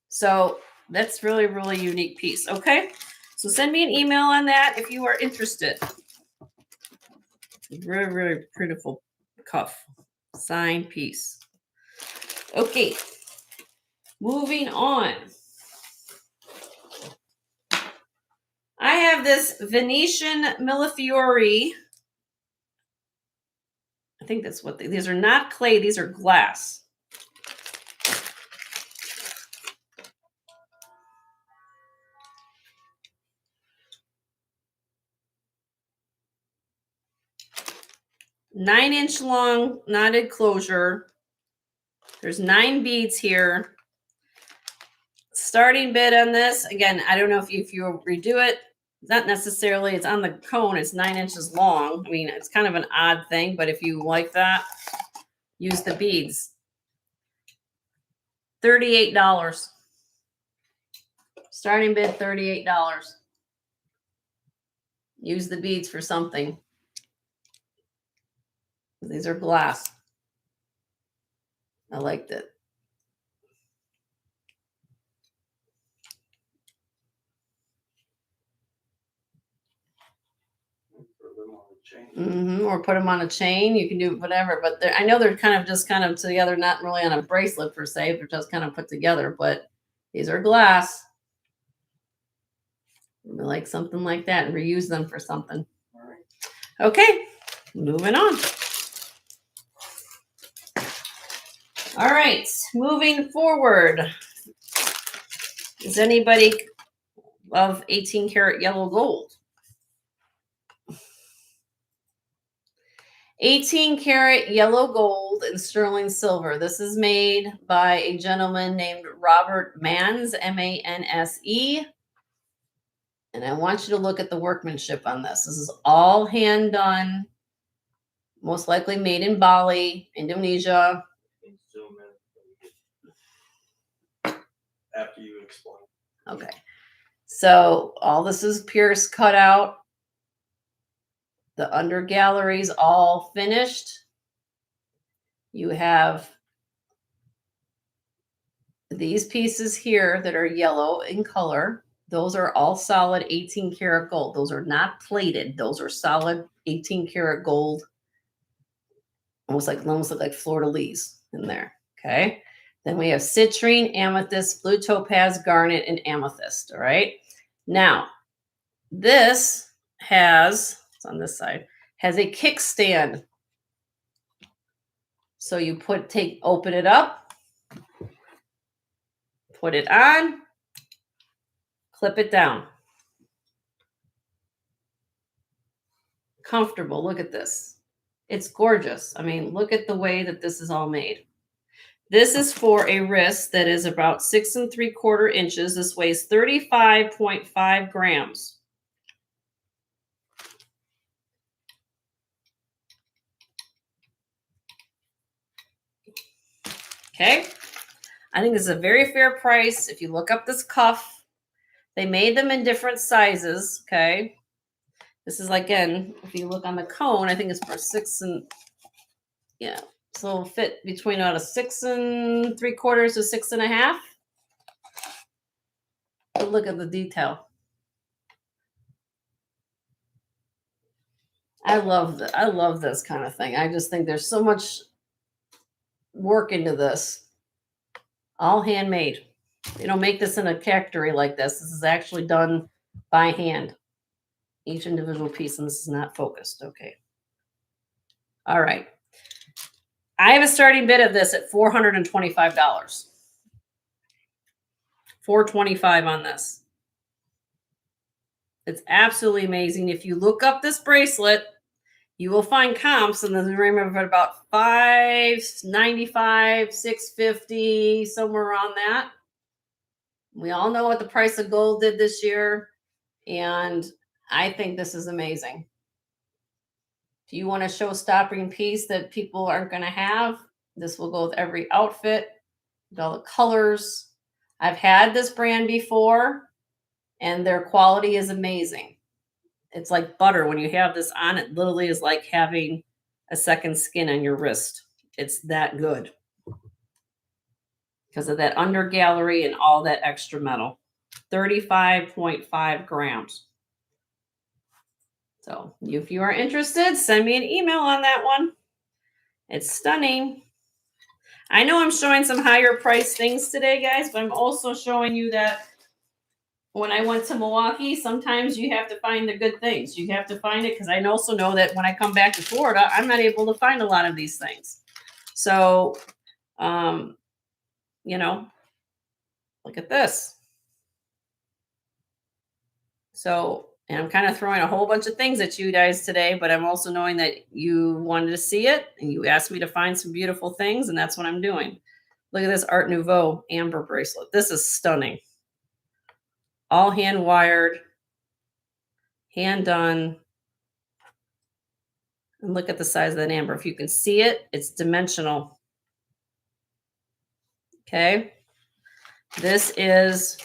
So that's really, really unique piece. Okay. So send me an email on that if you are interested. Really, really beautiful cuff. Signed piece. Okay. Moving on. I have this Venetian Millefiori. I think that's what these are. Not clay, these are glass. Nine-inch long knotted closure. There's 9 beads here. Starting bid on this, again, I don't know if you redo it. Not necessarily, it's on the cone, it's 9 inches long. I mean, it's kind of an odd thing, but if you like that, use the beads. $38. Starting bid, $38. Use the beads for something. These are glass. I liked it. Or put them on a chain. You can do whatever, but I know they're kind of together, not really on a bracelet per se. They're just kind of put together, but these are glass. I like something like that and reuse them for something. All right. Okay, moving on. All right, moving forward. Does anybody love 18 karat yellow gold? 18 karat yellow gold and sterling silver. This is made by a gentleman named Robert Manse, M-A-N-S-E. And I want you to look at the workmanship on this. This is all hand done, most likely made in Bali, Indonesia. Zoom in after you explain. Okay. So all this is pierced, cut out. The under gallery's all finished. You have these pieces here that are yellow in color. Those are all solid 18 karat gold. Those are not plated. Those are solid 18 karat gold. Almost like fleur-de-lis in there. Okay. Then we have citrine, amethyst, blue topaz, garnet, and amethyst. All right. Now, this has, it's on this side, has a kickstand. So you open it up, put it on, clip it down. Comfortable. Look at this. It's gorgeous. I mean, look at the way that this is all made. This is for a wrist that is about 6 3/4 inches. This weighs 35.5 grams. Okay. I think this is a very fair price. If you look up this cuff, they made them in different sizes. Okay. This is, again, if you look on the cone, I think it's for 6 and, yeah. So it'll fit between about a 6 3/4 to 6 1/2. But look at the detail. I love this kind of thing. I just think there's so much work into this. All handmade. They don't make this in a factory like this. This is actually done by hand. Each individual piece, and this is not focused. Okay. All right. I have a starting bid of this at $425. $425 on this. It's absolutely amazing. If you look up this bracelet, you will find comps, and then remember about $595, $650, somewhere around that. We all know what the price of gold did this year, and I think this is amazing. Do you want a show-stopping piece that people aren't going to have? This will go with every outfit, with all the colors. I've had this brand before, and their quality is amazing. It's like butter. When you have this on, it literally is like having a second skin on your wrist. It's that good because of that under gallery and all that extra metal. 35.5 grams. So if you are interested, send me an email on that one. It's stunning. I know I'm showing some higher price things today, guys, but I'm also showing you that when I went to Milwaukee, sometimes you have to find the good things. You have to find it because I also know that when I come back to Florida, I'm not able to find a lot of these things. So, you know, look at this. So, and I'm kind of throwing a whole bunch of things at you guys today, but I'm also knowing that you wanted to see it and you asked me to find some beautiful things, and that's what I'm doing. Look at this Art Nouveau amber bracelet. This is stunning. All hand wired, hand done. And look at the size of that amber. If you can see it, it's dimensional. Okay. This is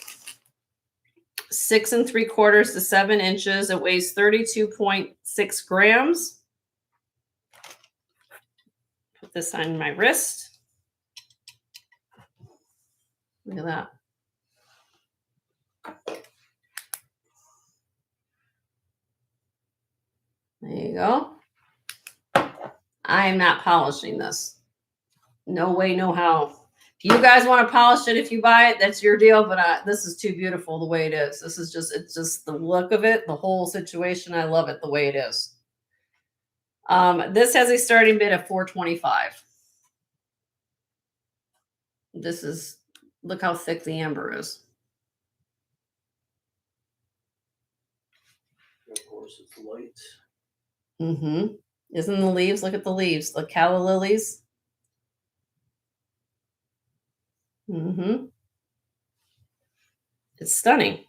6 3/4 to 7 inches. It weighs 32.6 grams. Put this on my wrist. Look at that. There you go. I am not polishing this. No way, no how. If you guys want to polish it, if you buy it, that's your deal. But this is too beautiful the way it is. This is just, it's just the look of it, the whole situation. I love it the way it is. This has a starting bid of $425. This is, look how thick the amber is. Of course, it's light. Mm-hmm. Isn't the leaves? Look at the leaves. The calla lilies. Mm-hmm. It's stunning.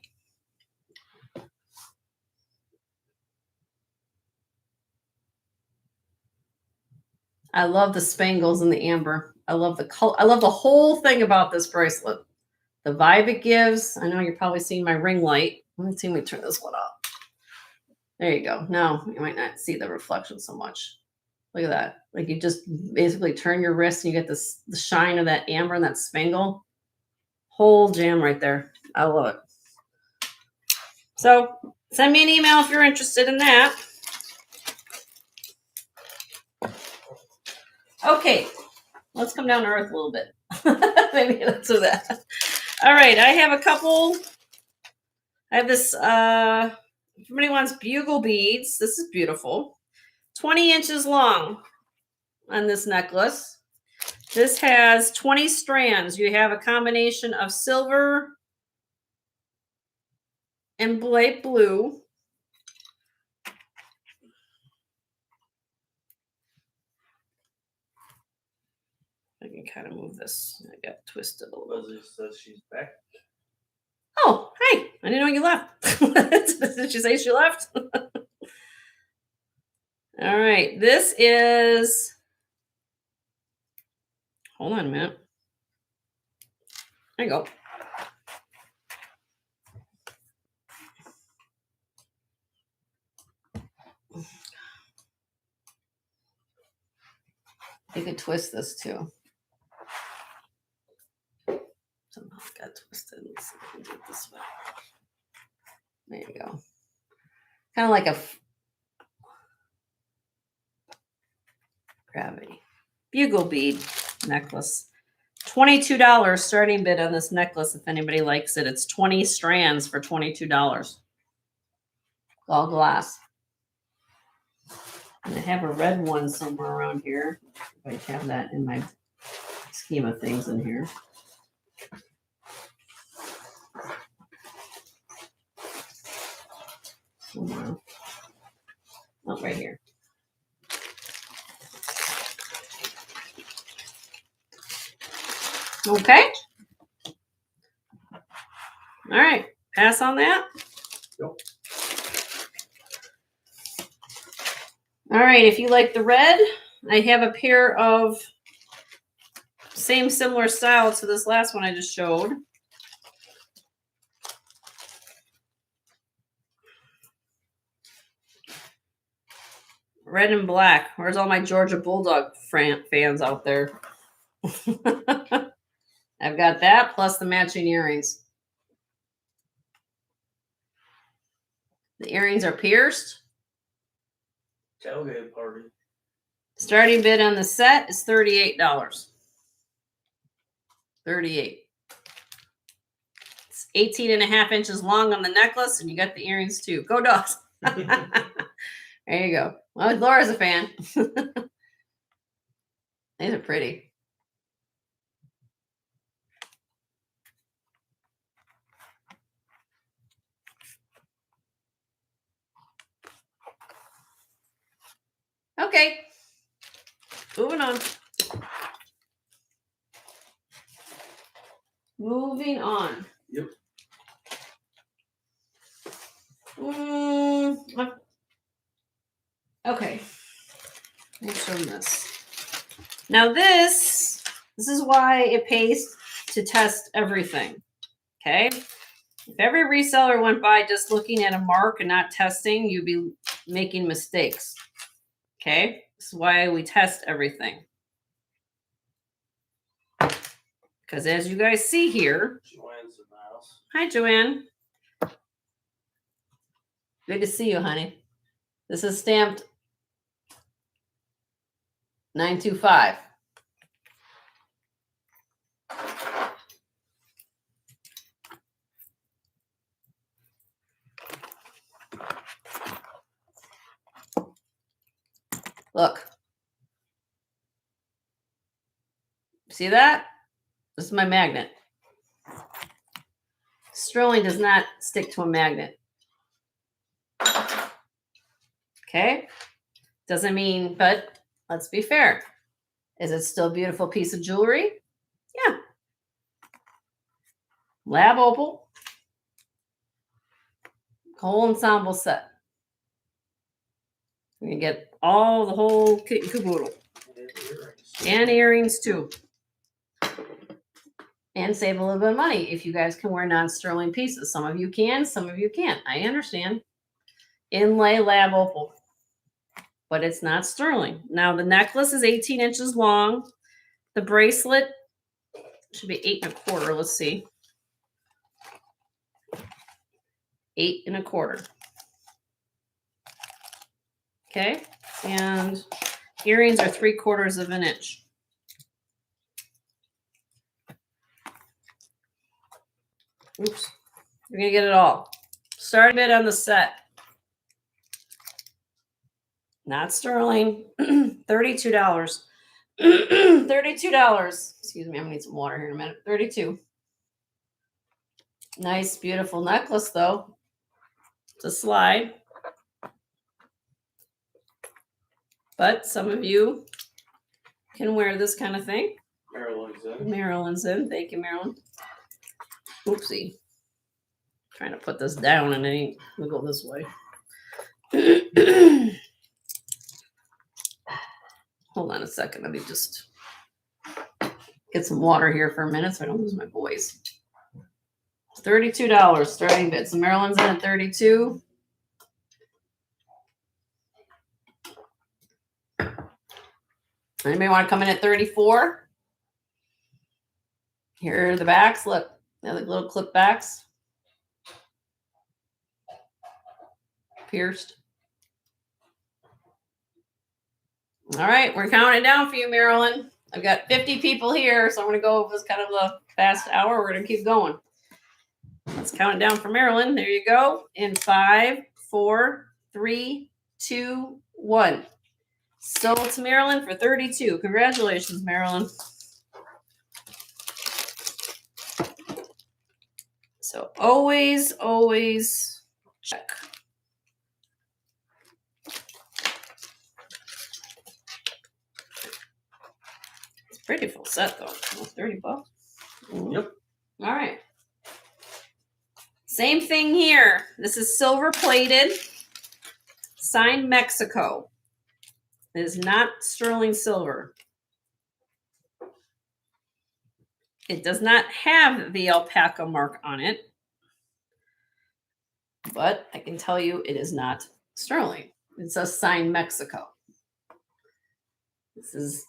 I love the spangles and the amber. I love the color. I love the whole thing about this bracelet. The vibe it gives. I know you're probably seeing my ring light. Let me see. Let me turn this one off. There you go. Now you might not see the reflection so much. Look at that. Like you just basically turn your wrist and you get this the shine of that amber and that spangle. Whole jam right there. I love it. So send me an email if you're interested in that. Okay, let's come down to earth a little bit. Maybe that's what that. All right, I have a couple. I have this. If somebody wants bugle beads, this is beautiful. 20 inches long on this necklace. This has 20 strands. You have a combination of silver and light blue. I can kind of move this. I got twisted a little. Leslie says she's back. Oh, hi. I didn't know you left. Did she say she left? All right. This is. Hold on a minute. There you go. You could twist this too. Somehow it got twisted. Let's see if I can do it this way. There you go. Kind of like a gravity bugle bead necklace. $22 starting bid on this necklace. If anybody likes it, it's 20 strands for $22. All glass. And I have a red one somewhere around here. If I have that in my scheme of things in here. Oh, right here. Okay. All right. Pass on that. Yep. All right. If you like the red, I have a pair of same similar style to this last one I just showed. Red and black. Where's all my Georgia Bulldog fans out there? I've got that plus the matching earrings. The earrings are pierced. Tailgate party. Starting bid on the set is $38. $38. It's 18 and a half inches long on the necklace, and you got the earrings too. Go dogs. There you go. Well, Laura's a fan. These are pretty. Okay. Moving on. Moving on. Yep. Okay. Let's show them this. Now this is why it pays to test everything. Okay. If every reseller went by just looking at a mark and not testing, you'd be making mistakes. Okay. This is why we test everything. Because as you guys see here, Joanne's in the house. hi, Joanne. Good to see you, honey. This is stamped 925. Look. See that? This is my magnet. Sterling does not stick to a magnet. Okay? Doesn't mean, but let's be fair. Is it still a beautiful piece of jewelry? Yeah. Lab opal. Whole ensemble set. You can get all the whole kit and caboodle. And earrings. And earrings too. And save a little bit of money if you guys can wear non-sterling pieces. Some of you can, some of you can't. I understand. Inlay lab opal. But it's not sterling. Now the necklace is 18 inches long. The bracelet should be 8 1/4. Let's see. 8 1/4. Okay. And earrings are 3/4 of an inch. Oops. You're going to get it all. Start bid on the set. Not sterling. $32. $32. Excuse me, I'm gonna need some water here in a minute. 32. Nice, beautiful necklace though. It's a slide. But some of you can wear this kind of thing. Maryland's in. Marilyn's in. Thank you, Marilyn. Oopsie. Trying to put this down and it ain't gonna go this way. Hold on a second. Let me just get some water here for a minute so I don't lose my voice. $32 starting bid. So Maryland's in at 32. Anybody want to come in at 34? Here are the backs. Look, they're like little clip backs. Pierced. All right, we're counting down for you, Marilyn. I've got 50 people here, so I'm going to go over this kind of a fast hour. We're going to keep going. Let's count it down for Marilyn. There you go. In 5, 4, 3, 2, 1. Sold to Marilyn for 32. Congratulations, Marilyn. So always, always check. It's a pretty full set though. Almost 30 bucks. Yep. All right. Same thing here. This is silver plated, signed Mexico. It is not sterling silver. It does not have the alpaca mark on it, but I can tell you it is not sterling. It says signed Mexico. This is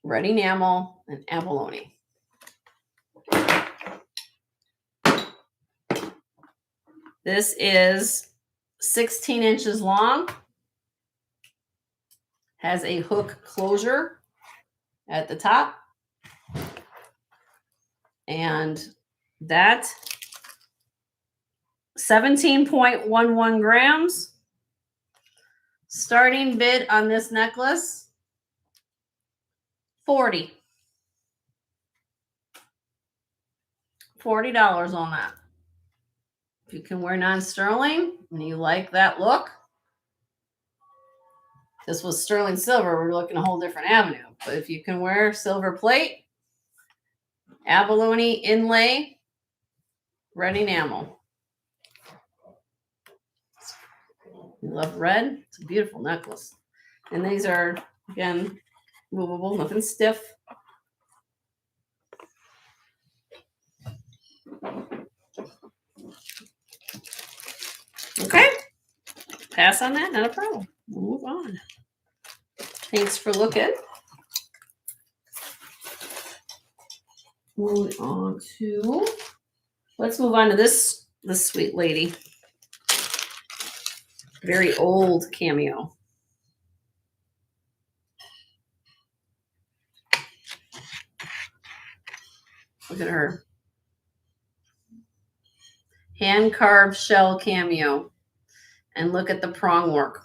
red enamel and abalone. This is 16 inches long, has a hook closure at the top, and that 17.11 grams. Starting bid on this necklace, 40. $40 on that. If you can wear non-sterling and you like that look, this was sterling silver, we're looking a whole different avenue. But if you can wear silver plate, abalone inlay, red enamel. You love red? It's a beautiful necklace. And these are, again, movable, nothing stiff. Okay. Pass on that, not a problem. We'll move on. Thanks for looking. Moving on to, let's move on to this sweet lady. Very old cameo. Look at her. Hand carved shell cameo. And look at the prong work.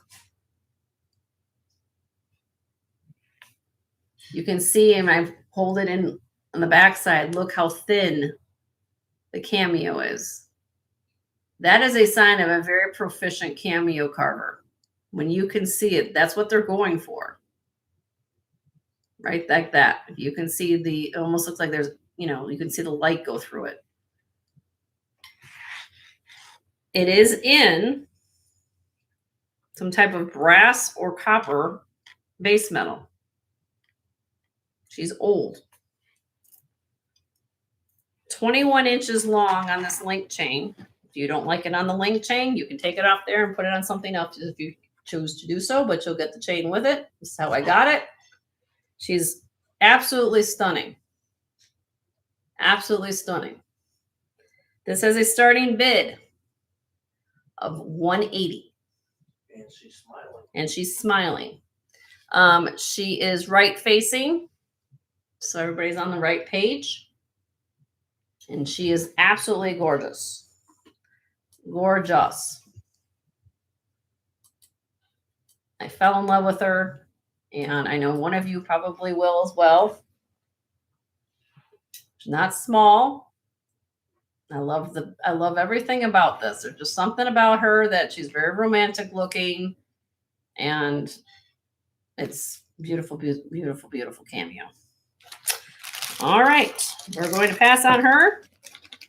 You can see, and I hold it in on the back side, look how thin the cameo is. That is a sign of a very proficient cameo carver. When you can see it, that's what they're going for. Right, like that. You can see it almost looks like there's, you can see the light go through it. It is in some type of brass or copper base metal. She's old. 21 inches long on this link chain. If you don't like it on the link chain, you can take it off there and put it on something else if you choose to do so, but you'll get the chain with it. This is how I got it. She's absolutely stunning. Absolutely stunning. This has a starting bid of $180. And she's smiling. And she's smiling. She is right facing, so everybody's on the right page. And she is absolutely gorgeous. Gorgeous. I fell in love with her, and I know one of you probably will as well. She's not small. I love everything about this. There's just something about her that she's very romantic looking, and it's beautiful, beautiful, beautiful cameo. All right, we're going to pass on her,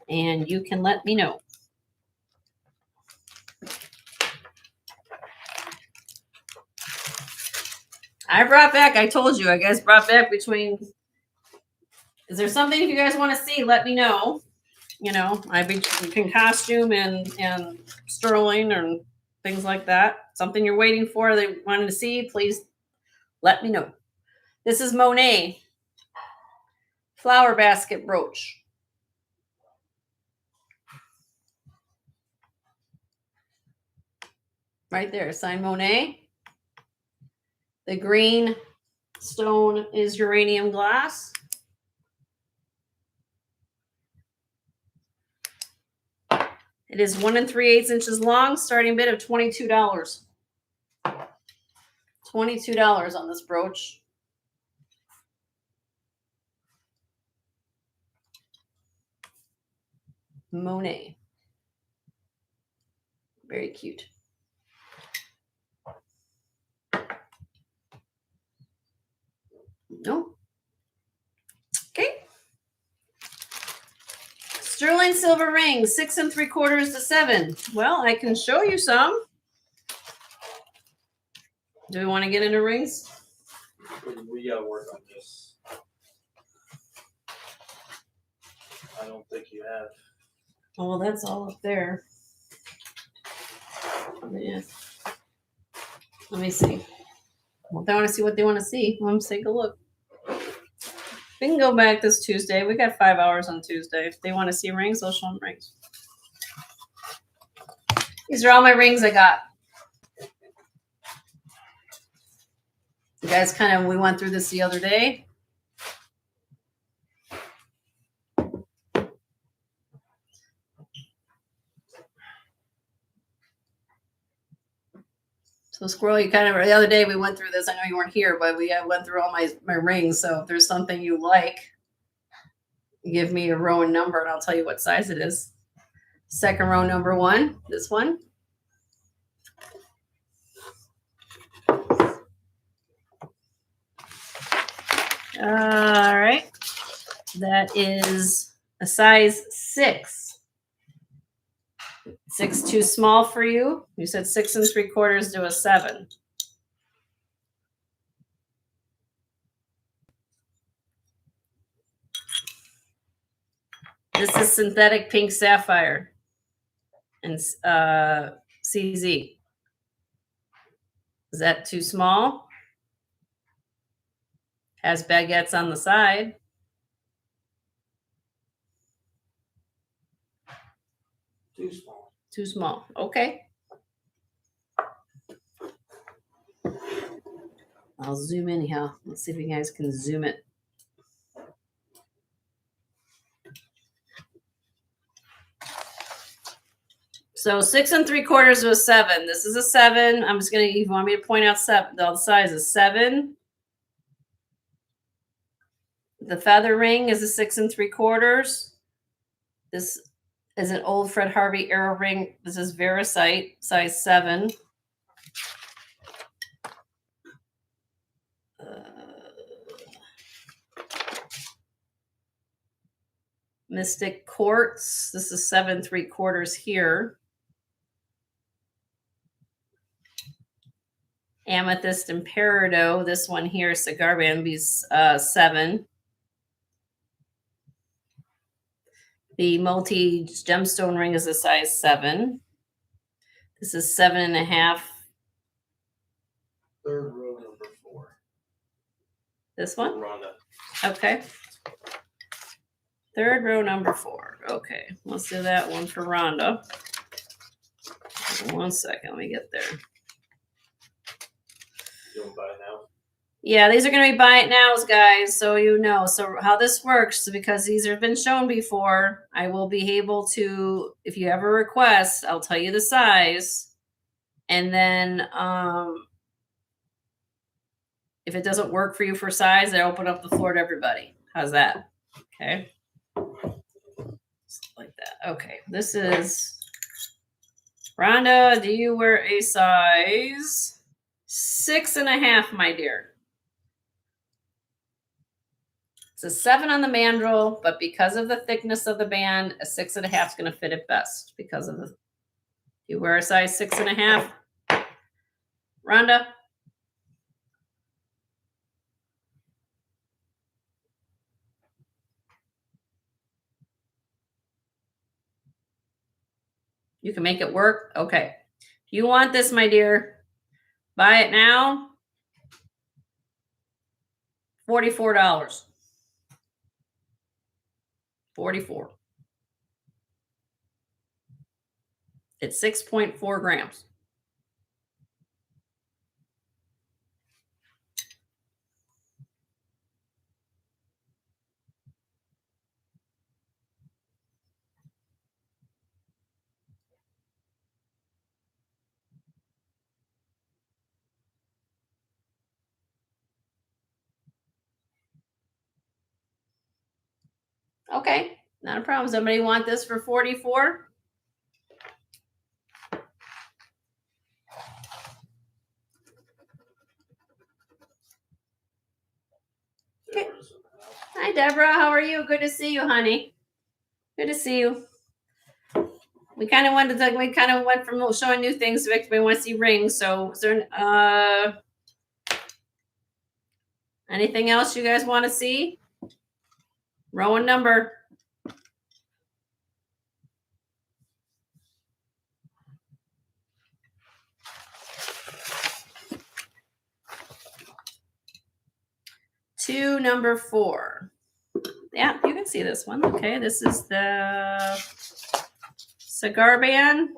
and you can let me know. I told you, I guys brought back between. Is there something if you guys want to see, let me know. You know, you can costume and sterling and things like that. Something you're waiting for, they wanted to see, please let me know. This is Monet flower basket brooch. Right there, sign Monet. The green stone is uranium glass. It is 1 3/8 inches long, starting bid of $22. $22 on this brooch. Monet. Very cute. No. Okay. Sterling silver ring, 6 3/4 to 7. Well, I can show you some. Do we want to get into rings? We gotta work on this. I don't think you have. Oh, well, that's all up there. Yeah. Let me see. Well, they want to see what they want to see. Let's take a look. We can go back this Tuesday. We got 5 hours on Tuesday. If they want to see rings, I'll show them rings. These are all my rings I got. You guys we went through this the other day. So Squirrel, the other day we went through this. I know you weren't here, but I went through all my rings. So if there's something you like, give me a row and number and I'll tell you what size it is. Second row, number 1, this one. All right. That is a size 6. 6 too small for you. You said 6 3/4 to a 7. This is synthetic pink sapphire and CZ. Is that too small? Has baguettes on the side. Too small. Too small. Okay. I'll zoom in here. Let's see if you guys can zoom it. So 6 3/4 to a 7. This is a 7. I'm just gonna. If you want me to point out the size is 7. The feather ring is a 6 3/4. This is an old Fred Harvey arrow ring. This is Veracite, size 7. Mystic quartz. This is 7 3/4 here. Amethyst and peridot. This one here, cigar bambi's 7. The multi gemstone ring is a size 7. This is 7.5. Third row, number 4. This one? Rhonda. Okay. Third row, number 4. Okay, let's do that one for Rhonda. 1 second, let me get there. You want to buy it now? Yeah, these are going to be buy it nows, guys, so you know. So how this works, because these have been shown before, I will be able to, if you have a request, I'll tell you the size. And then if it doesn't work for you for size, I open up the floor to everybody. How's that? Okay. Like that. Okay, this is Rhonda. Do you wear a size 6.5, my dear? It's a 7 on the mandrel, but because of the thickness of the band, a 6.5 is going to fit it best. Because of the, you wear a size 6.5, Rhonda. You can make it work. Okay. If you want this, my dear, buy it now. $44. 44. It's 6.4 grams. Okay, not a problem. Somebody want this for 44? Okay. Hi, Deborah. How are you? Good to see you, honey. Good to see you. We kind of wanted to, we kind of went from showing new things to we want to see rings. So, is there anything else you guys want to see? Row and number. To number 4. Yeah, you can see this one. Okay, this is the cigar band.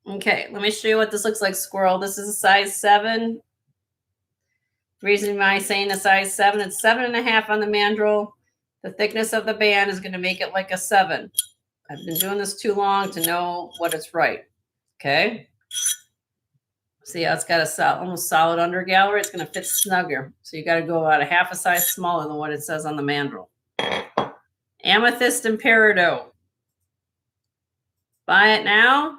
Okay, let me show you what this looks like, squirrel. This is a size 7. The reason why I'm saying a size 7, it's 7.5 on the mandrel. The thickness of the band is going to make it like a 7. I've been doing this too long to know what it's right. Okay. See how it's got a almost solid under gallery? It's going to fit snugger. So you got to go about a half a size smaller than what it says on the mandrel. Amethyst and peridot. Buy it now.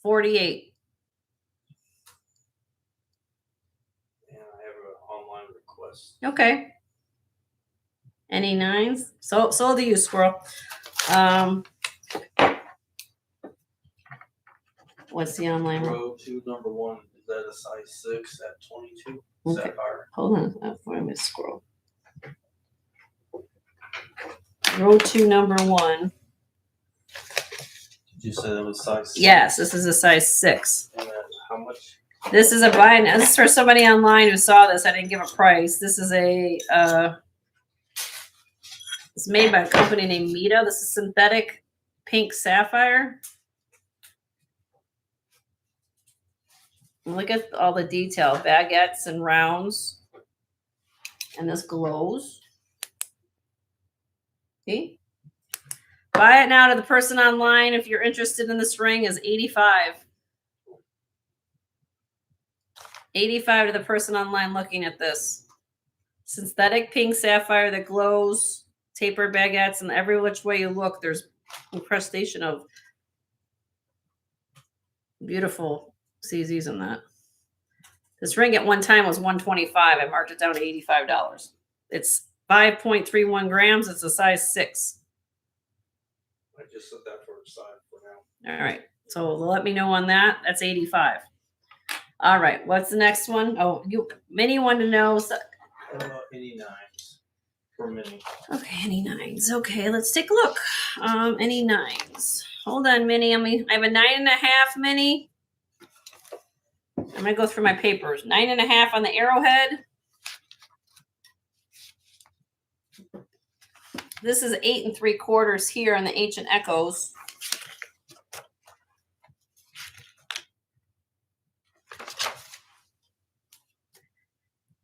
48. And I have an online request. Okay. Any 9s? So do you, squirrel. What's the online one? Row 2, number 1. Is that a size 6 at 22? Okay. Sapphire. Hold on. I'm going to scroll. Row 2, number 1. Did you say that was size 6? Yes, this is a size 6. And then how much? This is a buy. This is for somebody online who saw this. I didn't give a price. This is a. It's made by a company named Mita. This is synthetic pink sapphire. Look at all the detail, baguettes and rounds. And this glows. See? Buy it now to the person online if you're interested in this ring is 85. 85 to the person online looking at this. Synthetic pink sapphire that glows, tapered baguettes, and every which way you look, there's incrustation of beautiful CZs in that. This ring at one time was $125. I marked it down to $85. It's 5.31 grams. It's a size 6. I just set that for a side for now. All right. So let me know on that. That's 85. All right. What's the next one? Oh, Minnie wanted to know. So, Any 9s for Minnie. okay, any 9s. Okay, let's take a look. Any 9s. Hold on, Minnie. I have a 9.5, Minnie. I'm gonna go through my papers. 9.5 on the arrowhead. This is 8 3/4 here on the Ancient Echoes.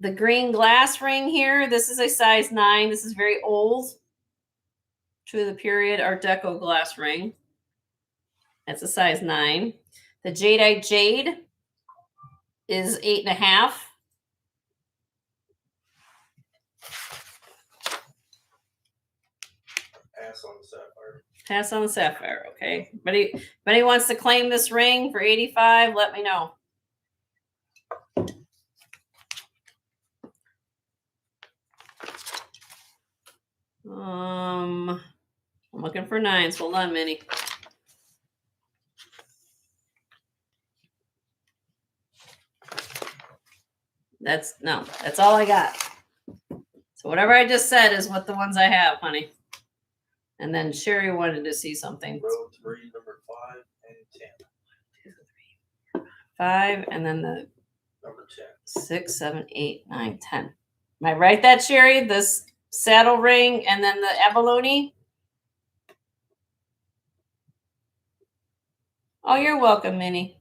the green glass ring here, this is a size 9. This is very old. To the period Art Deco glass ring. That's a size 9. The jadeite jade is 8.5. Pass on the sapphire. Pass on the sapphire, okay. But anybody wants to claim this ring for 85, let me know. I'm looking for 9s. Hold on, Minnie. That's all I got. So whatever I just said is what the ones I have, honey. And then Sherry wanted to see something. Row 3, number 5 and 10. 5, and then the Number 10. 6, 7, 8, 9, 10. Am I right that, Sherry? This saddle ring and then the abalone? Oh, you're welcome, Minnie.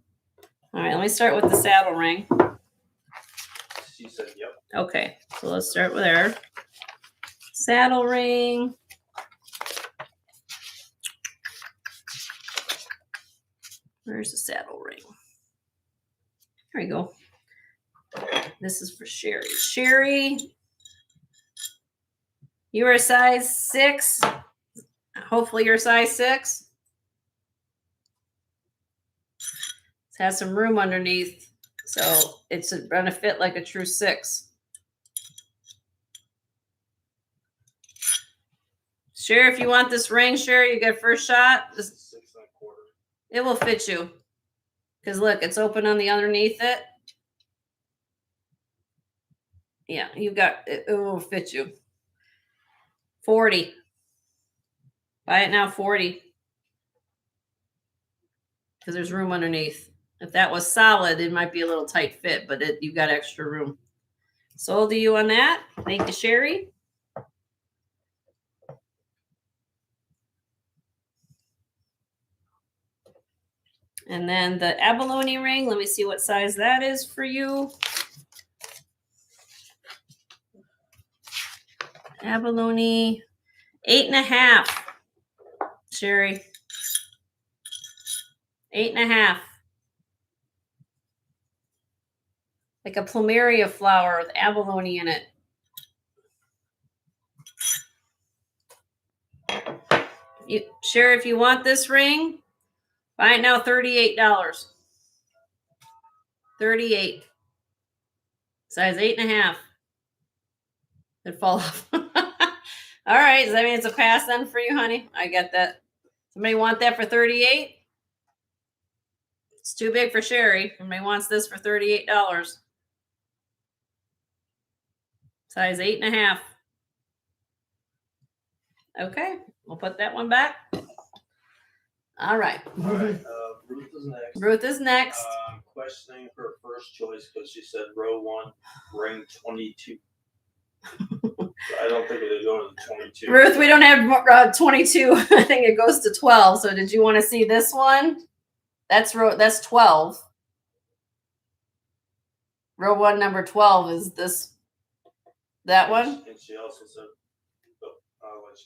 All right, let me start with the saddle ring. She said, yep. Okay, so let's start with there. Saddle ring. Where's the saddle ring? Here we go. This is for Sherry. Sherry, you are a size 6. Hopefully you're size 6. It has some room underneath, so it's going to fit like a true 6. Sherry, if you want this ring, Sherry, you get first shot. 6 1/4. It will fit you. Because look, it's open on the underneath it. Yeah, you got it. It will fit you. 40. Buy it now, 40. Because there's room underneath. If that was solid, it might be a little tight fit, but you got extra room. Sold to you on that. Thank you, Sherry. And then the abalone ring. Let me see what size that is for you. Abalone, 8.5. Sherry, 8.5. Like a plumeria flower with abalone in it. Sherry, if you want this ring, buy it now, $38. 38. Size 8.5. It'd fall off. All right. Does that mean it's a pass then for you, honey? I get that. Somebody want that for 38? It's too big for Sherry. Somebody wants this for $38. Size 8.5. Okay. We'll put that one back. All right. All right. Ruth is next. Ruth is next. Questioning her first choice because she said row 1, ring 22. I don't think it'll go to the 22. Ruth, we don't have 22. I think it goes to 12. So did you want to see this one? That's 12. Row 1, number 12 is that one? And she also said, oh, I'll let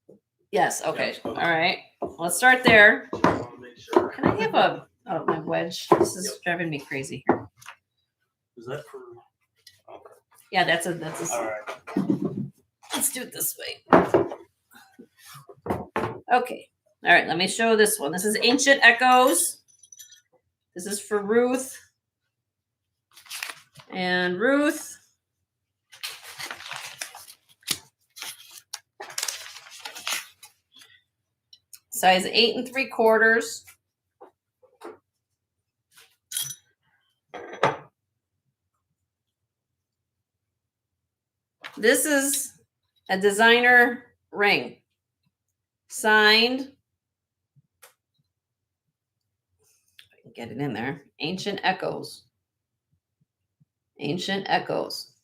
you. Yes. Okay. Yeah, okay. All right. Let's start there. Just want to make sure. Can I have my wedge? This is driving me crazy here. Is that for? Okay. Yeah, that's a. All right. Let's do it this way. Okay. All right. Let me show this one. This is Ancient Echoes. This is for Ruth. And Ruth. Size 8 3/4. This is a designer ring. Signed. If I can get it in there. Ancient Echoes. Ancient Echoes.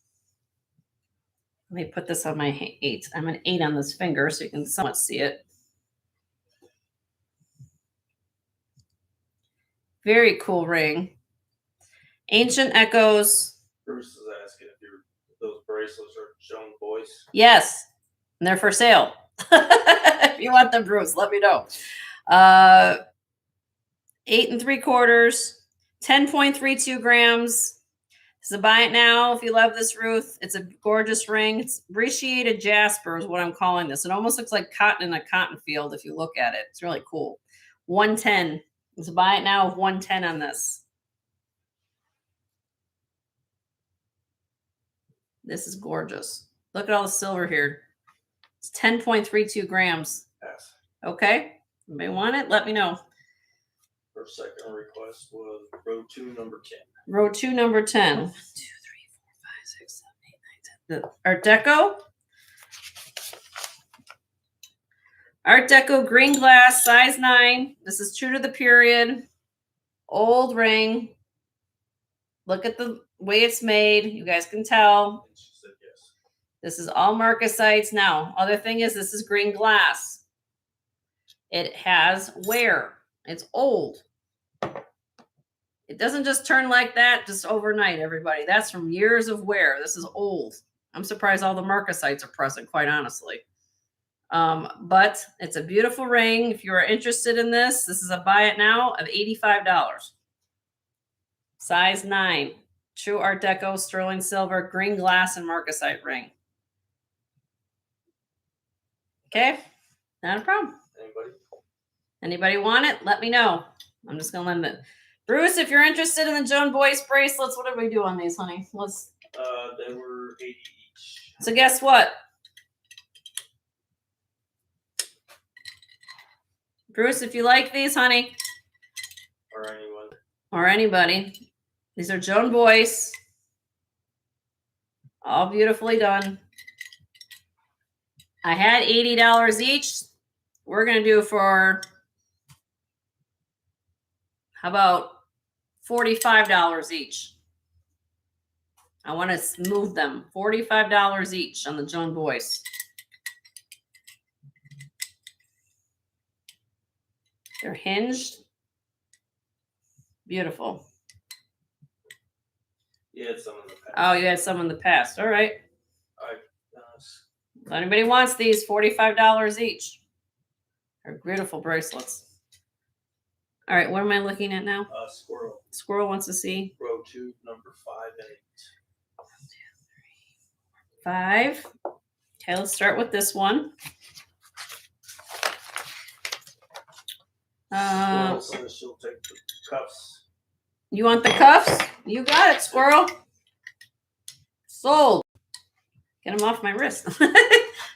Let me put this on my 8. I'm an 8 on this finger so you can somewhat see it. Very cool ring. Ancient Echoes. Bruce is asking if you bracelets are shown voice. Yes, and they're for sale. If you want them, Bruce, let me know. 8 3/4, 10.32 grams. So buy it now if you love this, Ruth. It's a gorgeous ring. It's appreciated jasper is what I'm calling this. It almost looks like cotton in a cotton field if you look at it. It's really cool. 110. So buy it now, 110 on this. This is gorgeous. Look at all the silver here. It's 10.32 grams. Yes. Okay. Anybody want it? Let me know. Her second request was row 2, number 10. Row 2, number 10. 1, 2, 3, 4, 5, 6, 7, 8, 9, 10. The Art Deco. Art Deco green glass, size 9. This is true to the period. Old ring. Look at the way it's made. You guys can tell. And she said yes. This is all marcasites. Now, other thing is this is green glass. It has wear. It's old. It doesn't just turn like that just overnight, everybody. That's from years of wear. This is old. I'm surprised all the marcasites are present, quite honestly. But it's a beautiful ring. If you are interested in this, this is a buy it now of $85. Size 9. True Art Deco, sterling silver, green glass, and marcasite ring. Okay, not a problem. Anybody? Anybody want it? Let me know. I'm just gonna limit it. Bruce, if you're interested in the Joan Boyce bracelets, what did we do on these, honey? Let's. They were 80 each. So guess what? Bruce, if you like these, honey, Or anyone. or anybody, these are Joan Boyce. All beautifully done. I had $80 each. We're going to do for, how about $45 each? I want to move them. $45 each on the Joan Boyce. They're hinged. Beautiful. You had some in the past. Oh, you had some in the past. All right. Uh, If anybody wants these, $45 each. They're beautiful bracelets. All right, what am I looking at now? Squirrel. Squirrel wants to see Row 2, number 5 and 8. 5. Okay, let's start with this one. Squirrel says she'll take the cuffs. You want the cuffs? You got it, Squirrel. Sold. Get them off my wrist.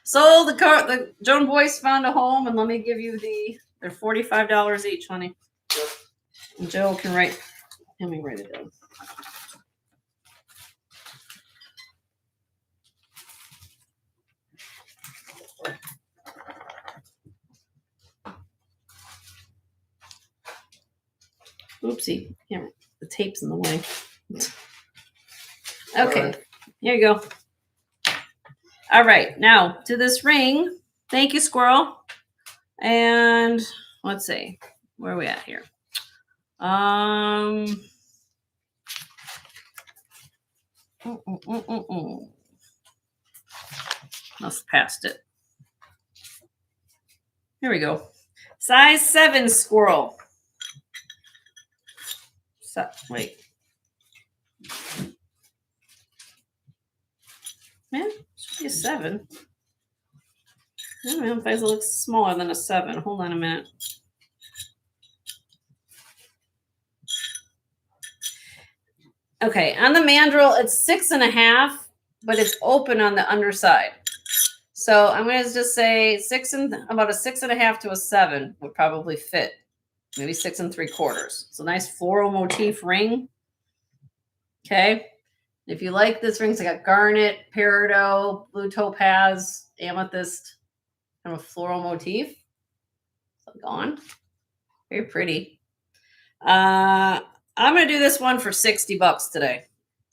Sold. The Joan Boyce found a home, and let me give you they're $45 each, honey. Yep. And Joe can write. Let me write it down. Oopsie. Yeah, the tape's in the way. Okay, Alright. here you go. All right, now to this ring. Thank you, Squirrel. And let's see, where are we at here? Must have passed it. Here we go. Size 7 Squirrel. Wait. Man, should be a 7. I don't know if it looks smaller than a 7. Hold on a minute. Okay, on the mandrel, it's 6.5, but it's open on the underside. So I'm going to just say about a 6.5 to a 7 would probably fit. Maybe 6 3/4. It's a nice floral motif ring. Okay. If you like this ring, it's got garnet, peridot, blue topaz, amethyst, kind of a floral motif. It's gone. Very pretty. I'm going to do this one for $60 today.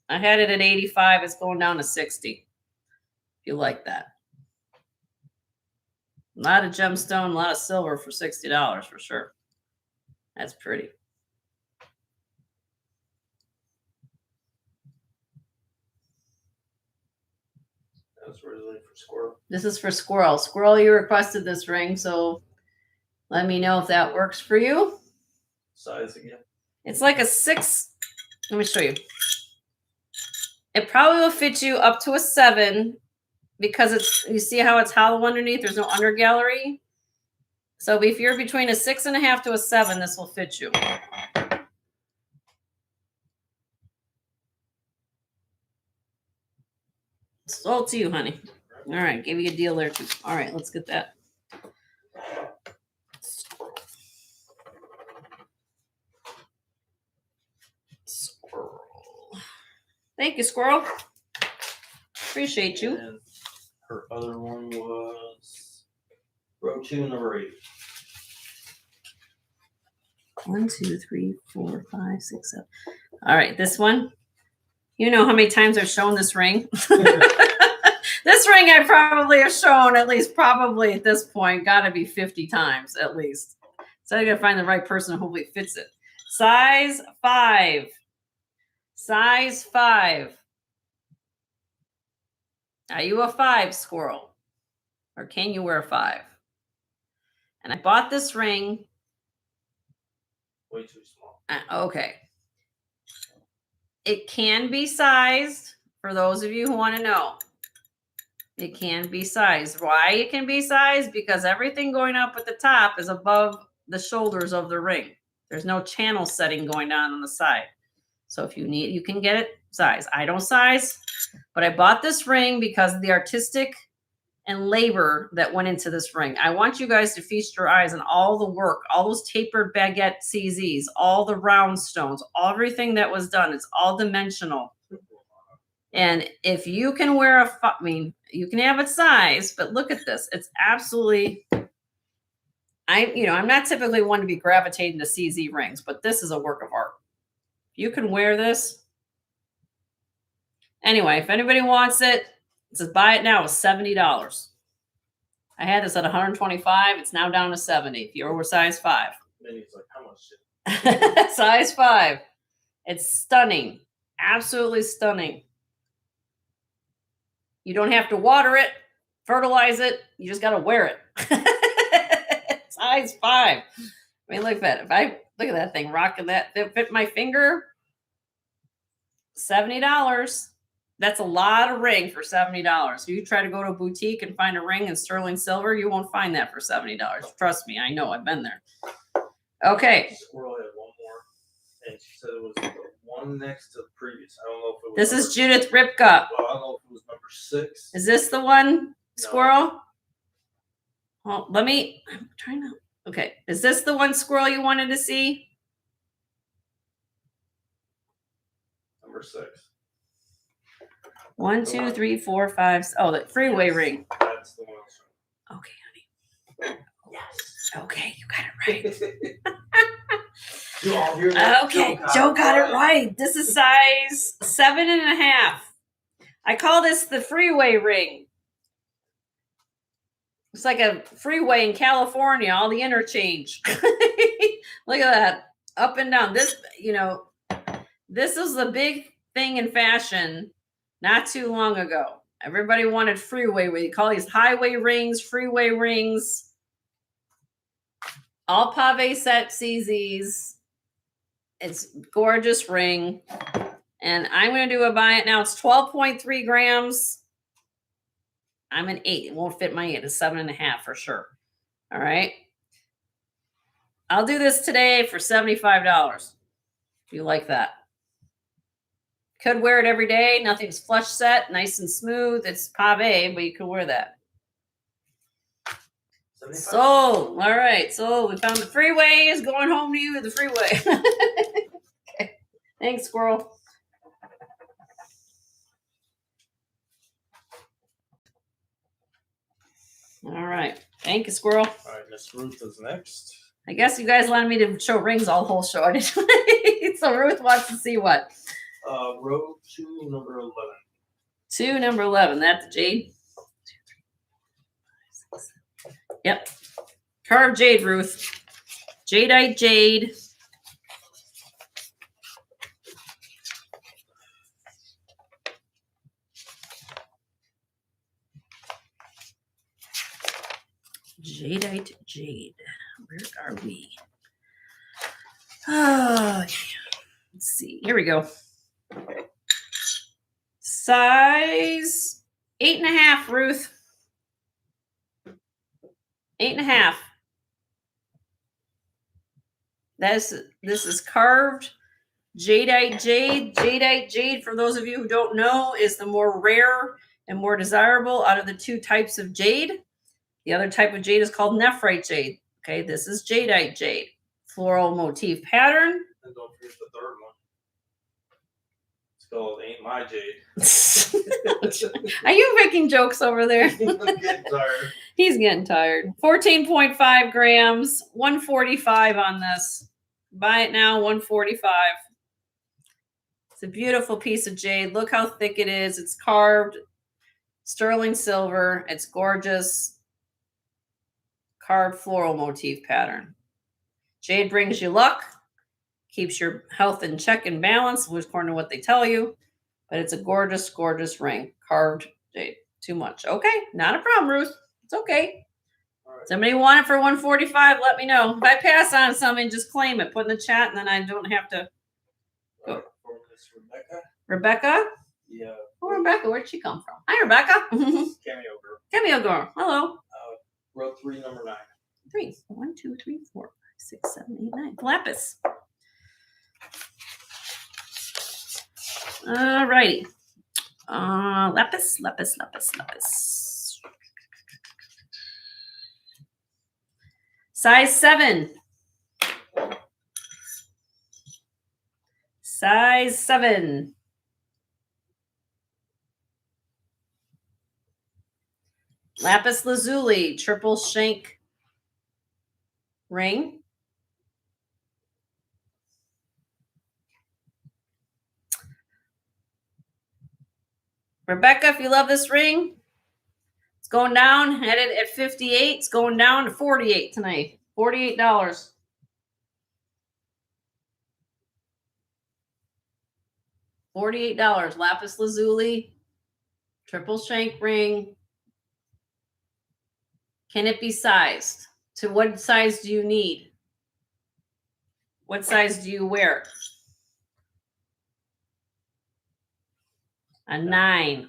I had it at 85. It's going down to 60. If you like that. A lot of gemstone, a lot of silver for $60 for sure. That's pretty. That's originally for squirrel. This is for Squirrel. Squirrel, you requested this ring, so let me know if that works for you. Size again. It's like a 6. Let me show you. It probably will fit you up to a 7 because it's, you see how it's hollow underneath? There's no under gallery. So if you're between a 6.5 to a 7, this will fit you. It's all to you, honey. All right, give you a deal there too. All right, let's get that. Squirrel. Thank you, Squirrel. Appreciate you. And her other one was row 2, number 8. 1, 2, 3, 4, 5, 6, 7. All right, this one. You know how many times I've shown this ring? This ring I probably have shown at least probably at this point, got to be 50 times at least. So I got to find the right person who hopefully fits it. Size 5. Size 5. Are you a 5, Squirrel? Or can you wear a 5? And I bought this ring. Way too small. Okay. It can be sized for those of you who want to know. It can be sized. Why it can be sized? Because everything going up at the top is above the shoulders of the ring. There's no channel setting going on the side. So if you need, you can get it sized. I don't size, but I bought this ring because of the artistic and labor that went into this ring. I want you guys to feast your eyes on all the work, all those tapered baguette CZs, all the round stones, everything that was done. It's all dimensional. And if you can wear I mean, you can have it sized, but look at this. It's absolutely, I'm not typically one to be gravitating to CZ rings, but this is a work of art. You can wear this. Anyway, if anybody wants it, just buy it now. It's $70. I had this at 125. It's now down to 70. If you're over size 5. Minnie's like, how much? Size 5. It's stunning. Absolutely stunning. You don't have to water it, fertilize it. You just got to wear it. Size 5. I mean, look at that. If I look at that thing rocking that fit my finger, $70. That's a lot of ring for $70. If you try to go to a boutique and find a ring in sterling silver, you won't find that for $70. Trust me, I know. I've been there. Okay. Squirrel had one more, and she said it was the one next to the previous. I don't know if it was. This is Judith Ripka. Well, I don't know if it was number 6. Is this the one, No. Squirrel? Well, I'm trying to. Okay. Is this the one, Squirrel, you wanted to see? Number 6. 1, 2, 3, 4, 5. Oh, the freeway ring. That's the one. Okay, honey. Yes. Okay, you got it right. You all hear that? Okay, Joe got it right. This is size 7.5. I call this the freeway ring. It's like a freeway in California, all the interchange. Look at that. Up and down. This, this is the big thing in fashion not too long ago. Everybody wanted freeway. We call these highway rings, freeway rings. All pave set CZs. It's gorgeous ring. And I'm going to do a buy it now. It's 12.3 grams. I'm an 8. It won't fit my 8. It's 7.5 for sure. All right. I'll do this today for $75. If you like that. Could wear it every day. Nothing's flush set. Nice and smooth. It's pave, but you could wear that. 75. Sold. All right. So we found the freeway is going home to you. The freeway. Okay. Thanks, Squirrel. All right. Thank you, Squirrel. All right, Miss Ruth is next. I guess you guys wanted me to show rings all the whole show. I didn't. So Ruth wants to see what? Row 2, number 11. 2, number 11. That's jade. 2, 3, 4, 5, 6, 7. Yep. Carved jade, Ruth. Jadeite jade. Jadeite jade. Where are we? Oh, let's see. Here we go. Size 8.5, Ruth. 8.5. This is carved jadeite jade. Jadeite jade, for those of you who don't know, is the more rare and more desirable out of the two types of jade. The other type of jade is called nephrite jade. Okay, this is jadeite jade. Floral motif pattern. And don't forget the third one. It's called Ain't My Jade. Are you making jokes over there? I'm getting tired. He's getting tired. 14.5 grams, 145 on this. Buy it now, 145. It's a beautiful piece of jade. Look how thick it is. It's carved sterling silver. It's gorgeous. Carved floral motif pattern. Jade brings you luck, keeps your health in check and balance, according to what they tell you. But it's a gorgeous, gorgeous ring. Carved jade. Too much. Okay, not a problem, Ruth. It's okay. All right. Somebody want it for 145, let me know. If I pass on something, just claim it. Put in the chat, and then I don't have to. All right, for Miss Rebecca. Rebecca? Yeah. Oh, Rebecca, where'd she come from? Hi, Rebecca. Cameo girl. Cameo girl. Hello. Row 3, number 9. 3. 1, 2, 3, 4, 5, 6, 7, 8, 9. Lapis. All righty. Lapis. Size 7. Size 7. Lapis lazuli, triple shank ring. Rebecca, if you love this ring, it's going down, headed at 58. It's going down to 48 tonight. $48. $48. Lapis lazuli, triple shank ring. Can it be sized? To what size do you need? What size do you wear? A 9.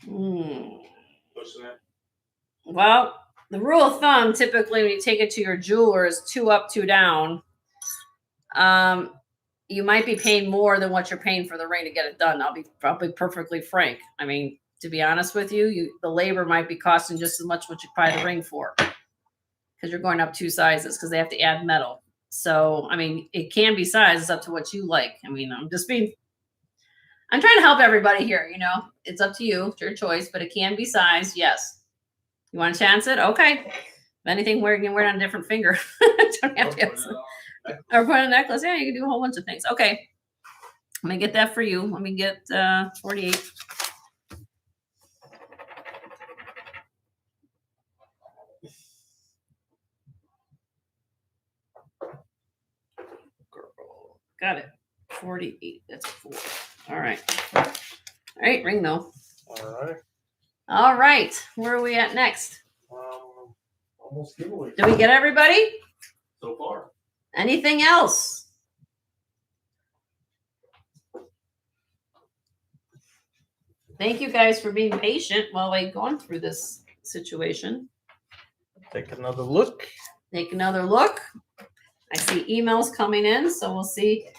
Pushing it. Well, the rule of thumb, typically when you take it to your jeweler, is 2 up, 2 down. You might be paying more than what you're paying for the ring to get it done. I'll be probably perfectly frank. I mean, to be honest with you, the labor might be costing just as much what you buy the ring for, because you're going up 2 sizes because they have to add metal. So, I mean, it can be sized. It's up to what you like. I mean, I'm trying to help everybody here. You know, it's up to you. It's your choice, but it can be sized. Yes. You want to chance it? Okay. If anything, you can wear it on a different finger. Don't have to. Or put on a necklace. Yeah, you can do a whole bunch of things. Okay. Let me get that for you. Let me get 48. Got it. 48. That's 4. All right. All right. Ring though. All right. All right. Where are we at next? Almost giveaway. Did we get everybody? So far. Anything else? Thank you guys for being patient while I've gone through this situation. Take another look. Take another look. I see emails coming in, so we'll see.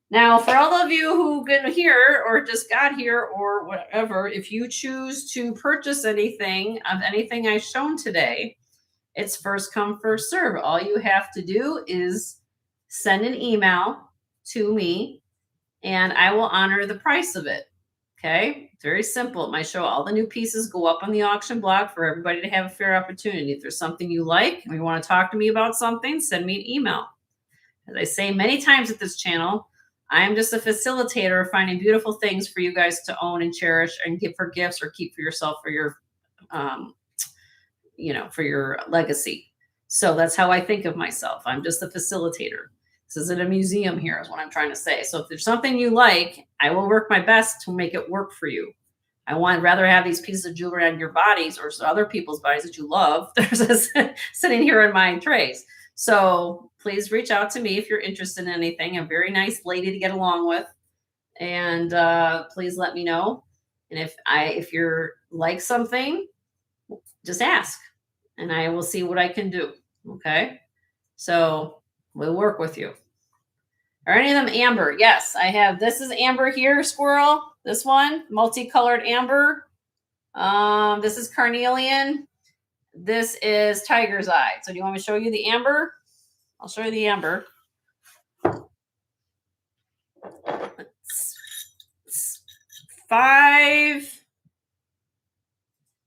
Now, for all of you who been here or just got here or whatever, if you choose to purchase anything of anything I've shown today, it's first come, first serve. All you have to do is send an email to me, and I will honor the price of it. Okay? It's very simple. It might show all the new pieces go up on the auction block for everybody to have a fair opportunity. If there's something you like and you want to talk to me about something, send me an email. As I say many times at this channel, I am just a facilitator of finding beautiful things for you guys to own and cherish and give for gifts or keep for yourself for your, for your legacy. So that's how I think of myself. I'm just a facilitator. This isn't a museum here is what I'm trying to say. So if there's something you like, I will work my best to make it work for you. I want rather have these pieces of jewelry on your bodies or other people's bodies that you love. There's this sitting here in my trays. So please reach out to me if you're interested in anything. I'm a very nice lady to get along with. And please let me know. And if you're like something, just ask and I will see what I can do. Okay. So we'll work with you. Are any of them amber? Yes, I have. This is amber here, squirrel. This one, multicolored amber. This is carnelian. This is tiger's eye. So do you want me to show you the amber? I'll show you the amber.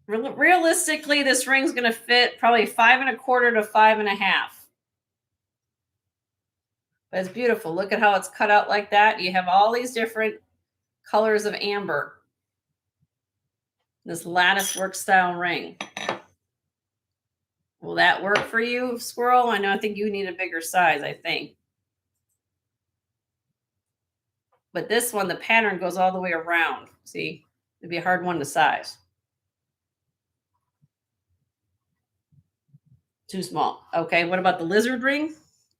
Realistically, this ring's going to fit probably 5 1/4 to 5 1/2. But it's beautiful. Look at how it's cut out like that. You have all these different colors of amber. This lattice work style ring. Will that work for you, squirrel? I think you need a bigger size, I think. But this one, the pattern goes all the way around. See, it'd be a hard one to size. Too small. Okay, what about the lizard ring?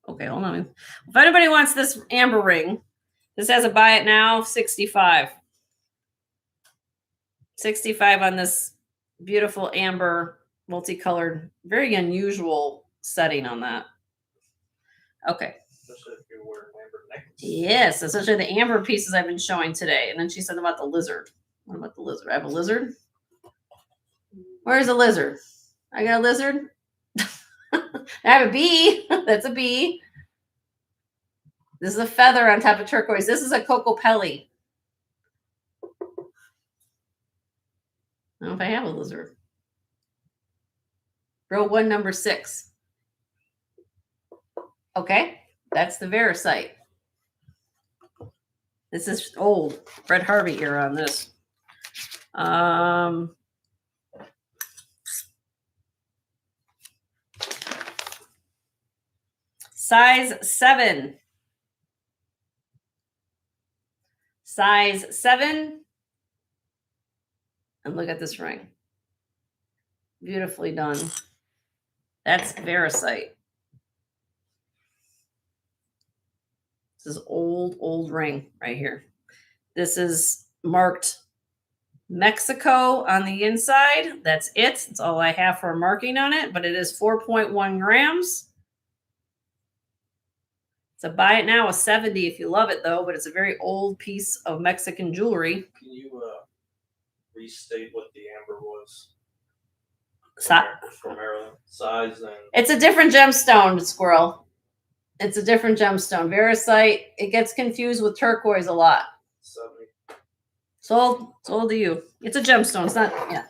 Okay, hold on. If anybody wants this amber ring, this has a buy it now, 65. 65 on this beautiful amber, multicolored, very unusual setting on that. Okay. Especially if you're wearing amber necklace. Yes, especially the amber pieces I've been showing today. And then she said about the lizard. What about the lizard? I have a lizard. Where's the lizard? I got a lizard. I have a bee. That's a bee. This is a feather on top of turquoise. This is a coco pelly. I don't know if I have a lizard. Row 1, number 6. Okay, that's the Verasite. This is old Fred Harvey era on this. Size 7. Size 7. And look at this ring. Beautifully done. That's Verasite. This is old ring right here. This is marked Mexico on the inside. That's it. That's all I have for a marking on it, but it is 4.1 grams. So buy it now, a 70 if you love it though, but it's a very old piece of Mexican jewelry. Can you restate what the amber was? For Maryland. Size and it's a different gemstone, squirrel. It's a different gemstone. Verasite, it gets confused with turquoise a lot. 70. Sold to you. It's a gemstone. It's not, yeah.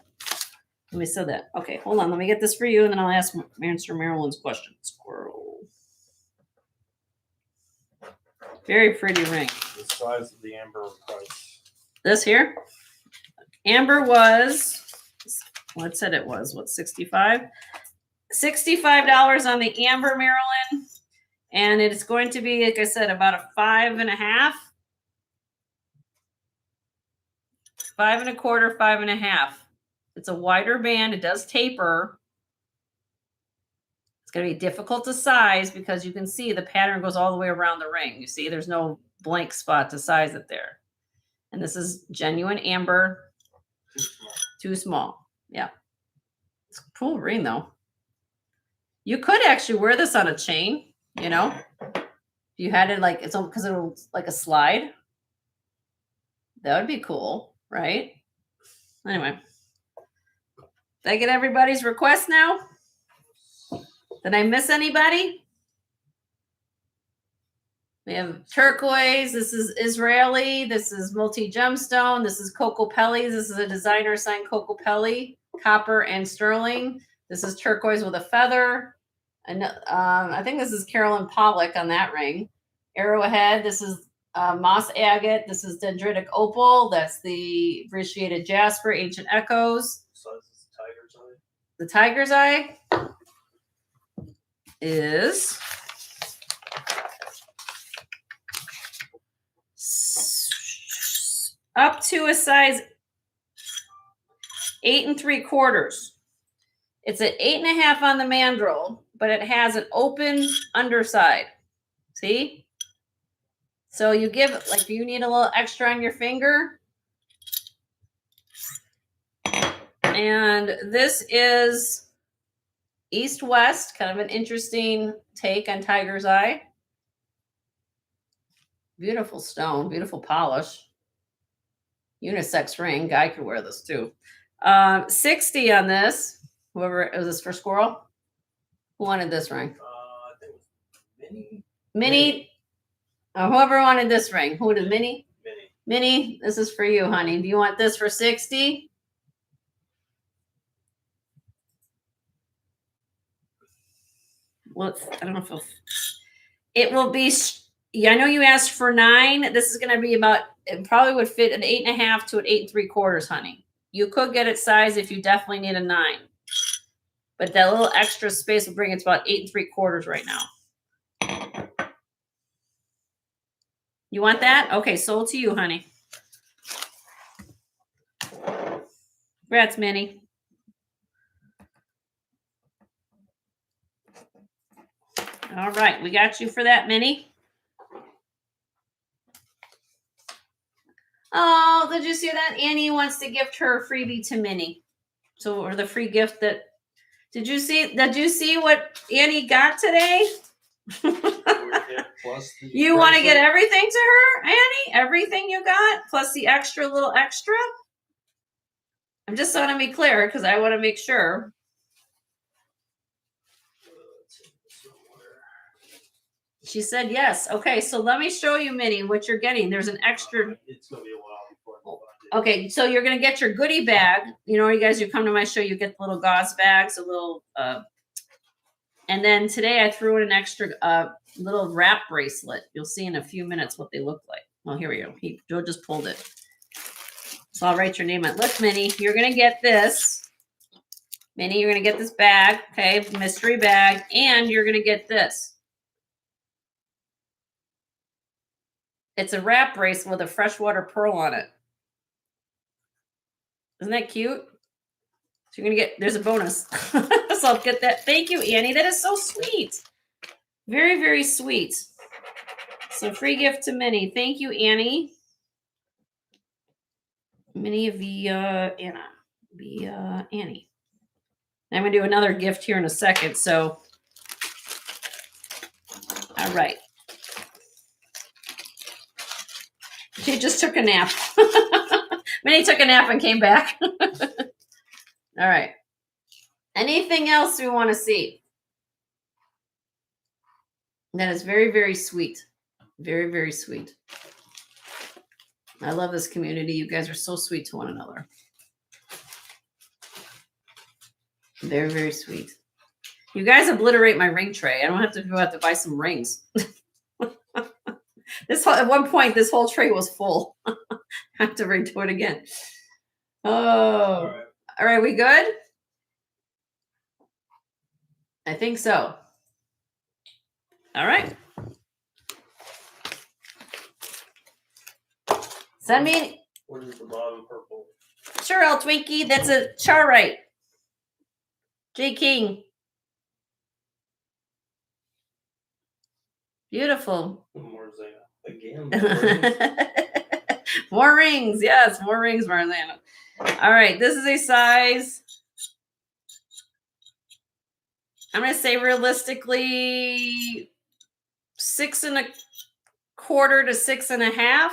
Let me say that. Okay, hold on. Let me get this for you, and then I'll answer Marilyn's question. Squirrel. Very pretty ring. The size of the amber price. This here? Amber was, what said it was? What, 65? $65 on the amber, Marilyn. And it's going to be, like I said, about a 5 1/2. 5 1/4, 5 1/2. It's a wider band. It does taper. It's going to be difficult to size because you can see the pattern goes all the way around the ring. You see, there's no blank spot to size it there. And this is genuine amber. Too small. Too small. Yeah. It's a cool ring, though. You could actually wear this on a chain, you know? If you had it like, it's because it's like a slide. That would be cool, right? Anyway. Did I get everybody's request now? Did I miss anybody? We have turquoise. This is Israeli. This is multi-gemstone. This is Coco Pelli. This is a designer signed Coco Pelli. Copper and sterling. This is turquoise with a feather. And I think this is Carolyn Pollock on that ring. Arrowhead. This is moss agate. This is dendritic opal. That's the appreciated jasper, ancient echoes. Size is tiger's eye. The tiger's eye is up to a size 8 3/4. It's at 8.5 on the mandrel, but it has an open underside. See? So you give, like, you need a little extra on your finger. And this is east-west, kind of an interesting take on tiger's eye. Beautiful stone, beautiful polish. Unisex ring. Guy could wear this too. 60 on this. Whoever, was this for squirrel? Who wanted this ring? I think it was Minnie. Minnie. Whoever wanted this ring. Who did Minnie? Minnie. Minnie, this is for you, honey. Do you want this for 60? Well, I don't know if it will be. Yeah, I know you asked for 9. This is going to be about. It probably would fit an 8.5 to an 8 3/4, honey. You could get it size if you definitely need a 9, but that little extra space will bring it to about 8 3/4 right now. You want that? Okay, sold to you, honey. Congrats, Minnie. All right, we got you for that, Minnie. Oh, did you see that? Annie wants to gift her freebie to Minnie. So, or the free gift that. Did you see what Annie got today? Plus the You want to get bracelet. everything to her, Annie? Everything you got, plus the little extra? I'm just want to be clear because I want to make sure. She said yes. Okay, so let me show you, Minnie, what you're getting. There's an extra. It's gonna be a while before I find it. Okay, so you're gonna get your goodie bag. You know, you guys, you come to my show, you get the little gauze bags, a little. And then today I threw in an extra little wrap bracelet. You'll see in a few minutes what they look like. Well, here we go. Joe just pulled it. So I'll write your name on it. Look, Minnie, you're gonna get this. Minnie, you're gonna get this bag, okay, mystery bag, and you're gonna get this. It's a wrap bracelet with a freshwater pearl on it. Isn't that cute? So you're gonna get, there's a bonus. So I'll get that. Thank you, Annie. That is so sweet. Very, very sweet. So free gift to Minnie. Thank you, Annie. Minnie via Anna. Via Annie. I'm gonna do another gift here in a second. So, all right. She just took a nap. Minnie took a nap and came back. All right. Anything else we want to see? That is very, very sweet. Very, very sweet. I love this community. You guys are so sweet to one another. Very, very sweet. You guys obliterate my ring tray. I don't have to go out to buy some rings. At one point, this whole tray was full. I have to redo it again. Oh, all right. We good? I think so. All right. Send me. What is the bottom purple? Sure, El Twinkie. That's a Charite. J. King. Beautiful. More Zana. Again. More rings. More rings. Yes, more rings, Marzana. All right. This is a size. I'm going to say realistically 6 1/4 to 6 1/2.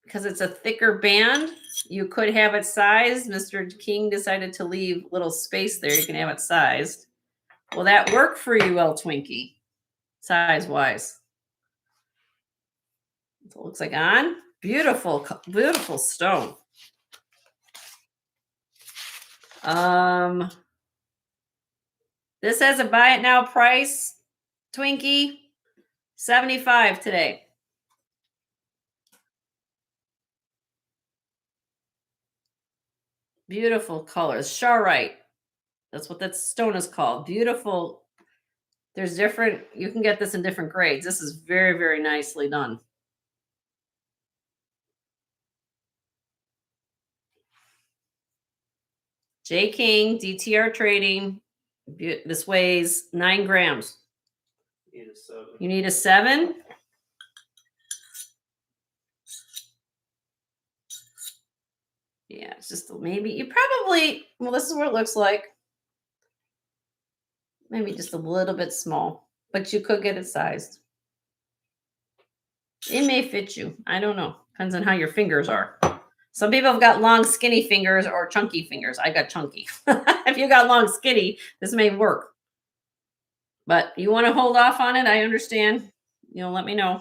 Because it's a thicker band. You could have it sized. Mr. King decided to leave little space there. You can have it sized. Will that work for you, El Twinkie? Size-wise. So it looks like on. Beautiful, beautiful stone. This has a buy it now price, Twinkie, $75 today. Beautiful colors. Charite. That's what that stone is called. Beautiful. There's different, you can get this in different grades. This is very, very nicely done. J King, DTR Trading. This weighs 9 grams. Need a 7. You need a 7? Yeah, it's just maybe you probably, well, this is what it looks like. Maybe just a little bit small, but you could get it sized. It may fit you. I don't know. Depends on how your fingers are. Some people have got long, skinny fingers or chunky fingers. I got chunky. If you got long, skinny, this may work. But you want to hold off on it, I understand. Let me know.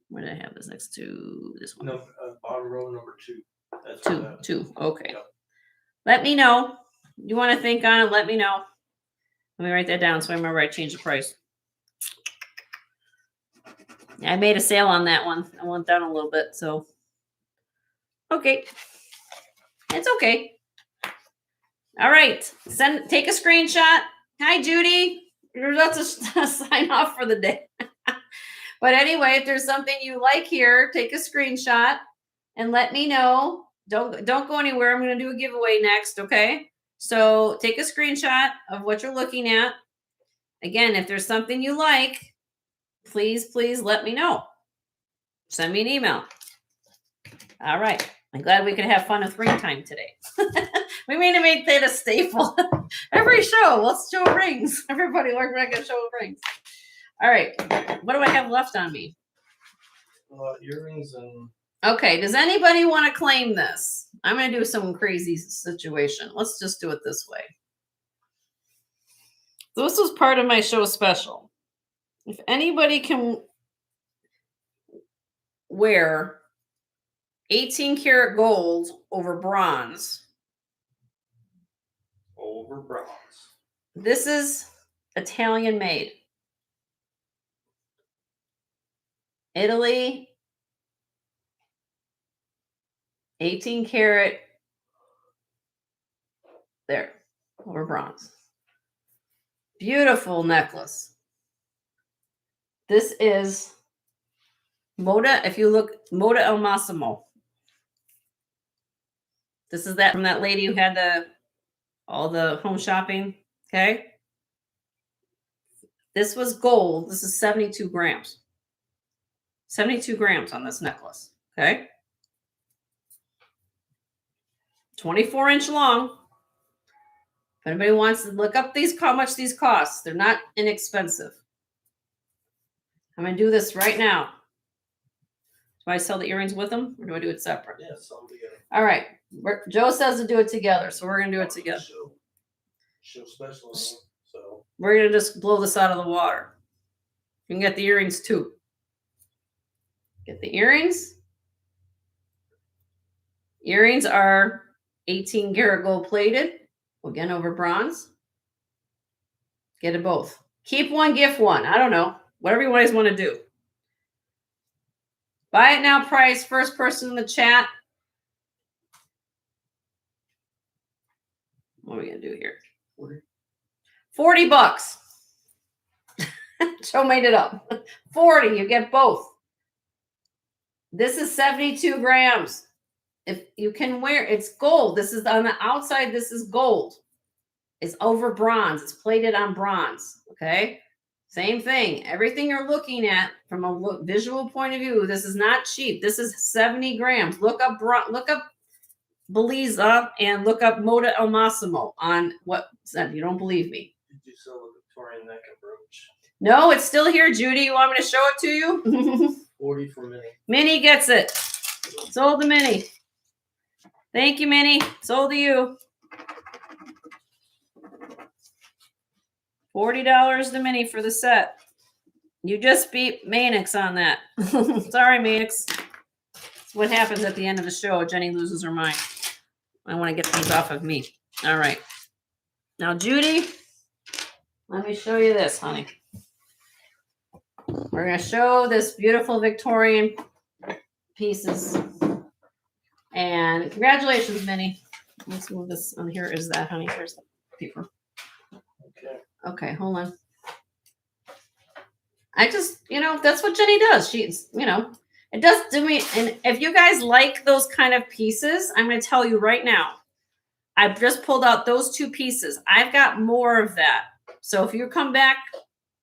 Where did I have this next to? This one. No, bottom row number 2. That's what that is. 2. Okay. Yep. Let me know. You want to think on it? Let me know. Let me write that down so I remember I changed the price. I made a sale on that one. I went down a little bit, so okay. It's okay. All right. Take a screenshot. Hi, Judy. You're about to sign off for the day. But anyway, if there's something you like here, take a screenshot and let me know. Don't go anywhere. I'm going to do a giveaway next, okay? So take a screenshot of what you're looking at. Again, if there's something you like, please let me know. Send me an email. All right. I'm glad we could have fun with ring time today. We need to make that a staple. Every show, let's show rings. Everybody, we're going to show rings. All right. What do I have left on me? Earrings and... Okay. Does anybody want to claim this? I'm going to do some crazy situation. Let's just do it this way. So this was part of my show special. If anybody can wear 18 karat gold over bronze. Over bronze. This is Italian made. Italy. 18 karat. There. Over bronze. Beautiful necklace. This is Moda. If you look, Moda El Massimo. This is that from that lady who had all the home shopping. Okay. This was gold. This is 72 grams. 72 grams on this necklace. Okay. 24-inch long. If anybody wants to look up how much these cost, they're not inexpensive. I'm going to do this right now. Do I sell the earrings with them or do I do it separate? Yeah, sell them together. All right. Joe says to do it together, so we're going to do it together. Show special. So We're going to just blow this out of the water. You can get the earrings too. Get the earrings. Earrings are 18 karat gold plated. Again, over bronze. Get it both. Keep one, gift one. I don't know. Whatever you guys want to do. Buy it now price. First person in the chat. What are we going to do here? 40 bucks. Joe made it up. 40. You get both. This is 72 grams. If you can wear, it's gold. This is on the outside. This is gold. It's over bronze. It's plated on bronze. Okay. Same thing. Everything you're looking at from a visual point of view, this is not cheap. This is 70 grams. Look up Beliza and look up Moda El Massimo on what said. You don't believe me. did you sell the Victorian neck and brooch? No, it's still here, Judy. You want me to show it to you? 40 for Minnie. Minnie gets it. Sold to Minnie. Thank you, Minnie. Sold to you. $40 to Minnie for the set. You just beat Manix on that. Sorry, Manix. That's what happens at the end of the show. Jenny loses her mind. I want to get these off of me. All right. Now, Judy, let me show you this, honey. We're going to show this beautiful Victorian pieces. And congratulations, Minnie. Let's move this on. Here is that, honey. Here's the paper. Okay, hold on. I just, that's what Jenny does. She's, it does to me. And if you guys like those kind of pieces, I'm going to tell you right now, I've just pulled out those 2 pieces. I've got more of that. So if you come back,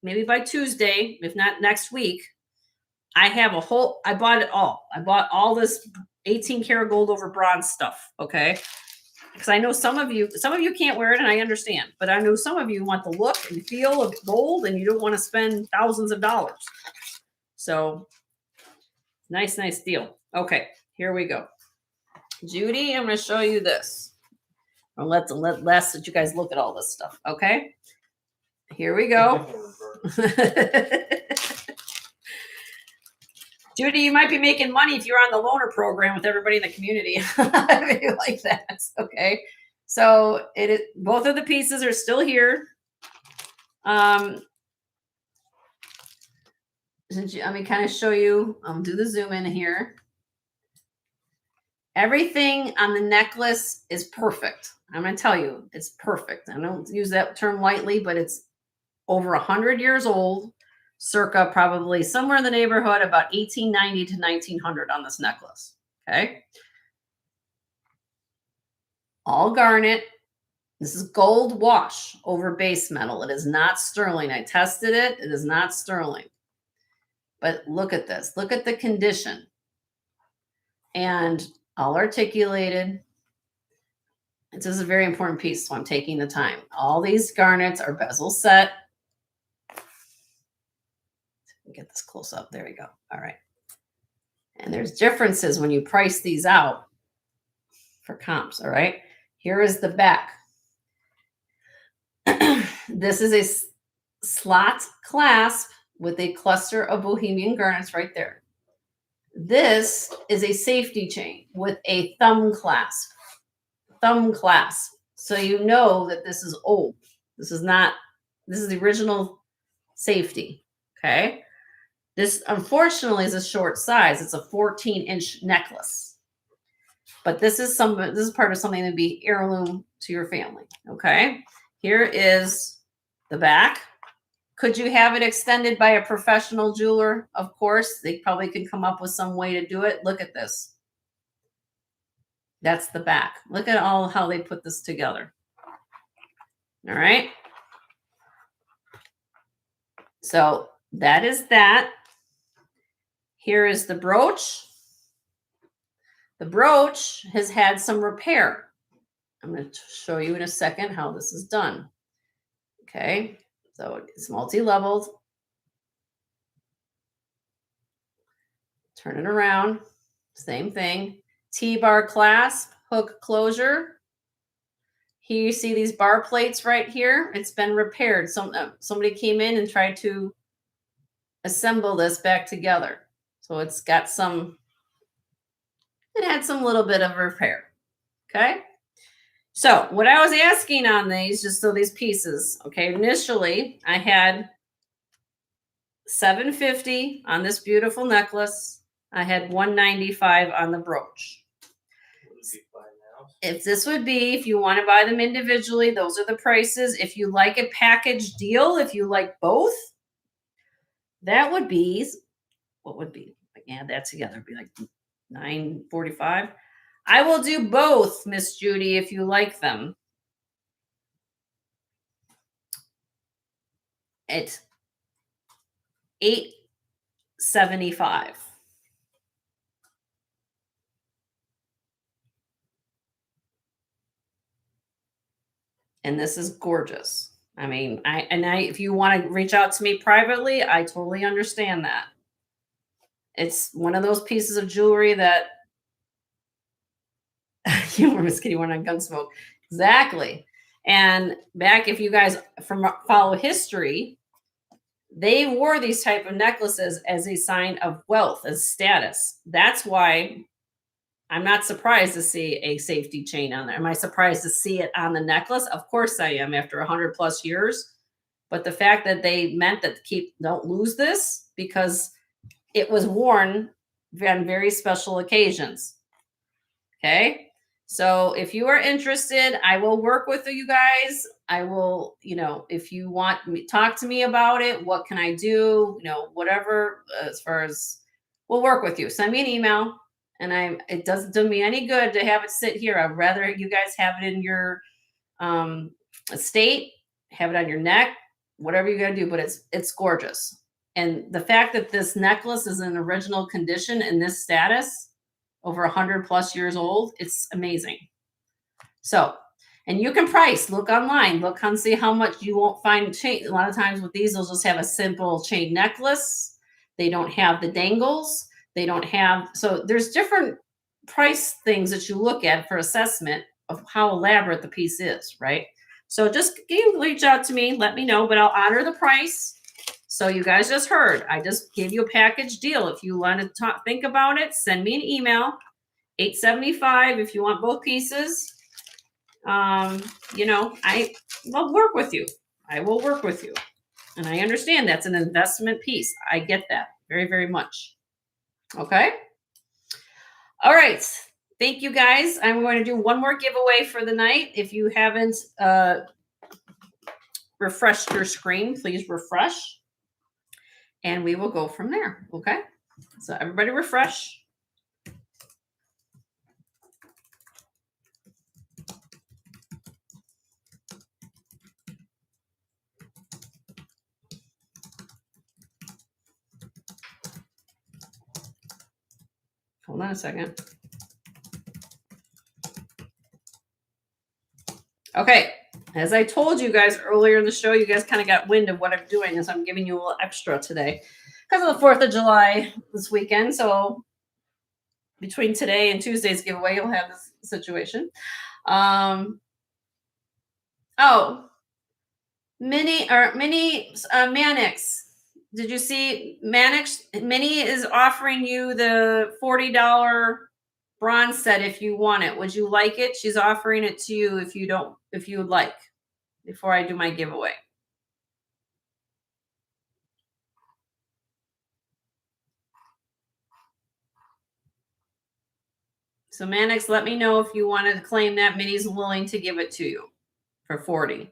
maybe by Tuesday, if not next week, I have I bought it all. I bought all this 18 karat gold over bronze stuff. Okay. Because I know some of you can't wear it, and I understand, but I know some of you want the look and feel of gold and you don't want to spend thousands of dollars. So nice deal. Okay, here we go. Judy, I'm going to show you this. I'll let you guys look at all this stuff. Okay, here we go. Judy, you might be making money if you're on the loaner program with everybody in the community. If you like that. Okay. So it is, both of the pieces are still here. Let me kind of show you, do the zoom in here. Everything on the necklace is perfect. I'm going to tell you, it's perfect. I don't use that term lightly, but it's over 100 years old, circa probably somewhere in the neighborhood about 1890 to 1900 on this necklace. Okay. All garnet. This is gold wash over base metal. It is not sterling. I tested it. It is not sterling. But look at this. Look at the condition. And all articulated. This is a very important piece, so I'm taking the time. All these garnets are bezel set. Get this close up. There we go. All right. And there's differences when you price these out for comps. All right. Here is the back. This is a slot clasp with a cluster of Bohemian garnets right there. This is a safety chain with a thumb clasp. Thumb clasp. So you know that this is old. This is the original safety. Okay. This, unfortunately, is a short size. It's a 14-inch necklace. But this is part of something that would be heirloom to your family. Okay. Here is the back. Could you have it extended by a professional jeweler? Of course. They probably could come up with some way to do it. Look at this. That's the back. Look at how they put this together. All right. So that is that. Here is the brooch. The brooch has had some repair. I'm going to show you in a second how this is done. Okay, so it's multi-leveled. Turn it around. Same thing. T-bar clasp, hook closure. Here you see these bar plates right here. It's been repaired. Somebody came in and tried to assemble this back together. So it had some little bit of repair. Okay. So what I was asking on these, just so these pieces, okay, initially I had $750 on this beautiful necklace. I had $195 on the brooch. If this would be, if you want to buy them individually, those are the prices. If you like a package deal, if you like both, that would be, what would be? Add that together, it'd be like $945. I will do both, Miss Judy, if you like them. It's $875. And this is gorgeous. I mean, if you want to reach out to me privately, I totally understand that. It's one of those pieces of jewelry that you were Miss Kitty, one on Gunsmoke. Exactly. And back, if you guys follow history, they wore these type of necklaces as a sign of wealth, as status. That's why I'm not surprised to see a safety chain on there. Am I surprised to see it on the necklace? Of course I am, after 100 plus years. But the fact that they meant that don't lose this, because it was worn on very special occasions. Okay. So if you are interested, I will work with you guys. I will, if you want me, talk to me about it. What can I do? Whatever, as far as, we'll work with you. Send me an email. And it doesn't do me any good to have it sit here. I'd rather you guys have it in your estate, have it on your neck, whatever you gotta do, but it's gorgeous. And the fact that this necklace is in original condition in this status, over 100 plus years old, it's amazing. So, and you can price, look online, look and see how much. You won't find chain. A lot of times with these, they'll just have a simple chain necklace. They don't have the dangles. They don't have, so there's different price things that you look at for assessment of how elaborate the piece is, right? So just reach out to me, let me know, but I'll honor the price. So you guys just heard, I just gave you a package deal. If you want to think about it, send me an email, $875 if you want both pieces. You know, I will work with you. I will work with you. And I understand that's an investment piece. I get that very, very much. Okay. All right. Thank you guys. I'm going to do one more giveaway for the night. If you haven't refreshed your screen, please refresh. And we will go from there. Okay. So everybody refresh. Hold on a second. Okay. As I told you guys earlier in the show, you guys kind of got wind of what I'm doing, as I'm giving you a little extra today because of the 4th of July this weekend. So between today and Tuesday's giveaway, you'll have this situation. Oh, Mannix. Did you see Mannix? Minnie is offering you the $40 bronze set if you want it. Would you like it? She's offering it to you if you would like, before I do my giveaway. So Mannix, let me know if you want to claim that. Minnie's willing to give it to you for $40.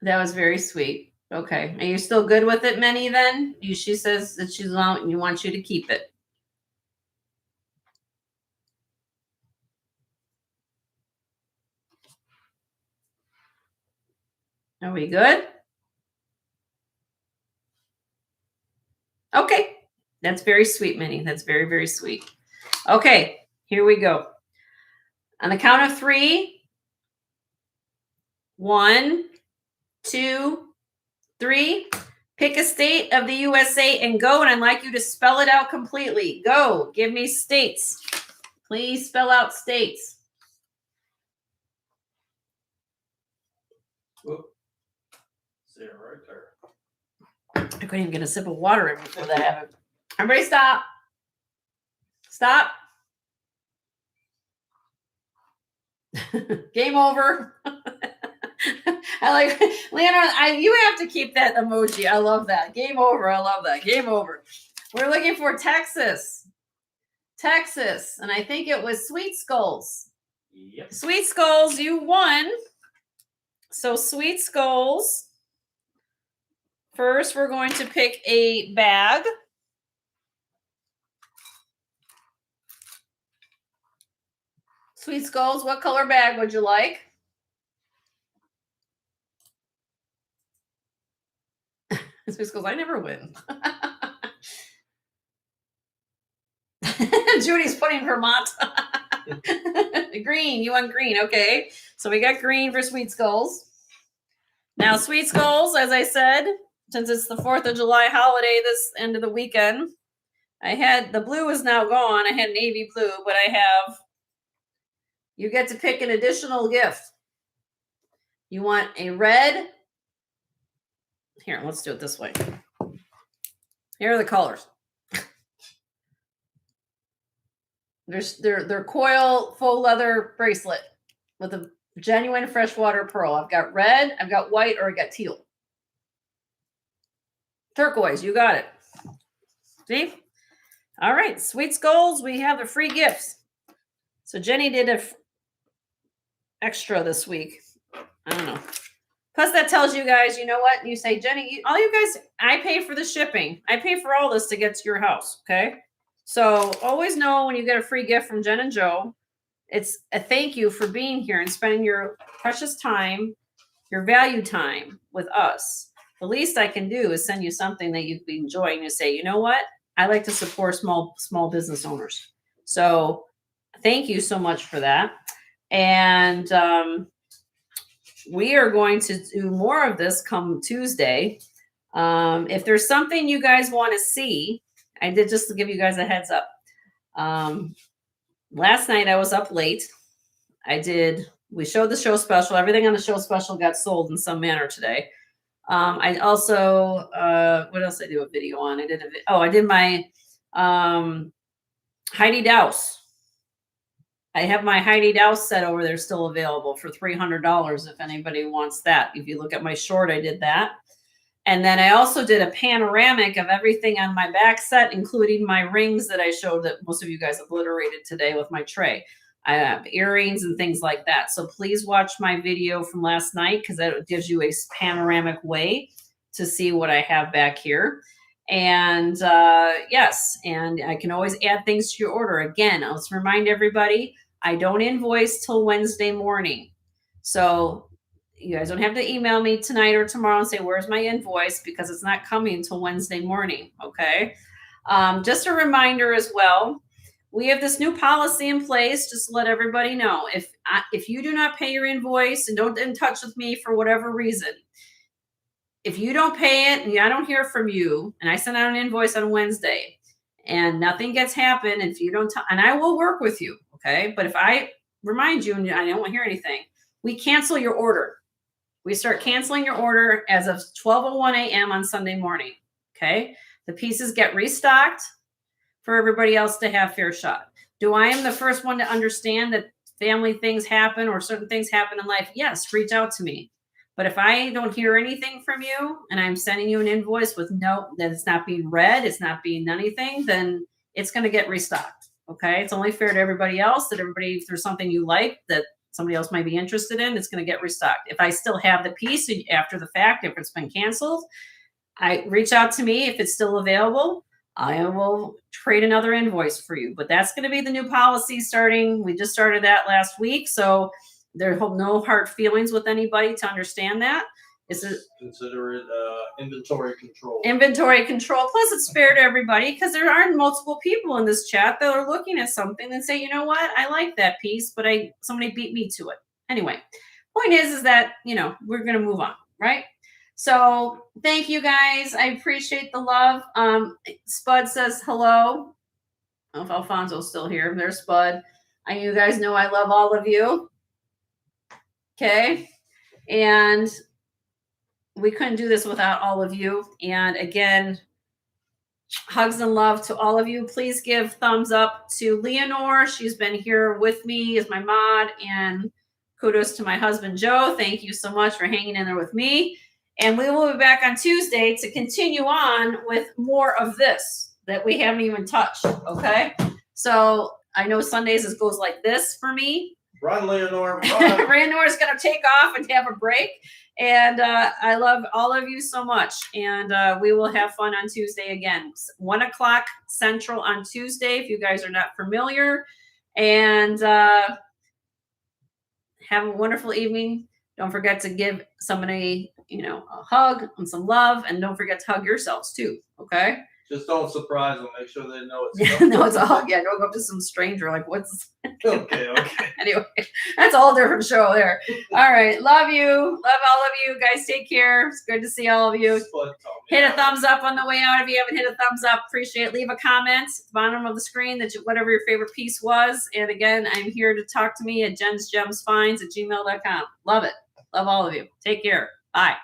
That was very sweet. Okay. Are you still good with it, Minnie, then? She says that she's wants you to keep it. Are we good? Okay. That's very sweet, Minnie. That's very, very sweet. Okay. Here we go. On the count of 3. 1, 2, 3. Pick a state of the USA and go. And I'd like you to spell it out completely. Go. Give me states. Please spell out states. Whoop. See it right there. I couldn't even get a sip of water in before that happened. Everybody stop. Stop. Game over. I like Leonard. You have to keep that emoji. I love that. Game over. I love that. Game over. We're looking for Texas. Texas. And I think it was Sweet Skulls. Yep. Sweet Skulls, you won. So Sweet Skulls. First, we're going to pick a bag. Sweet Skulls, what color bag would you like? Sweet Skulls, I never win. Judy's putting Vermont. Green, you want green. Okay. So we got green for Sweet Skulls. Now, Sweet Skulls, as I said, since it's the 4th of July holiday this end of the weekend, I had the blue is now gone. I had navy blue, but you get to pick an additional gift. You want a red. Here, let's do it this way. Here are the colors. There's their coil faux leather bracelet with a genuine freshwater pearl. I've got red, I've got white, or I got teal. Turquoise, you got it. See? All right, Sweet Skulls, we have the free gifts. So Jenny did a extra this week. I don't know. Plus that tells you guys, you know what? You say, Jenny, all you guys, I pay for the shipping. I pay for all this to get to your house. Okay. So always know when you get a free gift from Jen and Joe, it's a thank you for being here and spending your precious time, your value time with us. The least I can do is send you something that you'd be enjoying to say, you know what? I like to support small business owners. So thank you so much for that. And we are going to do more of this come Tuesday. If there's something you guys want to see, I did just to give you guys a heads up. Last night I was up late. We showed the show special. Everything on the show special got sold in some manner today. I also, what else did I do a video on? I did my Heidi Douse. I have my Heidi Douse set over there still available for $300 if anybody wants that. If you look at my short, I did that. And then I also did a panoramic of everything on my back set, including my rings that I showed that most of you guys obliterated today with my tray. I have earrings and things like that. So please watch my video from last night because that gives you a panoramic way to see what I have back here. And yes, and I can always add things to your order. Again, let's remind everybody, I don't invoice till Wednesday morning. So you guys don't have to email me tonight or tomorrow and say, where's my invoice? Because it's not coming until Wednesday morning. Okay. Just a reminder as well. We have this new policy in place, just to let everybody know. If you do not pay your invoice and don't get in touch with me for whatever reason, if you don't pay it and I don't hear from you, and I send out an invoice on Wednesday and nothing gets happened, if you don't, and I will work with you, okay? But if I remind you and I don't hear anything, we cancel your order. We start canceling your order as of 12:01 a.m. on Sunday morning, okay? The pieces get restocked for everybody else to have fair shot. Do I am the first one to understand that family things happen or certain things happen in life? Yes, reach out to me. But if I don't hear anything from you and I'm sending you an invoice with no, that it's not being read, it's not being anything, then it's going to get restocked. Okay. It's only fair to everybody else that if there's something you like that somebody else might be interested in, it's going to get restocked. If I still have the piece after the fact, if it's been canceled, I reach out to me. If it's still available, I will create another invoice for you. But that's going to be the new policy starting. We just started that last week. So there's no hard feelings with anybody to understand that. Consider it inventory control. Inventory control. Plus, it's fair to everybody because there are multiple people in this chat that are looking at something and say, you know what, I like that piece, but somebody beat me to it. Anyway, point is that, we're going to move on, right? So thank you guys. I appreciate the love. Spud says hello. I don't know if Alfonso's still here. There's Spud. You guys know I love all of you. Okay. And we couldn't do this without all of you. And again, hugs and love to all of you. Please give thumbs up to Leonore. She's been here with me as my mod. And kudos to my husband, Joe. Thank you so much for hanging in there with me. And we will be back on Tuesday to continue on with more of this that we haven't even touched. Okay. So I know Sundays goes like this for me. Run, Leonore, run. Leonore's going to take off and have a break. And I love all of you so much. And we will have fun on Tuesday again. 1:00 Central on Tuesday, if you guys are not familiar. And have a wonderful evening. Don't forget to give somebody, a hug and some love. And don't forget to hug yourselves too. Okay? Just don't surprise them. Make sure they know it's coming. No, it's a hug. Yeah, don't go up to some stranger like, what's... Okay. Anyway, that's a whole different show there. All right. Love you. Love all of you. Guys, take care. It's good to see all of you. Hit a thumbs up on the way out if you haven't hit a thumbs up. Appreciate it. Leave a comment at the bottom of the screen whatever your favorite piece was. And again, I'm here to talk to me at jensgemsfinds@gmail.com. Love it. Love all of you. Take care. Bye.